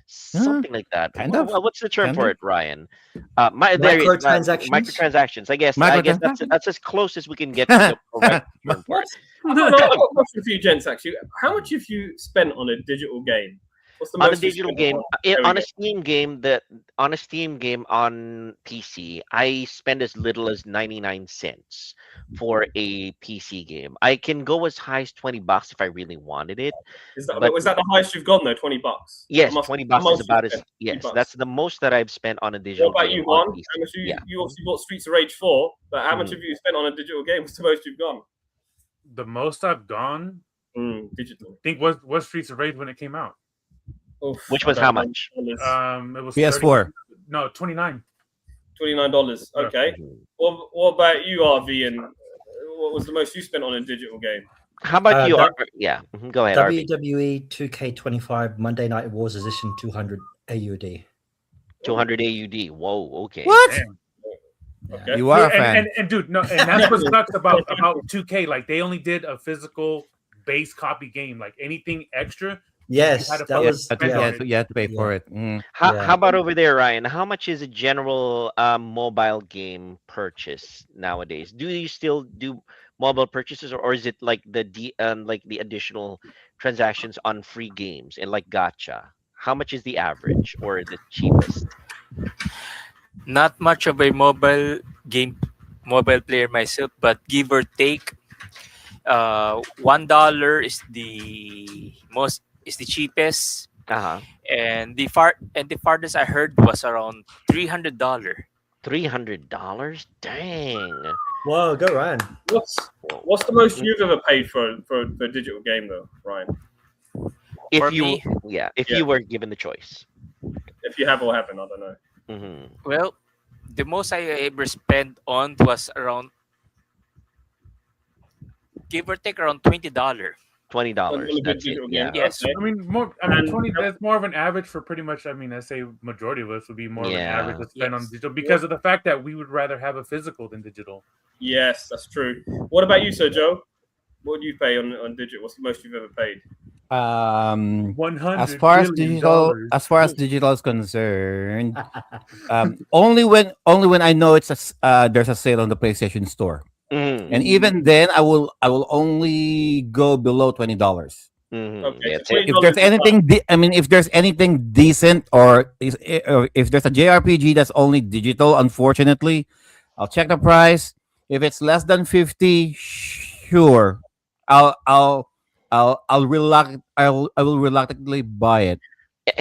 something like that. Kind of. What's the term Kind for of. it, Ryan? There it is, Microtransactions. microtransactions. I guess Microtransaction? that's as close as we can get to the correct term for it. What's I've got a question for you, gents. Actually, how much have you spent on a digital game? What's the On a most you digital spent game, on? There we on a go. Steam game, on PC, I spend as little as 99 cents for a PC game. I can go as high as $20 if I really wanted it, but Was that the highest you've gone though? $20. That yes, must be twenty the bucks is most you've about as spent. yes, $20. that's the most that I've spent on a What digital about game you, on Juan? PC. How much Yeah. you obviously bought Streets of Rage 4, but how much Mhm. have you spent on a digital game? What's the most you've gone? The most I've gone, Digital. I think was Streets of Rage when it came out. Oof, Which I was don't how know. much? It was PS4. No, 29. $29. Okay. Mhm. What about you, RV? And what was the most you spent on a digital game? How about you? that- Yeah, go ahead, RB. WWE 2K25 Monday Night Wars Edition 200 AUD. 200 AUD. Whoa, okay. What? Damn. Okay. You are a Dude, fan. and dude, no, and that's what sucks about 2K. Like they only did a physical base copy game. Like anything extra, Yes, had to that fucking was spend You on yeah. have to, you have to pay for Yeah. it. Mm. How, Yeah. how about over there, Ryan? How much is a general mobile game purchase nowadays? Do you still do mobile purchases, or is it like like the additional transactions on free games and like gotcha? How much is the average or the cheapest? Not much of a mobile player myself, but give or take, $1 is the cheapest, Uh-huh. and the farthest I heard was around $300. $300? Dang. Whoa, go Ryan. What's the most you've ever paid for a digital game though, Ryan? If For you me, if Yeah. you were given the choice. If you have or haven't, I don't know. Hmm. well, the most I ever spent on was around, give or take, around $20. $20. Really good That's it. digital Yeah. game. Yes. Okay. I mean, I mean, And- 20. That's more of an average for pretty much. I mean, I say majority of us would be more of an Yeah. average to spend on Yes. digital because of the fact that we would rather have a physical than digital. Yes, that's true. What about you, Sir Joe? What do you pay on digital? What's the most you've ever paid? 100. As far as digital is concerned, only when I know there's a sale on the PlayStation Store, Mhm. and even then I will only go below $20. Mhm. Okay, That's so it. If there's anything, if there's anything decent, or if there's a JRPG that's only digital, unfortunately, I'll check the price. If it's less than 50, sure, I will reluctantly buy it.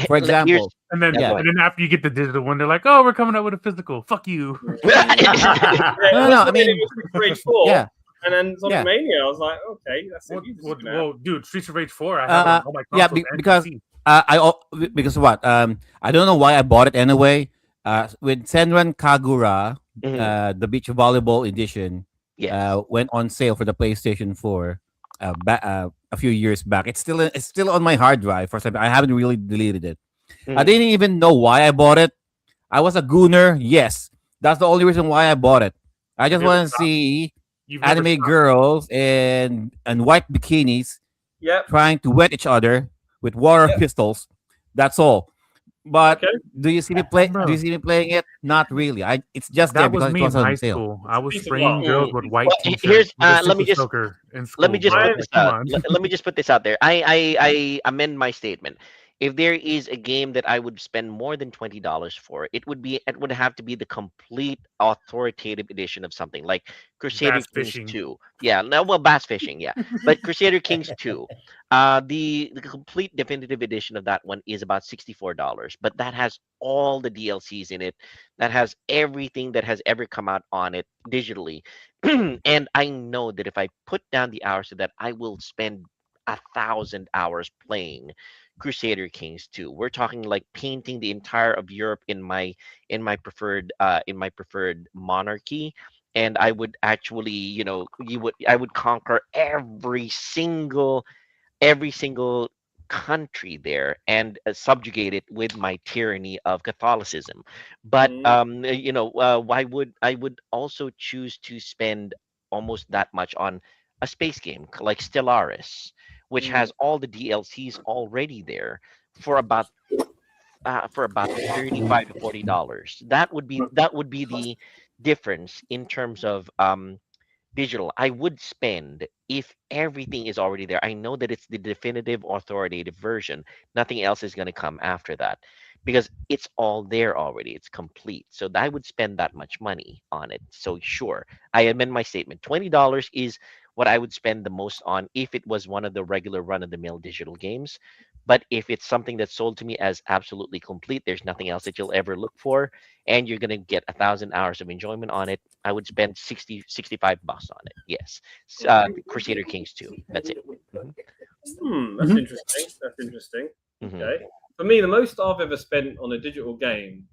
For Here's example, And then, Yeah. and then after you get the digital one, they're like, "Oh, we're coming out with a physical. Fuck you." No, I mean, Rage 4, yeah, and then Sonic Yeah. Mania. I was like, okay, that's it. Well, dude, Streets of Rage 4. I have it on all my yeah, consoles and because PC. because what? I don't know why I bought it anyway. With Senran Kagura, Mhm. the beach volleyball edition, Yes. went on sale for the PlayStation 4 a few years back. It's still on my hard drive for some. I haven't really deleted it. I Mhm. didn't even know why I bought it. I was a gooner. Yes, that's the only reason why I bought it. I just You've never want to stopped. see You've never anime stopped. girls and white bikinis Yep. trying to wet each other with water Yeah. pistols. That's all. But Okay. do you see me play? Bro. Do you see me playing it? Not really. It's just there That was because it me in was high on sale. school. I was Piece of spraying art. girls with white Well, t-shirts. here's, with a let me super just- soaker in school. Let me just bro. put Like, this come out. on. Let me just put this out there. I amend my statement. If there is a game that I would spend more than $20 for, it would have to be the complete authoritative edition of something like Crusader Bass Kings fishing. 2. Yeah, no, well, bass fishing, yeah. But Crusader Kings 2, the complete definitive edition of that one is about $64, but that has all the DLCs in it. That has everything that has ever come out on it digitally. And I know that if I put down the hours to that, I will spend 1,000 hours playing Crusader Kings 2. We're talking like painting the entire of Europe in my preferred monarchy, and I would actually, I would conquer every single country there and subjugate it with my tyranny of Catholicism. But I would also choose to spend almost that much on a space game like Stellaris, which has all the DLCs already there for about $35 to $40. That would be the difference in terms of digital. I would spend if everything is already there. I know that it's the definitive authoritative version. Nothing else is going to come after that because it's all there already. It's complete. So I would spend that much money on it. So sure, I amend my statement. $20 is what I would spend the most on if it was one of the regular run-of-the-mill digital games. But if it's something that's sold to me as absolutely complete, there's nothing else that you'll ever look for, and you're gonna get 1,000 hours of enjoyment on it, I would spend 60, $65 on it. Yes, Crusader Kings 2. That's it. That's interesting. That's interesting. Okay. For me, the most I've ever spent on a digital game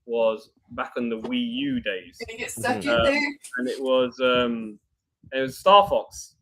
was back in the Wii U days. Did he get stuck in there? And it was Star Fox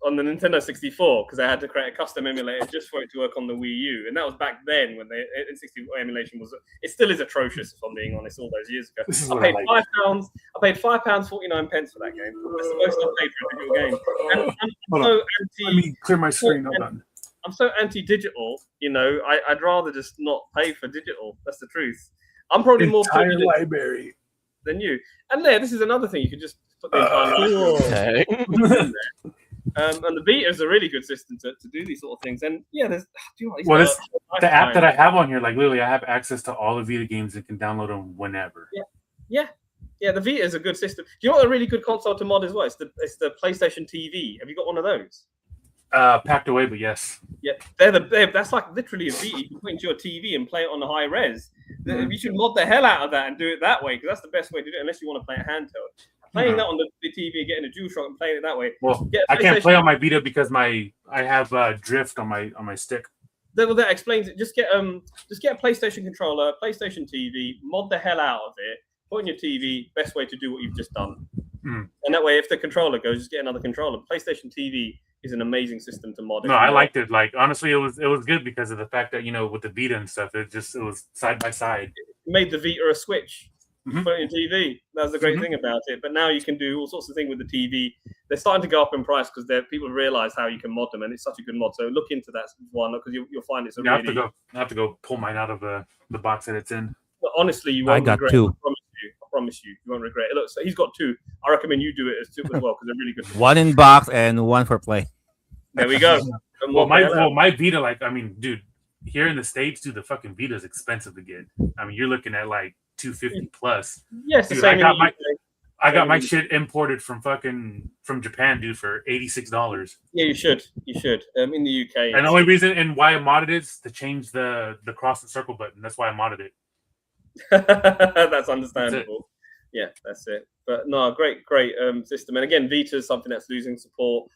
on the Nintendo 64 because I had to create a custom emulator just for it to work on the Wii U, and that was back then when the N64 emulation was. It still is atrocious, if I'm being honest. All those years ago, I paid £5. I paid £5.49 for that game. That's the most I paid for a digital game. And I'm so anti. Let me clear my screen. Hold on. I'm so anti-digital. I'd rather just not pay for digital. That's the truth. I'm probably more privileged library than you. And this is another thing. You could just put the entire library in there. And the Vita is a really good system to do these sort of things. And there's the app that I have on here. Like literally, I have access to all the Vita games and can download them whenever. Yeah. The Vita is a good system. Do you know what a really good console to mod as well? It's the PlayStation TV. Have you got one of those? Packed away, but yes. Yeah, that's like literally a Vita. You can put into your TV and play it on the high res. You should mod the hell out of that and do it that way because that's the best way to do it. Unless you want to play it handheld. Playing that on the TV, getting a DualShock and playing it that way. Well, I can't play on my Vita because I have drift on my stick. That explains it. Just get a PlayStation controller, PlayStation TV, mod the hell out of it, put on your TV. Best way to do what you've just done. And that way, if the controller goes, just get another controller. PlayStation TV is an amazing system to mod. No, I liked it. Like honestly, it was good because of the fact that with the Vita and stuff, it was side by side. It made the Vita a Switch. Put it on your TV. That's the great thing about it. But now you can do all sorts of things with the TV. They're starting to go up in price because people realize how you can mod them, and it's such a good mod. So look into that one because you'll find it's a really. I have to go pull mine out of the box that it's in. But honestly, you won't regret two. it. I promise you won't regret it. Look, so he's got two. I recommend you do it as well because they're really good. One in box and one for play. There we go. My Vita, dude, here in the States, dude, the fucking Vita is expensive to get. I mean, you're looking at like $250 plus. Yes, dude, I got my shit imported from Japan, dude, for $86. Yeah, you should. In the UK. And the only reason and why I modded it is to change the cross and circle button. That's why I modded it. That's understandable. That's it. But no, great system. And again, Vita is something that's losing support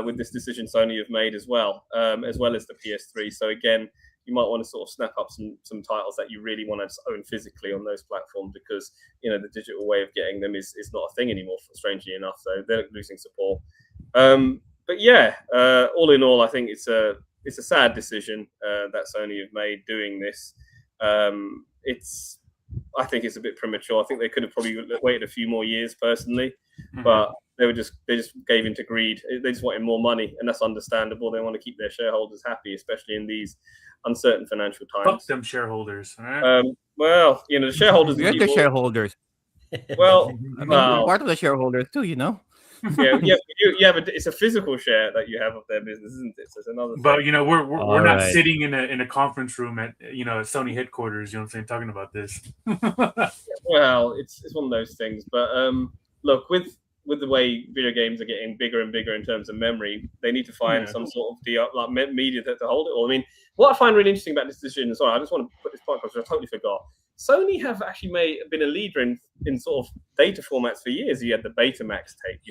with this decision Sony have made as well as the PS3. So again, you might want to sort of snap up some titles that you really want to own physically on those platforms because the digital way of getting them is not a thing anymore. Strangely enough, so they're losing support. But all in all, I think it's a sad decision that Sony have made doing this. I think it's a bit premature. I think they could have probably waited a few more years personally, but they just gave into greed. They just wanted more money, and that's understandable. They want to keep their shareholders happy, especially in these uncertain financial times. Fuck them shareholders. All right? The shareholders. You're the shareholders. Well, part of the shareholders too, it's a physical share that you have of their business, isn't it? So it's another. But we're not sitting in a conference room at Sony headquarters. You know what I'm saying? Talking about this. Well, it's one of those things. But look, with the way video games are getting bigger and bigger in terms of memory, they need to find some sort of media to hold it all. I mean, what I find really interesting about this decision, sorry, I just want to put this point because I totally forgot. Sony have actually been a leader in sort of data formats for years. You had the Betamax tape.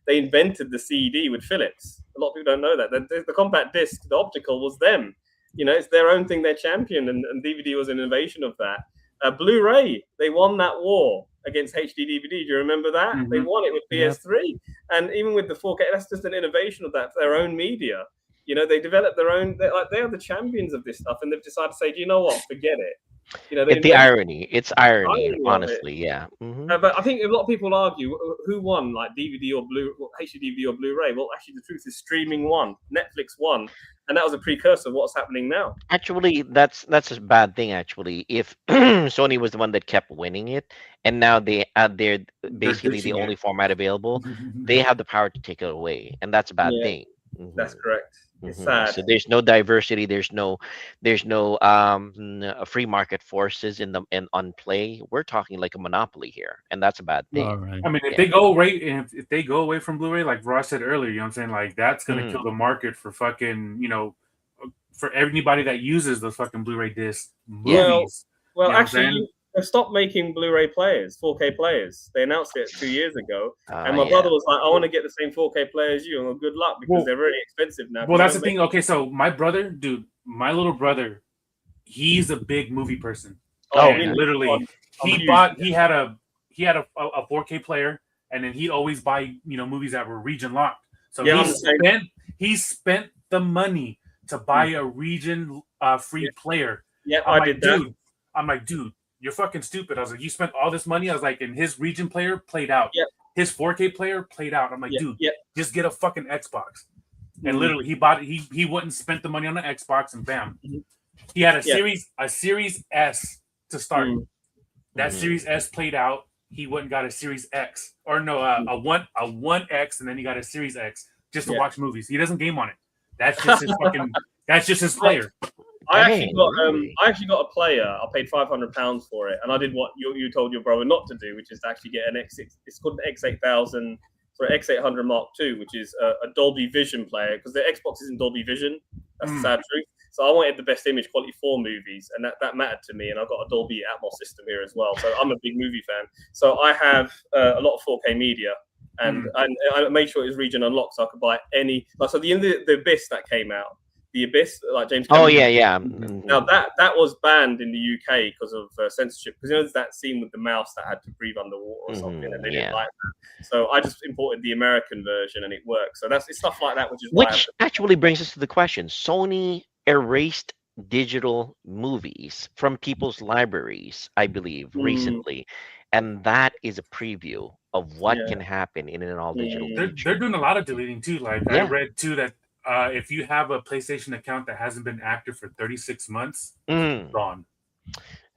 They invented the CD with Philips. A lot of people don't know that. The compact disc, the optical was them. It's their own thing. They're champion, and DVD was an innovation of that. Blu-ray, they won that war against HD DVD. Do you remember that? Mhm. They won it with PS3, and even with the 4K, that's just an innovation of that, their own media. You know, they developed their own. They are the champions of this stuff, and they've decided to say, do you know what? Forget it. You know, they The irony. It's irony, irony of it. honestly. Yeah. Mhm. But I think a lot of people argue who won, like DVD or HD DVD or Blu-ray. Well, actually, the truth is streaming won, Netflix won, and that was a precursor of what's happening now. Actually, that's a bad thing. Actually, if Sony was the one that kept winning it, and now they're basically the ditching only it. format available, they have the power to take it away, and that's a bad Yeah. thing. That's Mhm. correct. It's Mhm. sad. So there's no diversity. There's no free market forces on play. We're talking like a monopoly here, and that's a bad thing. All right. I mean, if Yeah. they go away, if they go away from Blu-ray, like Ross said earlier, you know what I'm saying? Like that's gonna Mm. kill the market for fucking, for anybody that uses those fucking Blu-ray discs movies. Well, You know what I'm actually, saying? they've stopped making Blu-ray players, 4K players. They announced it 2 years ago, and my Yeah. brother was like, "I want to get the same 4K player as you." And well, good luck because Well- they're very expensive now. Well, 'cause that's they the don't thing. Okay, so my brother, dude, my little brother, he's a big movie person. Oh, And yeah. literally, I'm he huge. bought. He had a 4K player, and then he'd always buy movies that were region locked. So Yeah, I'm the same. he spent the money to buy a region free player. Yeah, I'm I did that. dude, you're fucking stupid. I was like, you spent all this money. I was like, and his region player played out. Yep. His 4K player played out. I'm like, Yep, dude, yep. just get a fucking Xbox. And Mhm. literally, he bought it. He went and spent the money on the Xbox, and bam, Mhm. he had a Yeah. Series S to start. Mhm. That Mhm. Series S played out. He went and got a Series X, or no, a 1X, and then he got a Series X just to Yeah. watch movies. He doesn't game on it. That's just his fucking. That's just his player. I actually Dang, got really? a player. I paid £500 for it, and I did what you told your brother not to do, which is to actually get an X6. It's called an X8000, or X800 Mark II, which is a Dolby Vision player because the Xbox isn't Dolby Vision. That's the sad truth. So I wanted the best image quality for movies, and that mattered to me. And I've got a Dolby Atmos system here as well. So I'm a big movie fan. So I have a lot of 4K media. And I made sure it was region unlocked so I could buy any. Like, so the Abyss that came out, the Abyss, like James. Oh Cameron. yeah. Now that was banned in the UK because of censorship. Because there's that scene with the mouse that had to breathe underwater or something, and they yeah. didn't like that. So I just imported the American version, and it works. So it's stuff like that, which is why Which actually brings us to the question: Sony erased digital movies from people's libraries, I believe, recently, and that is a preview of what can happen in an all-digital They're future. doing a lot of deleting too. Like I Yeah. read too that if you have a PlayStation account that hasn't been active for 36 months, Mm, gone.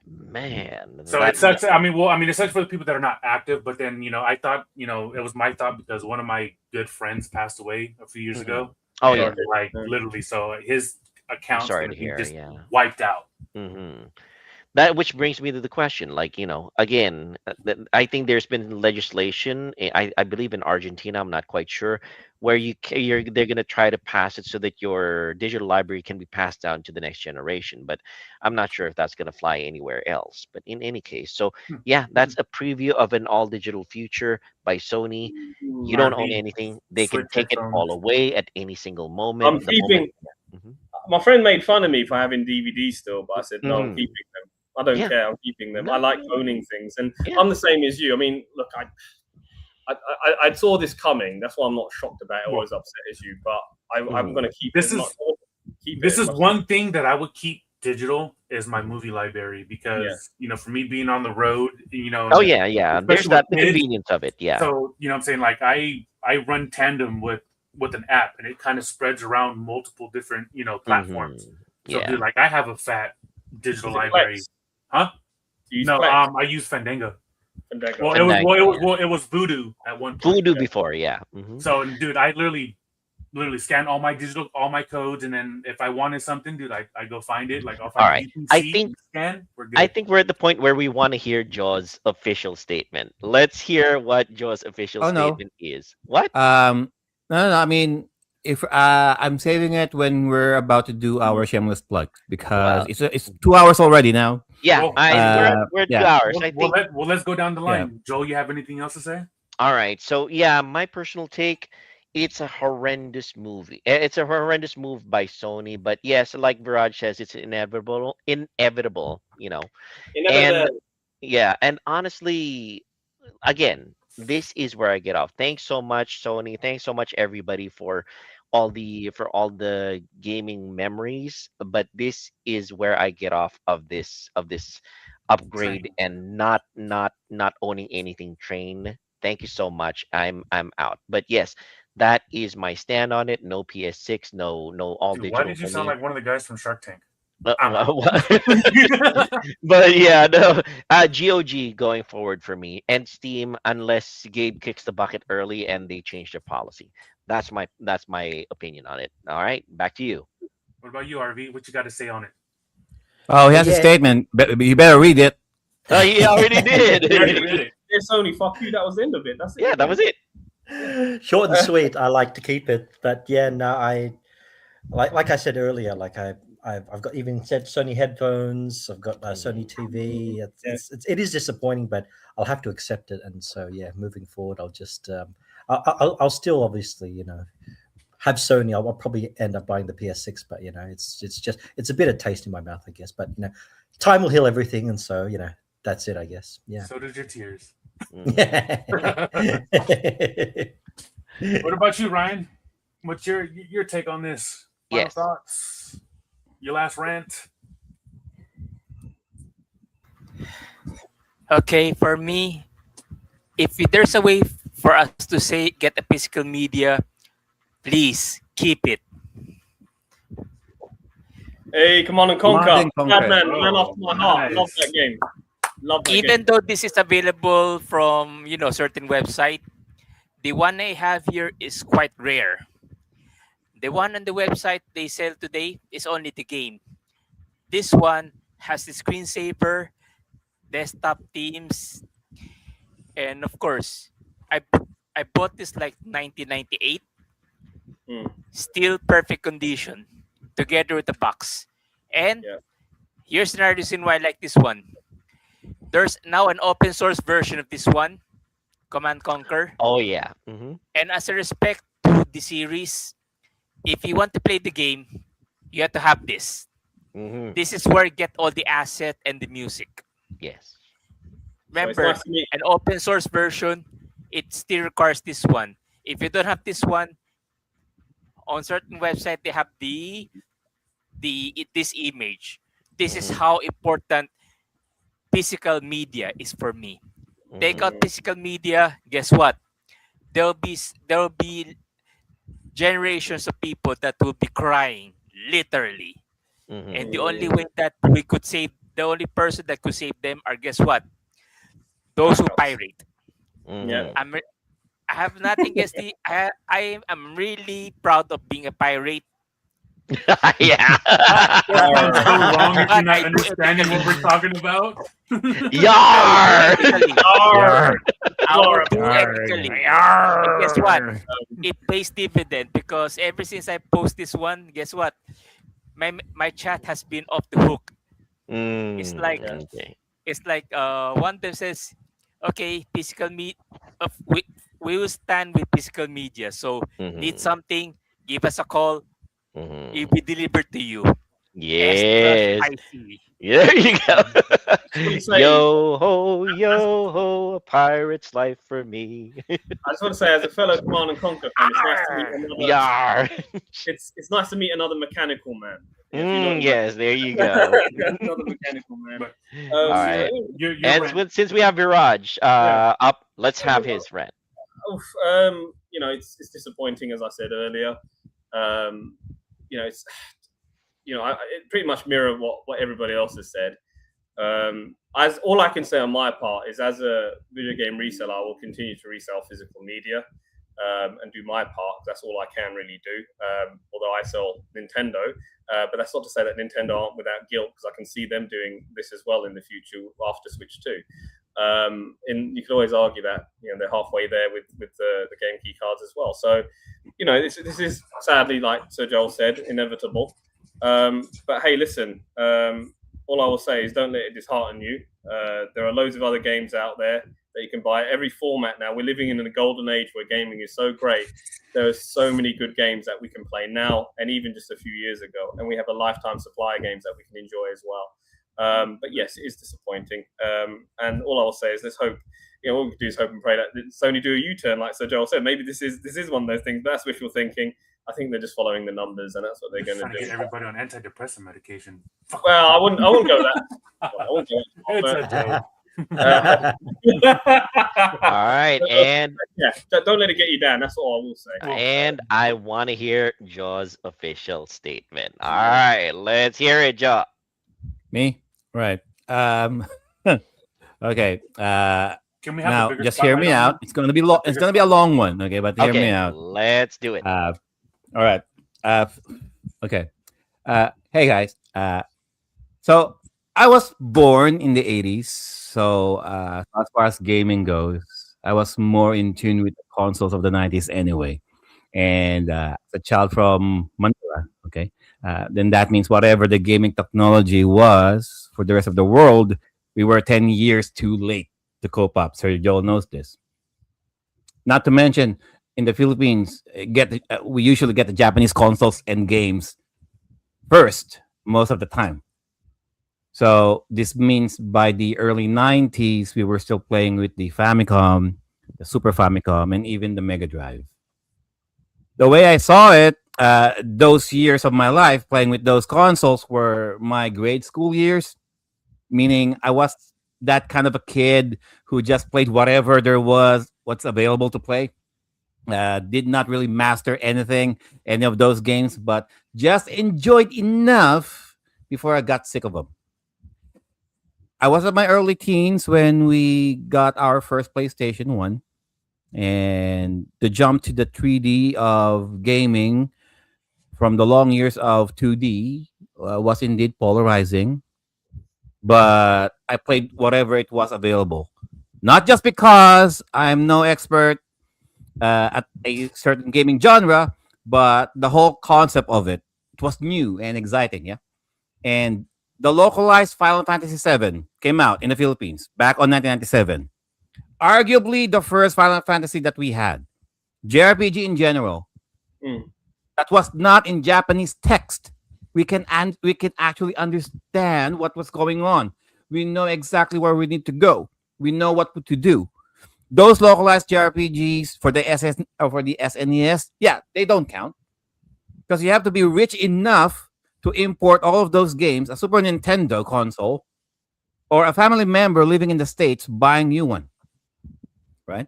man, So that- it sucks. I mean, it sucks for the people that are not active. But then I thought it was my thought because one of my good friends passed away a few years Mhm. ago. Oh And, yeah. like literally. So his account's Sorry gonna to be hear. just Yeah. wiped out. Hmm. That which brings me to the question, like, again, I think there's been legislation, I believe in Argentina, I'm not quite sure, where they're going to try to pass it so that your digital library can be passed down to the next generation. But I'm not sure if that's going to fly anywhere else. But in any case, so yeah, that's a preview of an all digital future by Sony. You don't own RV, anything. They can Switch take it headphones. all away at any single moment. I'm keeping. Mhm. My friend made fun of me for having DVDs still, but I said no, I'm Mhm. keeping them. I don't Yeah. care. I'm keeping them. No. I like owning things, and Yeah. I'm the same as you. I mean, look, I saw this coming. That's why I'm not shocked about it or as upset as you. But I'm going to keep This it. is- I'm not keep This it is much. one thing that I would keep digital is my movie library because for me being on the road, Oh yeah, yeah. There's especially that with the kids. convenience of it. Yeah. So what I'm saying, like I run tandem with an app and it kind of spreads around multiple different platforms. Mhm. So Yeah. dude, like I have a fat digital Is it library. Plex? Huh? Do you use No, Plex? I use Fandango. Fandango? Well, Fandango, it was Voodoo at one point. Voodoo before, yeah. Mhm. So dude, I literally scan all my codes, and then if I wanted something, dude, I go find it. Like I'll find All right. I think- scan. We're good. I think we're at the point where we want to hear Joe's official statement. Let's hear what Joe's official Oh, no. statement is. What? No. I mean, if I'm saving it when we're about to do our shameless plug because Wow. it's 2 hours already now. Yeah, Well, we're at yeah. 2 hours. Well, I think. let's go down the line. Joel, you have anything else to say? All right. So yeah, my personal take it's a horrendous movie. It's a horrendous move by Sony, but yes, like Viraj says, it's inevitable, And Inevitable. yeah, and honestly, again, this is where I get off. Thanks so much, Sony. Thanks so much, everybody, for all the gaming memories. But this is where I get off of this upgrade Train. and not owning anything train. Thank you so much. I'm out. But yes, that is my stand on it. No PS6, no all Dude, why digital did you for sound me. like one of the guys from Shark Tank? Uh, I'm out. but yeah, no, GOG going forward for me, and Steam unless Gabe kicks the bucket early and they change their policy. That's my opinion on it. All right, back to you. What about you, RV? What you got to say on it? Oh, he has a Yeah. statement. You better read it. Oh, he already did. You already did it. Yeah, Sony, fuck you. That was the end of it. That's it. Yeah, that was it. Short and sweet. I like to keep it, but yeah, no, I like I said earlier. Like I've got even said Sony headphones. I've got Sony TV. It is disappointing, but I'll have to accept it. And so yeah, moving forward, I'll just I'll still obviously have Sony. I'll probably end up buying the PS6, but it's a bitter taste in my mouth, I guess. But time will heal everything, and so that's it, I guess. Yeah. So did your tears. Mm. What about you, Ryan? What's your take on this? Final Yes. thoughts? Your last rant? Okay, for me, if there's a way for us to say get a physical media, please keep it. Hey, Command and Command Conquer. and Conquer. Man Oh, after my heart. nice. Love that game. Love that Even game. though this is available from certain website, the one I have here is quite rare. The one on the website they sell today is only the game. This one has the screensaver, desktop themes, and of course, I I bought this like 1998, Hmm. still perfect condition, together with the box. And Yeah. here's another reason why I like this one. There's now an open source version of this one, Command Conquer. Oh yeah. Hmm. And as a respect to the series, if you want to play the game, you have to have this. Hmm. This is where you get all the asset and the music. Yes. So it's Remember, nice to meet. an open source version, it still requires this one. If you don't have this one, on certain website they have this image. This is Mhm. how important physical media is for me. Take out physical media, guess what? There'll be generations of people that will be crying, literally. Mhm. And the only way that we could save, the only person that could save them are, guess what? Those who pirate. Mhm. Yeah. I have nothing against I am really proud of being a pirate. Yeah. What's so wrong if you're But not I do understanding what we're ethically. talking about? Yar. Ethically. Arr! I will do Yarr. ethically. And guess what? It pays dividend because ever since I post this one, guess what? My chat has been off the hook. It's like Okay. one of them says, okay, physical meat we will stand with physical media. So need Mhm. something, give us a call, Mhm. it will be delivered to you. Extra Yes. spicy. There you go. wanna say- Yo ho, a pirate's life for me. I just want to say, as a fellow Command and Conquer fan, it's nice to meet another. Yar. It's nice to meet another mechanical man. If you know what I mean. Yes, there you go. Another mechanical man. But- All right. You're And right. since we have Viraj up, let's have his rant. Oof, it's disappointing, as I said earlier. It's it pretty much mirror what everybody else has said. As all I can say on my part is, as a video game reseller, I will continue to resell physical media and do my part. That's all I can really do. Although I sell Nintendo, but that's not to say that Nintendo aren't without guilt, because I can see them doing this as well in the future after Switch 2. And you can always argue that they're halfway there with the game key cards as well. So this is sadly, like Sir Joel said, inevitable. But hey, listen, all I will say is don't let it dishearten you. There are loads of other games out there. that you can buy. Every format now. We're living in a golden age where gaming is so great. There are so many good games that we can play now, and even just a few years ago. And we have a lifetime supply of games that we can enjoy as well. But yes, it is disappointing. And all I'll say is let's hope. All we can do is hope and pray that Sony do a U-turn, like Sir Joel said. Maybe this is one of those things. But that's wishful thinking. I think they're just following the numbers, and that's what they're going to do. Get everybody on antidepressant medication. Well, I wouldn't go that. I wouldn't go that far, It's a joke. All right, and don't let it get you down. That's all I will say. and I want to hear Jaw's official statement. All right, let's hear it, Jaw. Me? Right. Okay. Can we have a Now, bigger just hear me spotlight on out. It's gonna be long. It's gonna be a long one. Okay, but hear me Okay, out. let's do it. All right. Okay. Hey guys. So I was born in the 80s. So as far as gaming goes, I was more in tune with the consoles of the 90s anyway. And as a child from Manila, okay, then that means whatever the gaming technology was for the rest of the world, we were 10 years too late to cope up. Sir Joel knows this. Not to mention, in the Philippines, we usually get the Japanese consoles and games first most of the time. So this means by the early 90s, we were still playing with the Famicom, the Super Famicom, and even the Mega Drive. The way I saw it, those years of my life playing with those consoles were my grade school years, meaning I was that kind of a kid who just played whatever there was, what's available to play. Did not really master any of those games, but just enjoyed enough before I got sick of them. I was in my early teens when we got our first PlayStation 1, and the jump to the 3D of gaming from the long years of 2D was indeed polarizing, but I played whatever it was available. Not just because I'm no expert at a certain gaming genre, but the whole concept of it. It was new and exciting, yeah. And the localized Final Fantasy VII came out in the Philippines back on 1997. Arguably the first Final Fantasy that we had. JRPG in general. That was not in Japanese text. We can actually understand what was going on. We know exactly where we need to go. We know what to do. Those localized JRPGs for the SS or for the SNES, yeah, they don't count because you have to be rich enough to import all of those games, a Super Nintendo console, or a family member living in the States buying new one. Right?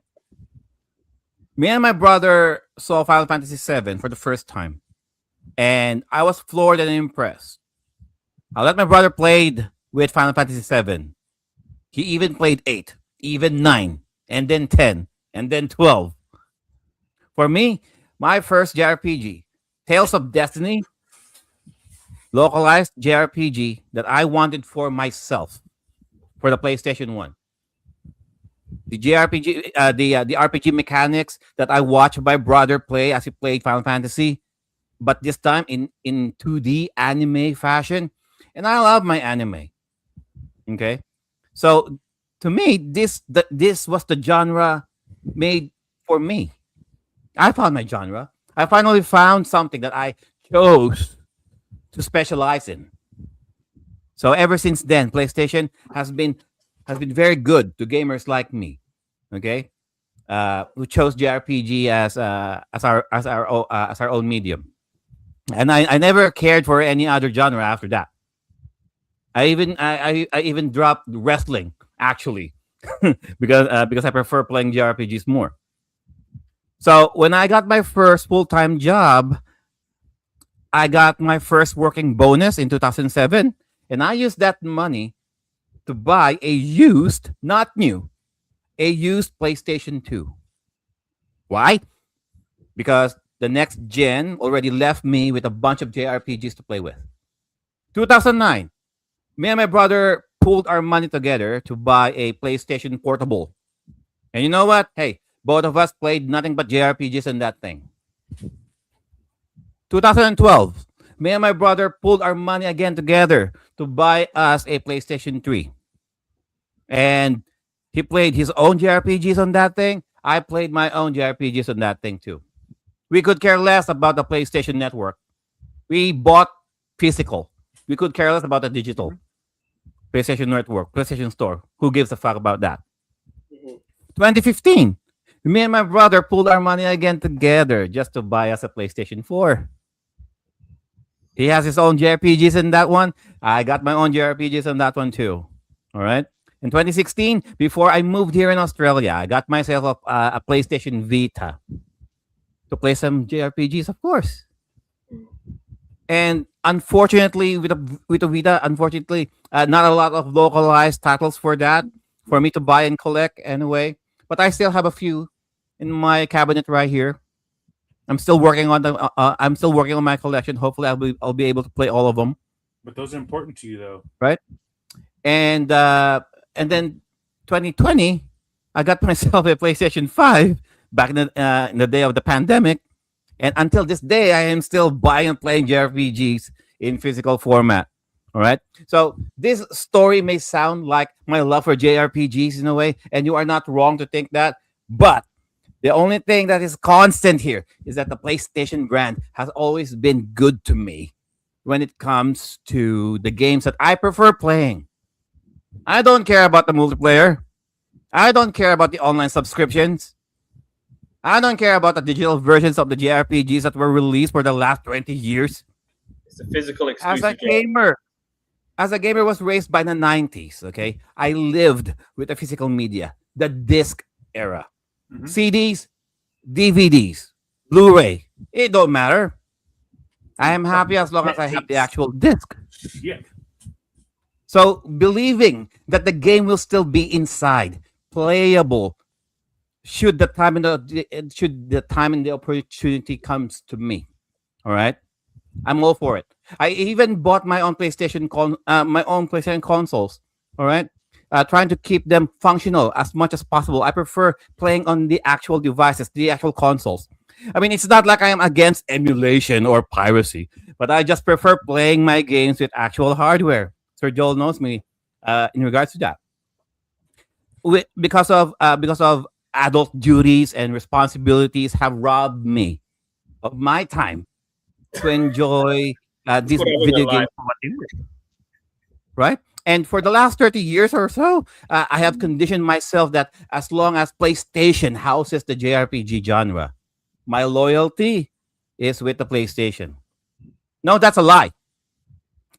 Me and my brother saw Final Fantasy VII for the first time, and I was floored and impressed. I let my brother play with Final Fantasy VII. He even played 8, even 9, and then 10, and then 12. For me, my first JRPG, Tales of Destiny, localized JRPG that I wanted for myself for the PlayStation 1. The JRPG, the RPG mechanics that I watched my brother play as he played Final Fantasy, but this time in 2D anime fashion, and I love my anime. Okay, so to me, this was the genre made for me. I found my genre. I finally found something that I chose to specialize in. So ever since then, PlayStation has been very good to gamers like me. Okay, who chose JRPG as our own medium, and I never cared for any other genre after that. I even dropped wrestling actually because I prefer playing JRPGs more. So when I got my first full-time job, I got my first working bonus in 2007, and I used that money to buy a used, not new, a used PlayStation 2. Why? Because the next gen already left me with a bunch of JRPGs to play with. 2009, me and my brother pooled our money together to buy a PlayStation Portable. And you know what? Hey, both of us played nothing but JRPGs in that thing. 2012, me and my brother pulled our money again together to buy us a PlayStation 3. And He played his own JRPGs on that thing. I played my own JRPGs on that thing too. We could care less about the PlayStation Network. We bought physical. We could care less about the digital. PlayStation Network, PlayStation Store. Who gives a fuck about that? 2015, me and my brother pulled our money again together just to buy us a PlayStation 4. He has his own JRPGs in that one. I got my own JRPGs in that one too. All right. In 2016, before I moved here in Australia, I got myself a PlayStation Vita to play some JRPGs, of course. And unfortunately, with the Vita, unfortunately, not a lot of localized titles for that for me to buy and collect anyway. But I still have a few in my cabinet right here. I'm still working on the. I'm still working on my collection. Hopefully, I'll be able to play all of them. But those are important to you, though. Right? And then 2020, I got myself a PlayStation 5 back in the day of the pandemic. And until this day, I am still buying and playing JRPGs in physical format. All right. So this story may sound like my love for JRPGs in a way, and you are not wrong to think that. But the only thing that is constant here is that the PlayStation brand has always been good to me when it comes to the games that I prefer playing. I don't care about the multiplayer. I don't care about the online subscriptions. I don't care about the digital versions of the JRPGs that were released for the last 20 years. It's a physical As exclusive a gamer, was raised by the 90s, okay? I lived with the physical media, the disc era. CDs, DVDs, Blu-ray, it don't matter. I am happy as long as I have the actual disc. Yeah. So believing that the game will still be inside, playable, should the time and the opportunity comes to me, all right, I'm all for it. I even bought my own PlayStation consoles, all right, trying to keep them functional as much as possible. I prefer playing on the actual devices, the actual consoles. I mean, it's not like I am against emulation or piracy, but I just prefer playing my games with actual hardware. Sir Joel knows me in regards to that. Because of adult duties and responsibilities have robbed me of my time to enjoy these video games. Right? And for the last 30 years or so, I have conditioned myself that as long as PlayStation houses the JRPG genre, my loyalty is with the PlayStation. No, that's a lie.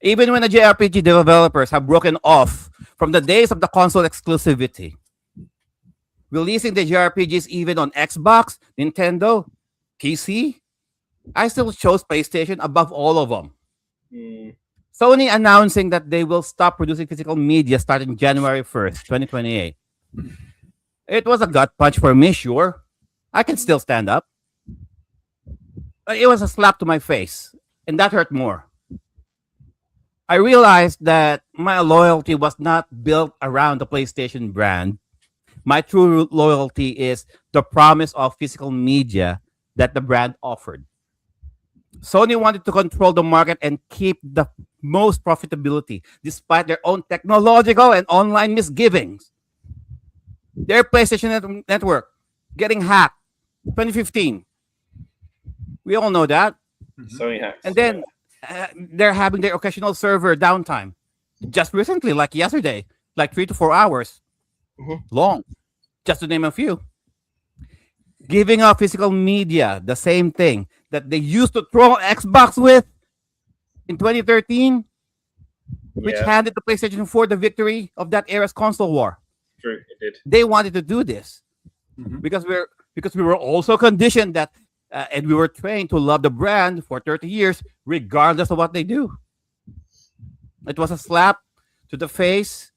Even when the JRPG developers have broken off from the days of the console exclusivity, releasing the JRPGs even on Xbox, Nintendo, PC, I still chose PlayStation above all of them. Sony announcing that they will stop producing physical media starting January 1st, 2028. It was a gut punch for me, sure. I can still stand up. But it was a slap to my face, and that hurt more. I realized that my loyalty was not built around the PlayStation brand. My true loyalty is the promise of physical media that the brand offered. Sony wanted to control the market and keep the most profitability despite their own technological and online misgivings. Their PlayStation Network getting hacked 2015. We all know that. Sony hacks. And then they're having their occasional server downtime. Just recently, like yesterday, like 3 to 4 hours long, just to name a few. Giving up physical media, the same thing that they used to throw Xbox with in 2013, which handed the PlayStation 4 the victory of that era's console war. True, it did. They wanted to do this because we were also conditioned that, and we were trained to love the brand for 30 years, regardless of what they do. It was a slap to the face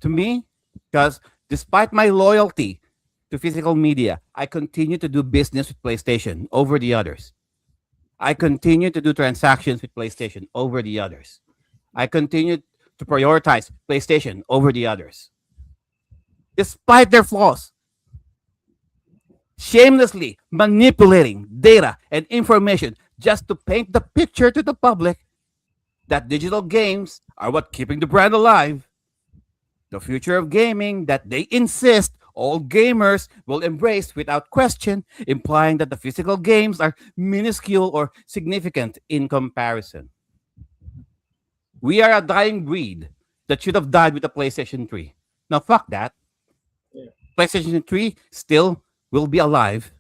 to me because despite my loyalty to physical media, I continue to do business with PlayStation over the others. I continue to do transactions with PlayStation over the others. I continue to prioritize PlayStation over the others. Despite their flaws, shamelessly manipulating data and information just to paint the picture to the public that digital games are what keeping the brand alive. the future of gaming that they insist all gamers will embrace without question, implying that the physical games are minuscule or significant in comparison. We are a dying breed that should have died with the PlayStation 3. Now, fuck that. Yeah. PlayStation 3 still will be alive.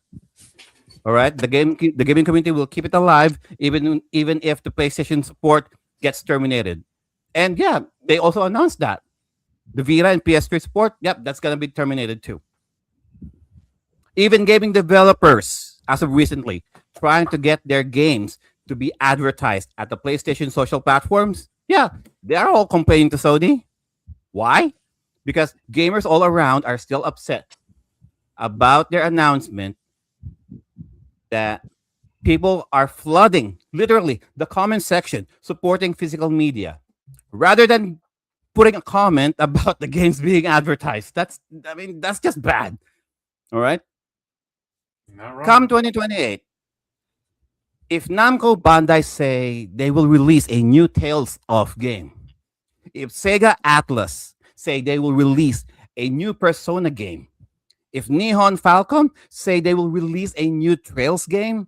All right, the gaming community will keep it alive even if the PlayStation support gets terminated. And yeah, they also announced that the Vita and PS3 support, yep, that's gonna be terminated too. Even gaming developers, as of recently, trying to get their games to be advertised at the PlayStation social platforms, yeah, they are all complaining to Sony. Why? Because gamers all around are still upset about their announcement that people are flooding, literally, the comment section supporting physical media rather than putting a comment about the games being advertised. That's just bad. All right. Not wrong. Come 2028, if Namco Bandai say they will release a new Tales of game, if Sega Atlas say they will release a new Persona game, if Nihon Falcon say they will release a new Trails game,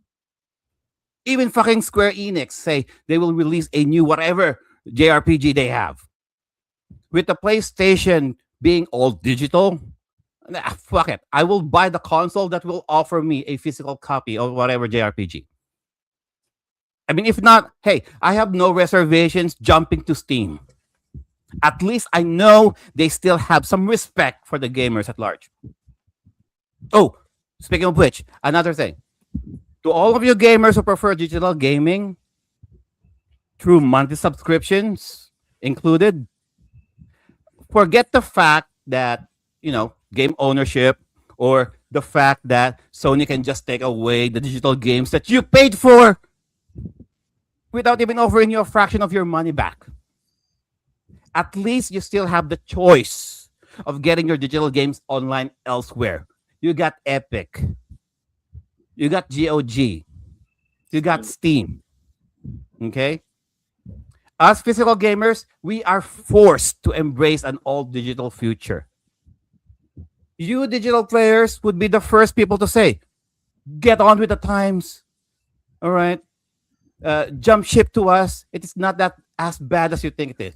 even fucking Square Enix say they will release a new whatever JRPG they have. With the PlayStation being all digital, fuck it. I will buy the console that will offer me a physical copy of whatever JRPG. I mean, if not, hey, I have no reservations jumping to Steam. At least I know they still have some respect for the gamers at large. Oh, speaking of which, another thing. To all of you gamers who prefer digital gaming, through monthly subscriptions included, forget the fact that, game ownership or the fact that Sony can just take away the digital games that you paid for without even offering you a fraction of your money back. At least you still have the choice of getting your digital games online elsewhere. You got Epic. You got GOG. You got Steam. Okay? Us physical gamers, we are forced to embrace an all digital future. You digital players would be the first people to say, get on with the times. All right? Jump ship to us. It is not that as bad as you think it is.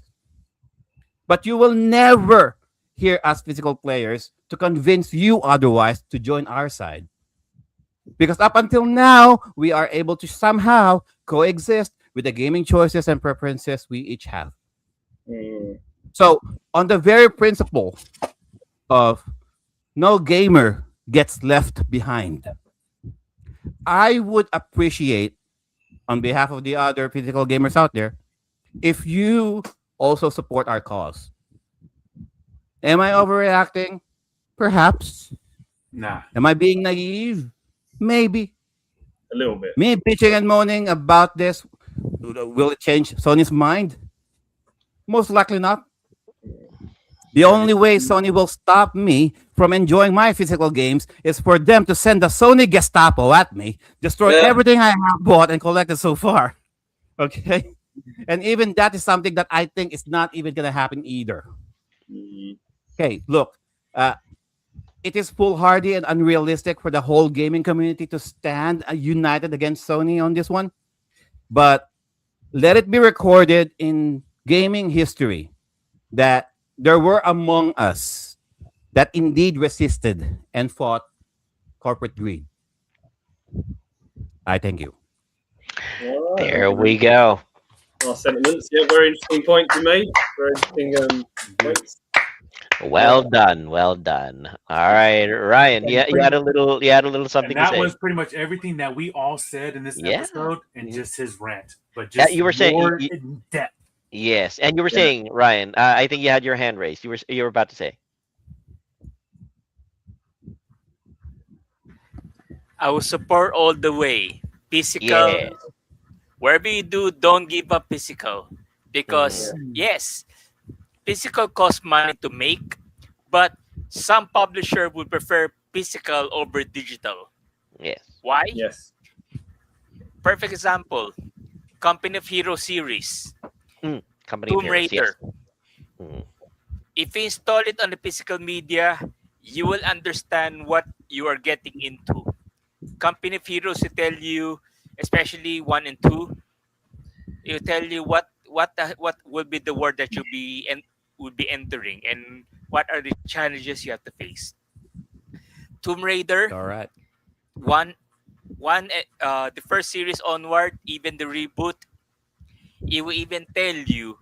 But you will never hear us physical players to convince you otherwise to join our side. Because up until now, we are able to somehow coexist with the gaming choices and preferences we each have. So, on the very principle of no gamer gets left behind, I would appreciate, on behalf of the other physical gamers out there, if you also support our cause. Am I overreacting? Perhaps. Nah. Am I being naive? Maybe. A little bit. Me bitching and moaning about this, will it change Sony's mind? Most likely not. The only way Sony will stop me from enjoying my physical games is for them to send the Sony Gestapo at me, destroy everything I have bought and collected so far. Okay? And even that is something that I think is not even going to happen either. Okay, look. It is foolhardy and unrealistic for the whole gaming community to stand united against Sony on this one. But let it be recorded in gaming history that there were among us that indeed resisted and fought corporate greed. I thank you. There we go. Our sentiments. Yeah, very interesting point you made. Very interesting points. Well done, well done. All right, Ryan. Yeah, you had a little something And to that say. was pretty much everything that we all said in this Yeah. episode, and just his rant, but Yeah, just you were saying- more you- in depth. Yes, and you were saying, Ryan. I think you had your hand raised. You were about to say. I will support all the way. Physical, Yes. wherever you do, don't give up physical. Because, yes, physical costs money to make, but some publisher would prefer physical over digital. Yes. Why? Yes. Perfect example, Company of Hero series, Company Tomb of Heroes, Raider. yes. Mm. If you install it on the physical media, you will understand what you are getting into. Company of Heroes will tell you, especially 1 and 2, it will tell you what will be the word that will be entering and what are the challenges you have to face. Tomb Raider, All right. one the first series onward, even the reboot, it will even tell you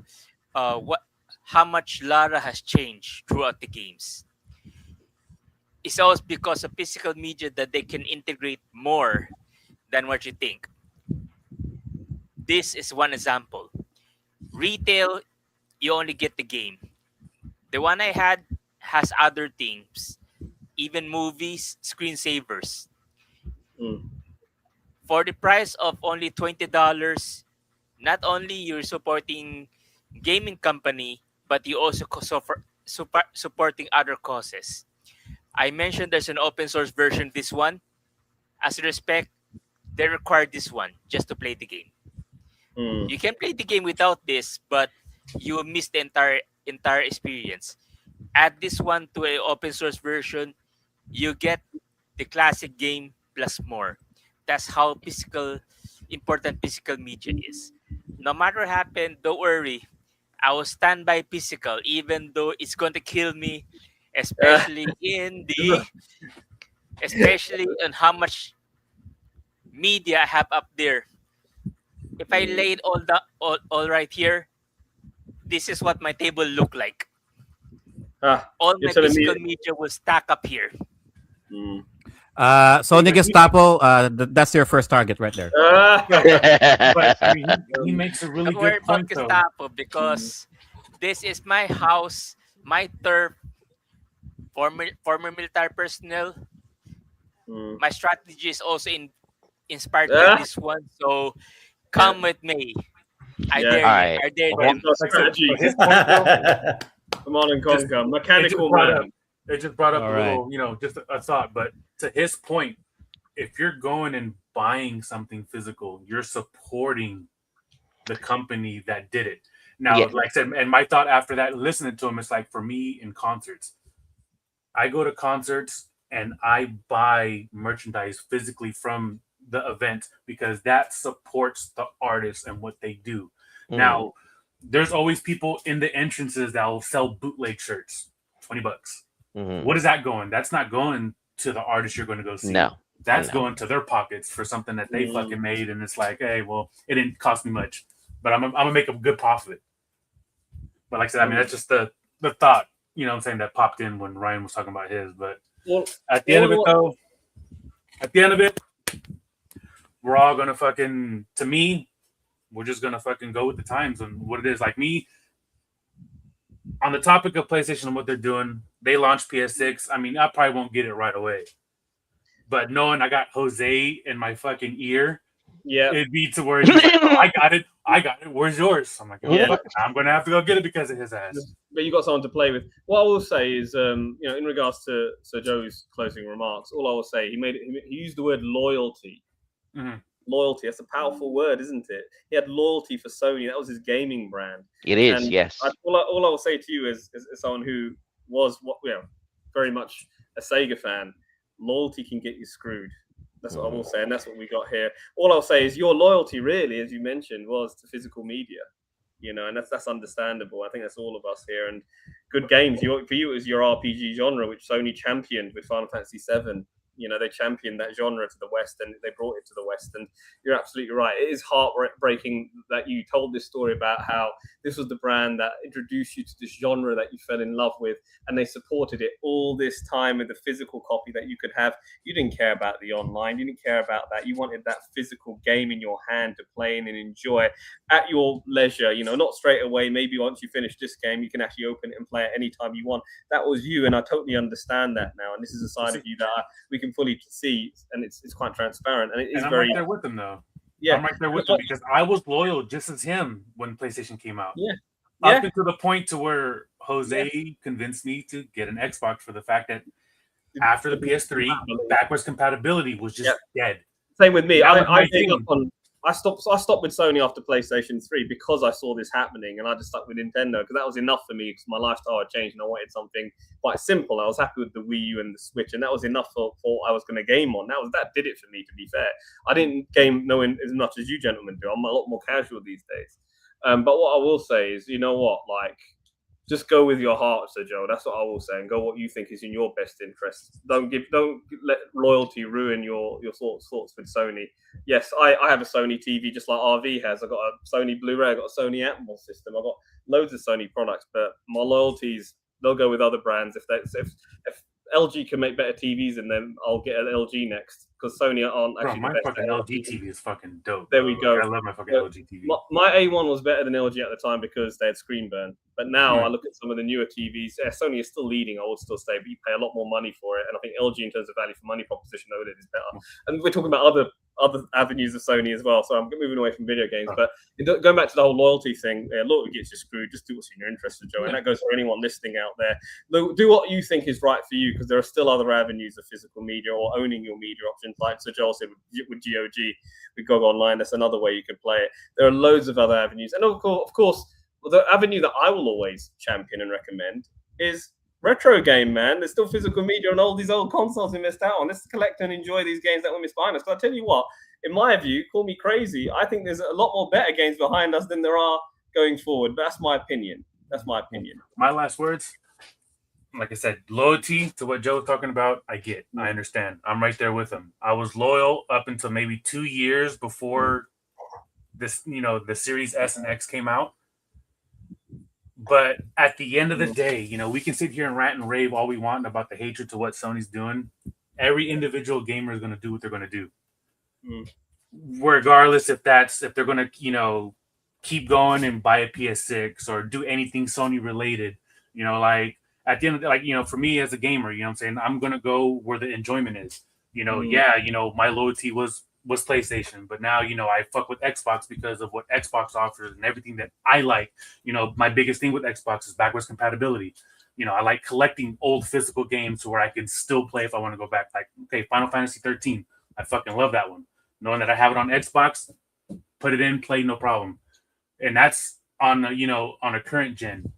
what how much Lara has changed throughout the games. It's always because of physical media that they can integrate more than what you think. This is one example. Retail, you only get the game. The one I had has other things, even movies, screensavers. Mm. For the price of only $20, not only you're supporting gaming company, but you also supporting other causes. I mentioned there's an open source version. This one, as a respect, they require this one just to play the game. Mm. You can play the game without this, but you will miss the entire experience. Add this one to a open source version, you get the classic game plus more. That's how important physical media is. No matter what happened, don't worry. I will stand by physical, even though it's going to kill me, especially especially on how much media I have up there. If I lay it all right here, this is what my table look like. All You're my telling physical me. media will stack up here. Mm. Sony Gestapo, that's your first target right there. But I mean, he makes a really Don't worry good about point though. Gestapo because this is my house, my turf, former military personnel. Mm. My strategy is also inspired by this one. So come with me. I Yeah. dare All you. right. I dare Well, you. got Like I said, strategy. but his point though, Command and Just- Conquer, mechanical brought up man. it just brought up All a right. little, just a thought. But to his point, if you're going and buying something physical, you're supporting the company that did it. Now, Yeah. like I said, and my thought after that, listening to him, it's like for me in concerts, I go to concerts and I buy merchandise physically from the event because that supports the artist and what they do. Now, there's always people in the entrances that will sell bootleg shirts, $20. Mhm. What is that going? That's not going to the artist you're going to go see. No. That's No. going to their pockets for something that they Mm. fucking made, and it's like, hey, well, it didn't cost me much, but I'm gonna make a good profit. But like I said, I mean, that's just the thought, what I'm saying, that popped in when Ryan was talking about his. But Well, at the end of it, though, we're all gonna fucking, to me, we're just gonna fucking go with the times and what it is. Like me, on the topic of PlayStation and what they're doing, they launched PS6. I mean, I probably won't get it right away. But knowing I got Jose in my fucking ear, yeah. it'd be to where he's like, oh, I got it. Where's yours? I'm like, oh, Yeah. fuck it. I'm going to have to go get it because of his ass. But you got someone to play with. What I will say is, in regards to Sir Joe's closing remarks, all I will say, he used the word loyalty. Mhm. Loyalty. That's a powerful word, isn't it? He had loyalty for Sony. That was his gaming brand. It is, And yes. all I will say to you is someone who was very much a Sega fan, loyalty can get you screwed. That's what I will say, and that's what we got here. All I'll say is your loyalty, really, as you mentioned, was to physical media. And that's understandable. I think that's all of us here. And good games. For you, it was your RPG genre, which Sony championed with Final Fantasy VII. They championed that genre to the West, and they brought it to the West. And you're absolutely right. It is heartbreaking that you told this story about how this was the brand that introduced you to this genre that you fell in love with, and they supported it all this time with the physical copy that you could have. You didn't care about the online. You didn't care about that. You wanted that physical game in your hand to play in and enjoy at your leisure. Not straight away. Maybe once you finish this game, you can actually open it and play it anytime you want. That was you, and I totally understand that now. And this is a side of you that we can fully see, and it's quite transparent, and it is And I'm very right there with him, though. yeah. I'm right there with him because I was loyal just as him when PlayStation came out. Yeah. Up until the point to where Jose convinced me to get an Xbox for the fact that after the PS3, backwards compatibility was just dead. Same with me. That was I my gave thing. up on I stopped with Sony after PlayStation 3 because I saw this happening, and I just stuck with Nintendo because that was enough for me because my lifestyle had changed and I wanted something quite simple. I was happy with the Wii U and the Switch, and that was enough for what I was going to game on. That did it for me, to be fair. I didn't game knowing as much as you gentlemen do. I'm a lot more casual these days. But what I will say is, you know what, like, just go with your heart, Sir Joe. That's what I will say, and go what you think is in your best interest. Don't let loyalty ruin your thoughts with Sony. Yes, I have a Sony TV just like RV has. I've got a Sony Blu-ray. I've got a Sony Atmos system. I've got loads of Sony products, but my loyalties, they'll go with other brands. If LG can make better TVs than them, I'll get an LG next because Sony aren't actually my the best. fucking LG TV is fucking dope. There we go. I love my fucking LG TV. My A1 was better than LG at the time because they had screen burn. But now I look at some of the newer TVs. Yeah, Sony is still leading, I would still say, but you pay a lot more money for it. And I think LG, in terms of value for money proposition, though, it is better. And we're talking about other avenues of Sony as well. So I'm moving away from video games. But going back to the whole loyalty thing, loyalty gets you screwed. Just do what's in your interest, Joe. And that goes for anyone listening out there. Do what you think is right for you, because there are still other avenues of physical media or owning your media options. Like Sir Joel said with GOG, with GOG Online, that's another way you can play it. There are loads of other avenues. And of course, the avenue that I will always champion and recommend is retro game, man. There's still physical media on all these old consoles we missed out on. Let's collect and enjoy these games that we missed behind us. Because I tell you what, in my view, call me crazy, I think there's a lot more better games behind us than there are going forward. But that's my opinion. My last words, like I said, loyalty to what Joe was talking about, I get. I understand. I'm right there with him. I was loyal up until maybe 2 years before this, the Series S and X came out. But at the end of the day, we can sit here and rant and rave all we want about the hatred to what Sony's doing. Every individual gamer is going to do what they're going to do. Regardless if they're going to, keep going and buy a PS6 or do anything Sony related, like at the end of the, for me as a gamer, I'm saying I'm going to go where the enjoyment is, my loyalty was PlayStation, but now, I fuck with Xbox because of what Xbox offers and everything that I like. My biggest thing with Xbox is backwards compatibility. I like collecting old physical games where I can still play if I want to go back. Like, okay, Final Fantasy 13. I fucking love that one. Knowing that I have it on Xbox, put it in, play, no problem. And that's on, on a current gen.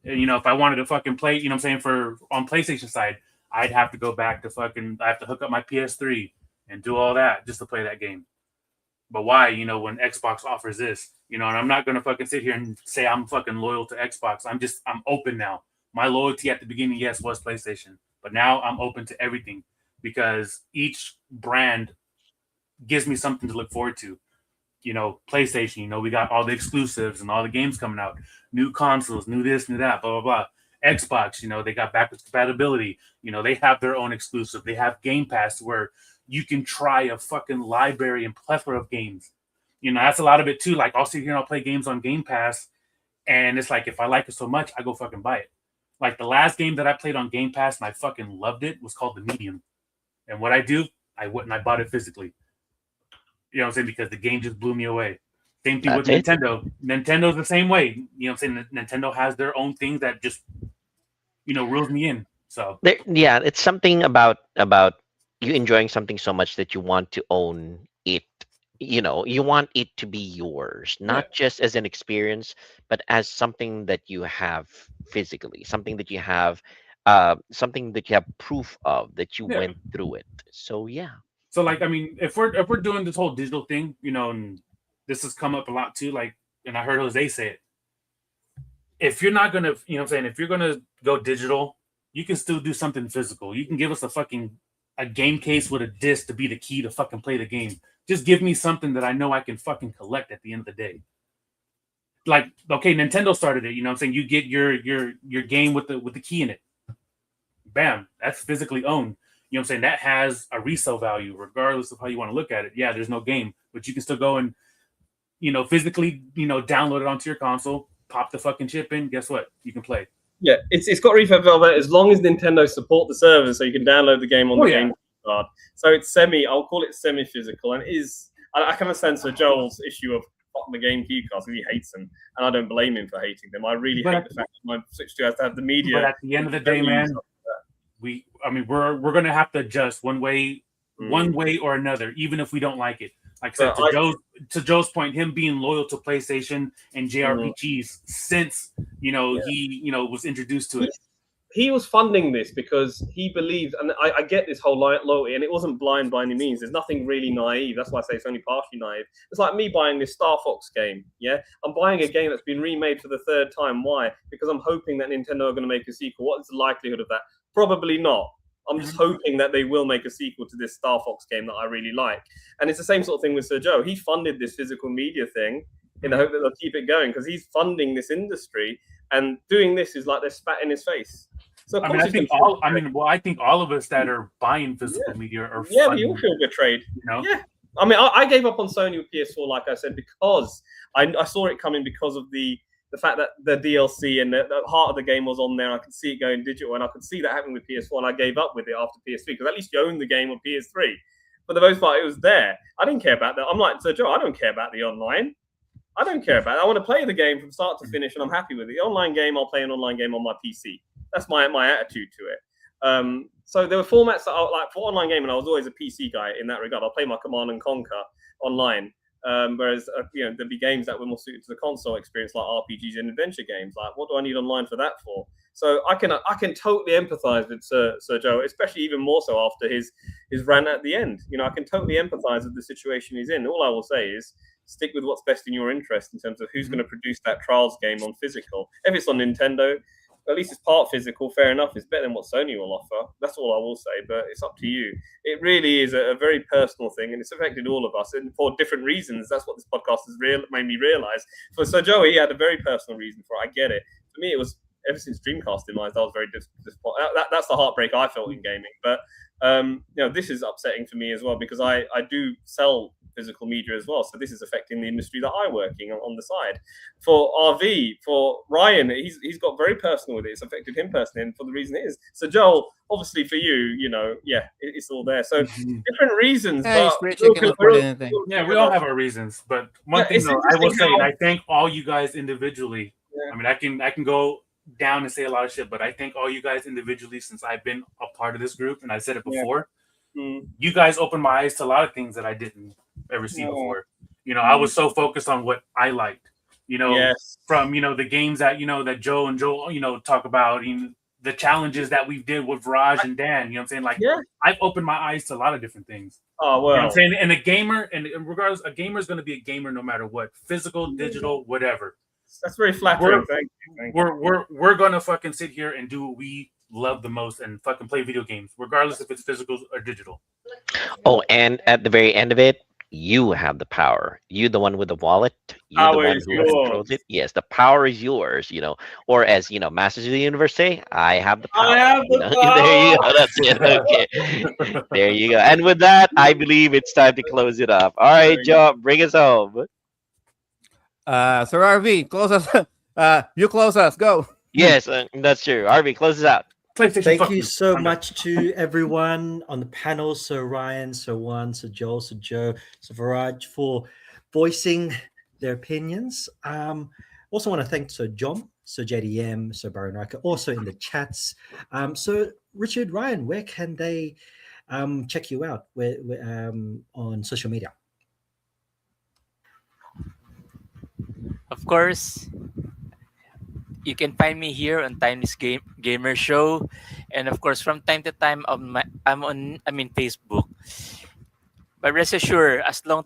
And, if I wanted to fucking play, on PlayStation side, I'd have to go back to I have to hook up my PS3 and do all that just to play that game. But why, when Xbox offers this, and I'm not going to fucking sit here and say I'm fucking loyal to Xbox. I'm open now. My loyalty at the beginning, yes, was PlayStation, but now I'm open to everything because each brand gives me something to look forward to. PlayStation, we got all the exclusives and all the games coming out, new consoles, new this, new that, blah, blah, blah. Xbox, they got backwards compatibility. They have their own exclusive. They have Game Pass where you can try a fucking library and plethora of games. That's a lot of it too. Like, I'll sit here and I'll play games on Game Pass, and it's like, if I like it so much, I go fucking buy it. Like, the last game that I played on Game Pass and I fucking loved it was called The Medium. And what I do, I went and I bought it physically. You know what I'm saying? Because the game just blew me away. Same thing with Nintendo. Nintendo's the same way. You know what I'm saying? Nintendo has their own things that just, reels me in. So it's something about you enjoying something so much that you want to own it. You want it to be yours, not just as an experience, but as something that you have physically, something that you have proof of that you went through it. So So, like, I mean, if we're doing this whole digital thing, and this has come up a lot too, like, and I heard Jose say it. If you're not gonna, if you're gonna go digital, you can still do something physical. You can give us a game case with a disc to be the key to fucking play the game. Just give me something that I know I can fucking collect at the end of the day. Like, okay, Nintendo started it. You get your game with the key in it. Bam, that's physically owned. That has a resale value, regardless of how you want to look at it. Yeah, there's no game, but you can still go and, physically, download it onto your console, pop the fucking chip in. Guess what? You can play. Yeah, it's got resale value as long as Nintendo support the server, so you can download the game on the game card. So it's I'll call it semi-physical, and it is. I can understand Sir Joel's issue of the game key cards, because he hates them, and I don't blame him for hating them. I really hate the fact that my Switch 2 has to have the media. But at the end of the day, man, we're gonna have to adjust one way or another, even if we don't like it. Like I said, But to Joe's point, him being loyal to PlayStation and JRPGs since he was introduced to it. He was funding this because he believed, and I get this whole loyalty, and it wasn't blind by any means. There's nothing really naive. That's why I say it's only partially naive. It's like me buying this Star Fox game. Yeah, I'm buying a game that's been remade for the third time. Why? Because I'm hoping that Nintendo are going to make a sequel. What is the likelihood of that? Probably not. I'm just hoping that they will make a sequel to this Star Fox game that I really like. And it's the same sort of thing with Sir Joe. He funded this physical media thing in the hope that they'll keep it going because he's funding this industry, and doing this is like they're spat in his face. So I think all of us that are buying physical media are we all feel betrayed. Yeah. I mean, I gave up on Sony with PS4, like I said, because I saw it coming because of the fact that the DLC and the heart of the game was on there. I could see it going digital, and I could see that happening with PS4, and I gave up with it after PS3 because at least you own the game on PS3. For the most part, it was there. I didn't care about that. I'm like, Sir Joe, I don't care about the online. I don't care about it. I want to play the game from start to finish, and I'm happy with it. The online game, I'll play an online game on my PC. That's my attitude to it. So there were formats that like for online gaming, I was always a PC guy in that regard. I'll play my Command and Conquer online. Whereas there'd be games that were more suited to the console experience, like RPGs and adventure games. Like, what do I need online for that for? So I can totally empathize with Sir Joe, especially even more so after his rant at the end. I can totally empathize with the situation he's in. All I will say is stick with what's best in your interest in terms of who's going to produce that Trials game on physical. If it's on Nintendo, at least it's part physical, fair enough. It's better than what Sony will offer. That's all I will say, but it's up to you. It really is a very personal thing, and it's affected all of us, and for different reasons. That's what this podcast has made me realize. For Sir Joe, he had a very personal reason for it. I get it. For me, it was ever since Dreamcast demised, I was very disappointed. That's the heartbreak I felt in gaming. But this is upsetting for me as well because I do sell physical media as well, so this is affecting the industry that I work in on the side. For RV, for Ryan, he's got very personal with it. It's affected him personally, and for the reason it is. So Joel, obviously for you, it's all there. So different reasons. Hey, but yeah, we all have our reasons. But one thing though, I will say, and I thank all you guys individually. Yeah. I mean, I can go down and say a lot of shit, but I thank all you guys individually since I've been a part of this group, and I said it before. You guys opened my eyes to a lot of things that I didn't ever see before. I was so focused on what I liked. From the games that that Joe and Joel talk about, the challenges that we did with Raj and Dan. I'm saying? I've opened my eyes to a lot of different things. Oh well. I'm saying? And a gamer, and regardless, a gamer is going to be a gamer no matter what, physical, digital, whatever. That's very flattering. Thank you. We're gonna fucking sit here and do what we love the most and fucking play video games, regardless if it's physical or digital. Oh, and at the very end of it, you have the power. You, the one with the wallet. You, the one who controls it. Yes, the power is yours. Or as Masters of the Universe say, I have the power. I have the power. There you go. That's it. Okay. There you go. And with that, I believe it's time to close it up. All right, Joe, bring us home. Sir RV, close us. You close us. Go. Yes, that's true. RV, close us out. Thank you so much to everyone on the panel, Sir Ryan, Sir Juan, Sir Joel, Sir Joe, Sir Viraj, for voicing their opinions. Also want to thank Sir John, Sir JDM, Sir Baron also in the chats. So Richard, Ryan, where can they check you out on social media? Of course, you can find me here on Timeless Gamer Show, and of course, from time to time, I'm on Facebook. But rest assured, as long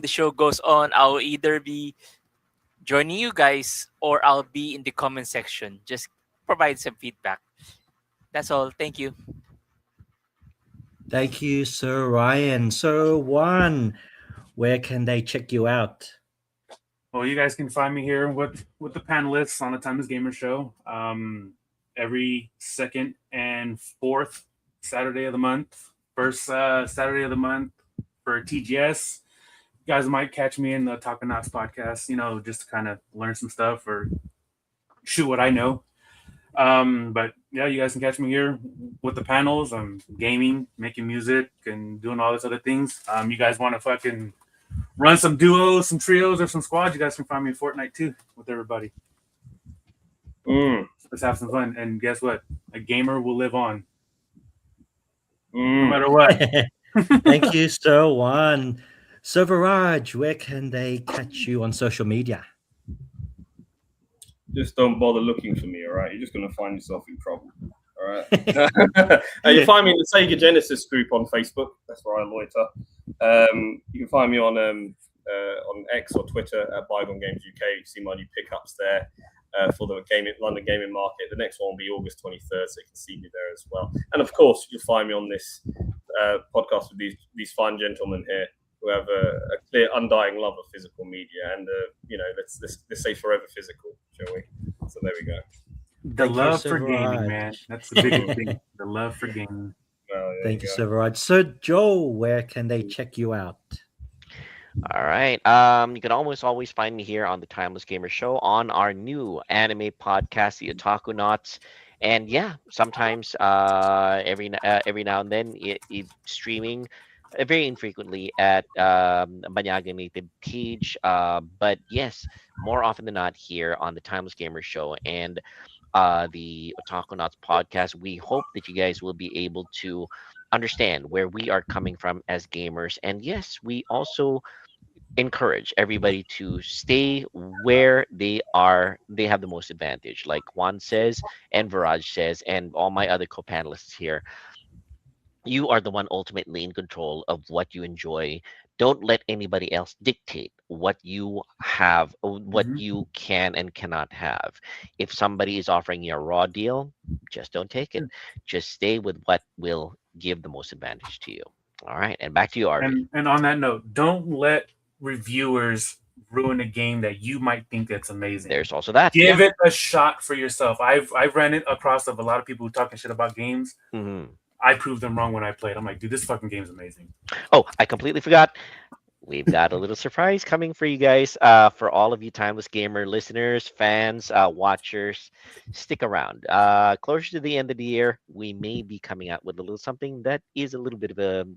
the show goes on, I'll either be joining you guys or I'll be in the comment section. Just provide some feedback. That's all. Thank you. Thank you, Sir Ryan. So Juan, where can they check you out? Well, you guys can find me here with the panelists on the Timeless Gamer Show every second and fourth Saturday of the month. First Saturday of the month for TGS. You guys might catch me in the Talking Knots podcast, just to kind of learn some stuff or shoot what I know. But yeah, you guys can catch me here with the panels. I'm gaming, making music, and doing all these other things. You guys want to fucking run some duos, some trios, or some squads, you guys can find me in Fortnite too with everybody. Let's have some fun. And guess what? A gamer will live on. No matter what. Thank you, Sir One. So Viraj, where can they catch you on social media? Just don't bother looking for me, all right? You're just going to find yourself in trouble, all right? You find me in the Sega Genesis group on Facebook. That's where I loiter. You can find me on X or Twitter at Bygone Games UK. You see my new pickups there for the London gaming market. The next one will be August 23rd, so you can see me there as well. And of course, you'll find me on this podcast with these fine gentlemen here who have a clear, undying love of physical media, and let's say forever physical, shall we? So there we go. The Thank you, love Sir for gaming, Viraj. man. That's the biggest thing. The love for gaming. Thank you, Sir Viraj. So Joel, where can they check you out? All right. You can always find me here on the Timeless Gamer Show on our new anime podcast, The Otaku Knots. And yeah, sometimes every now and then it streaming very infrequently at Banyaga Native page. But yes, more often than not here on the Timeless Gamer Show and the Otaku Knots podcast. We hope that you guys will be able to understand where we are coming from as gamers. And yes, we also encourage everybody to stay where they have the most advantage, like Juan says and Viraj says, and all my other co-panelists here. You are the one ultimately in control of what you enjoy. Don't let anybody else dictate what you have, what you can and cannot have. If somebody is offering you a raw deal, just don't take it. Just stay with what will give the most advantage to you. All right, and back to you, RV. And on that note, don't let reviewers ruin a game that you might think that's amazing. There's also that. Give it a shot for yourself. I've ran it across of a lot of people who talking shit about games. I proved them wrong when I played. I'm like, dude, this fucking game's amazing. Oh, I completely forgot. We've got a little surprise coming for you guys. For all of you Timeless Gamer listeners, fans, watchers, stick around. Closer to the end of the year, we may be coming out with a little something that is a little bit of a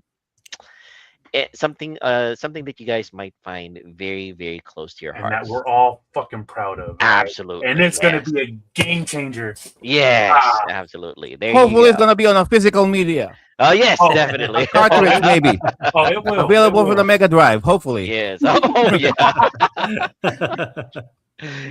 something that you guys might find very, very close to your And hearts. that we're all fucking proud of. Right? Absolutely. And it's going to be a game changer. Yes, absolutely. There Hopefully, you it's go. gonna be on a physical media. Oh, yes, Oh. definitely. Cartridge, maybe. Oh, it will. Available It for will. the Mega Drive, hopefully. Yes. Oh, yeah.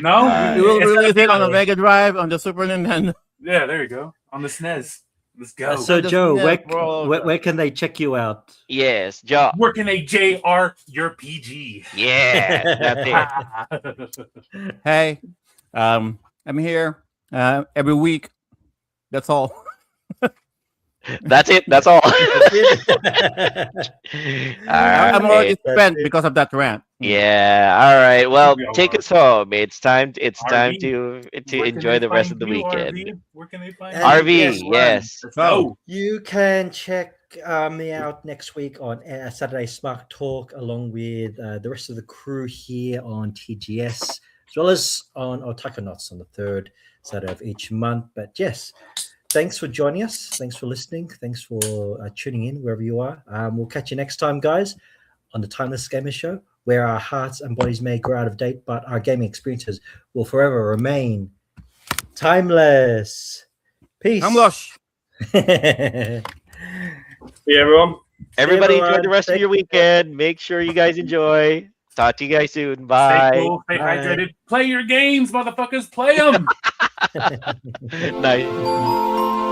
No, We will it's gotta release be it on the on Mega Drive, on the Super Nintendo. Yeah, there you go. On the SNES. Let's go. So Just Joe, net roll. where can they check you out? Yes, Joe. Working a JR, your PG. Yeah, that's it. Hey, I'm here every week. That's all. That's it. That's all. All I'm already right. spent because of that rant. Yeah. All right. Well, We all take are. us home. It's time to RV, to Where can enjoy they the rest find of the you, weekend. RV? Where can they find RV, you? yes. Let's go. You can check me out next week on Saturday Smart Talk, along with the rest of the crew here on TGS, as well as on Otaku Knots on the third Saturday of each month. But yes, thanks for joining us. Thanks for listening. Thanks for tuning in wherever you are. We'll catch you next time, guys, on the Timeless Gamer Show, where our hearts and bodies may grow out of date, but our gaming experiences will forever remain timeless. Peace. I'm lost. See everyone. Everybody enjoy everyone. the rest of Thank your weekend. Make sure you guys enjoy. Talk to you guys soon. Stay Bye. cool, stay Bye. hydrated. Play your games, motherfuckers. Play them. Nice.